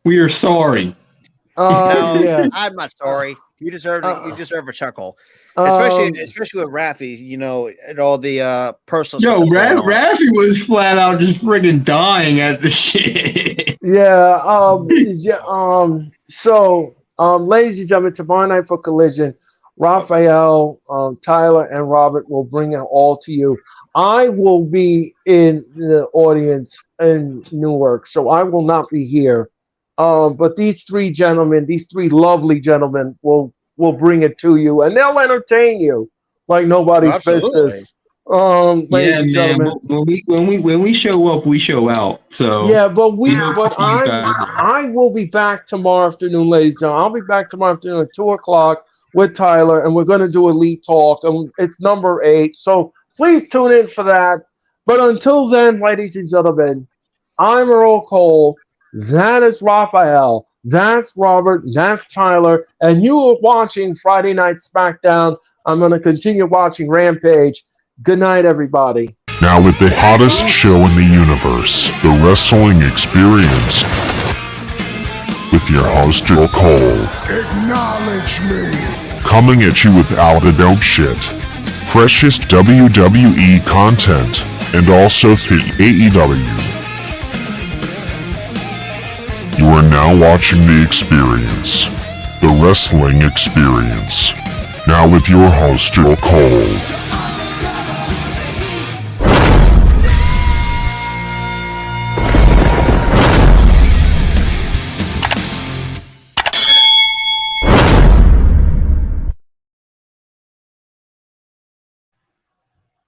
we are sorry. No, I'm not sorry. You deserve you deserve a chuckle, especially with Rafi. And all the personal. Yo, Rafi was flat out just friggin' dying at the shit. So, ladies and gentlemen, tomorrow night for Collision, Raphael, Tyler, and Robert will bring it all to you. I will be in the audience in Newark, so I will not be here. But these three lovely gentlemen, will bring it to you, and they'll entertain you like nobody's business. Yeah, man. When we show up, we show out. So yeah, but I will be back tomorrow afternoon, ladies and gentlemen. I'll be back tomorrow afternoon at 2:00 with Tyler, and we're going to do Elite Talk, and it's number 8. So please tune in for that. But until then, ladies and gentlemen, I'm Earl Cole. That is Raphael. That's Robert. That's Tyler. And you are watching Friday Night SmackDown. I'm going to continue watching Rampage. Good night, everybody. Now with the hottest show in the universe, The Wrestling Experience, with your host, Earl Cole. Acknowledge me. Coming at you with all the dope shit, freshest WWE content, and also the AEW. You are now watching The Experience, The Wrestling Experience. Now with your host, Earl Cole.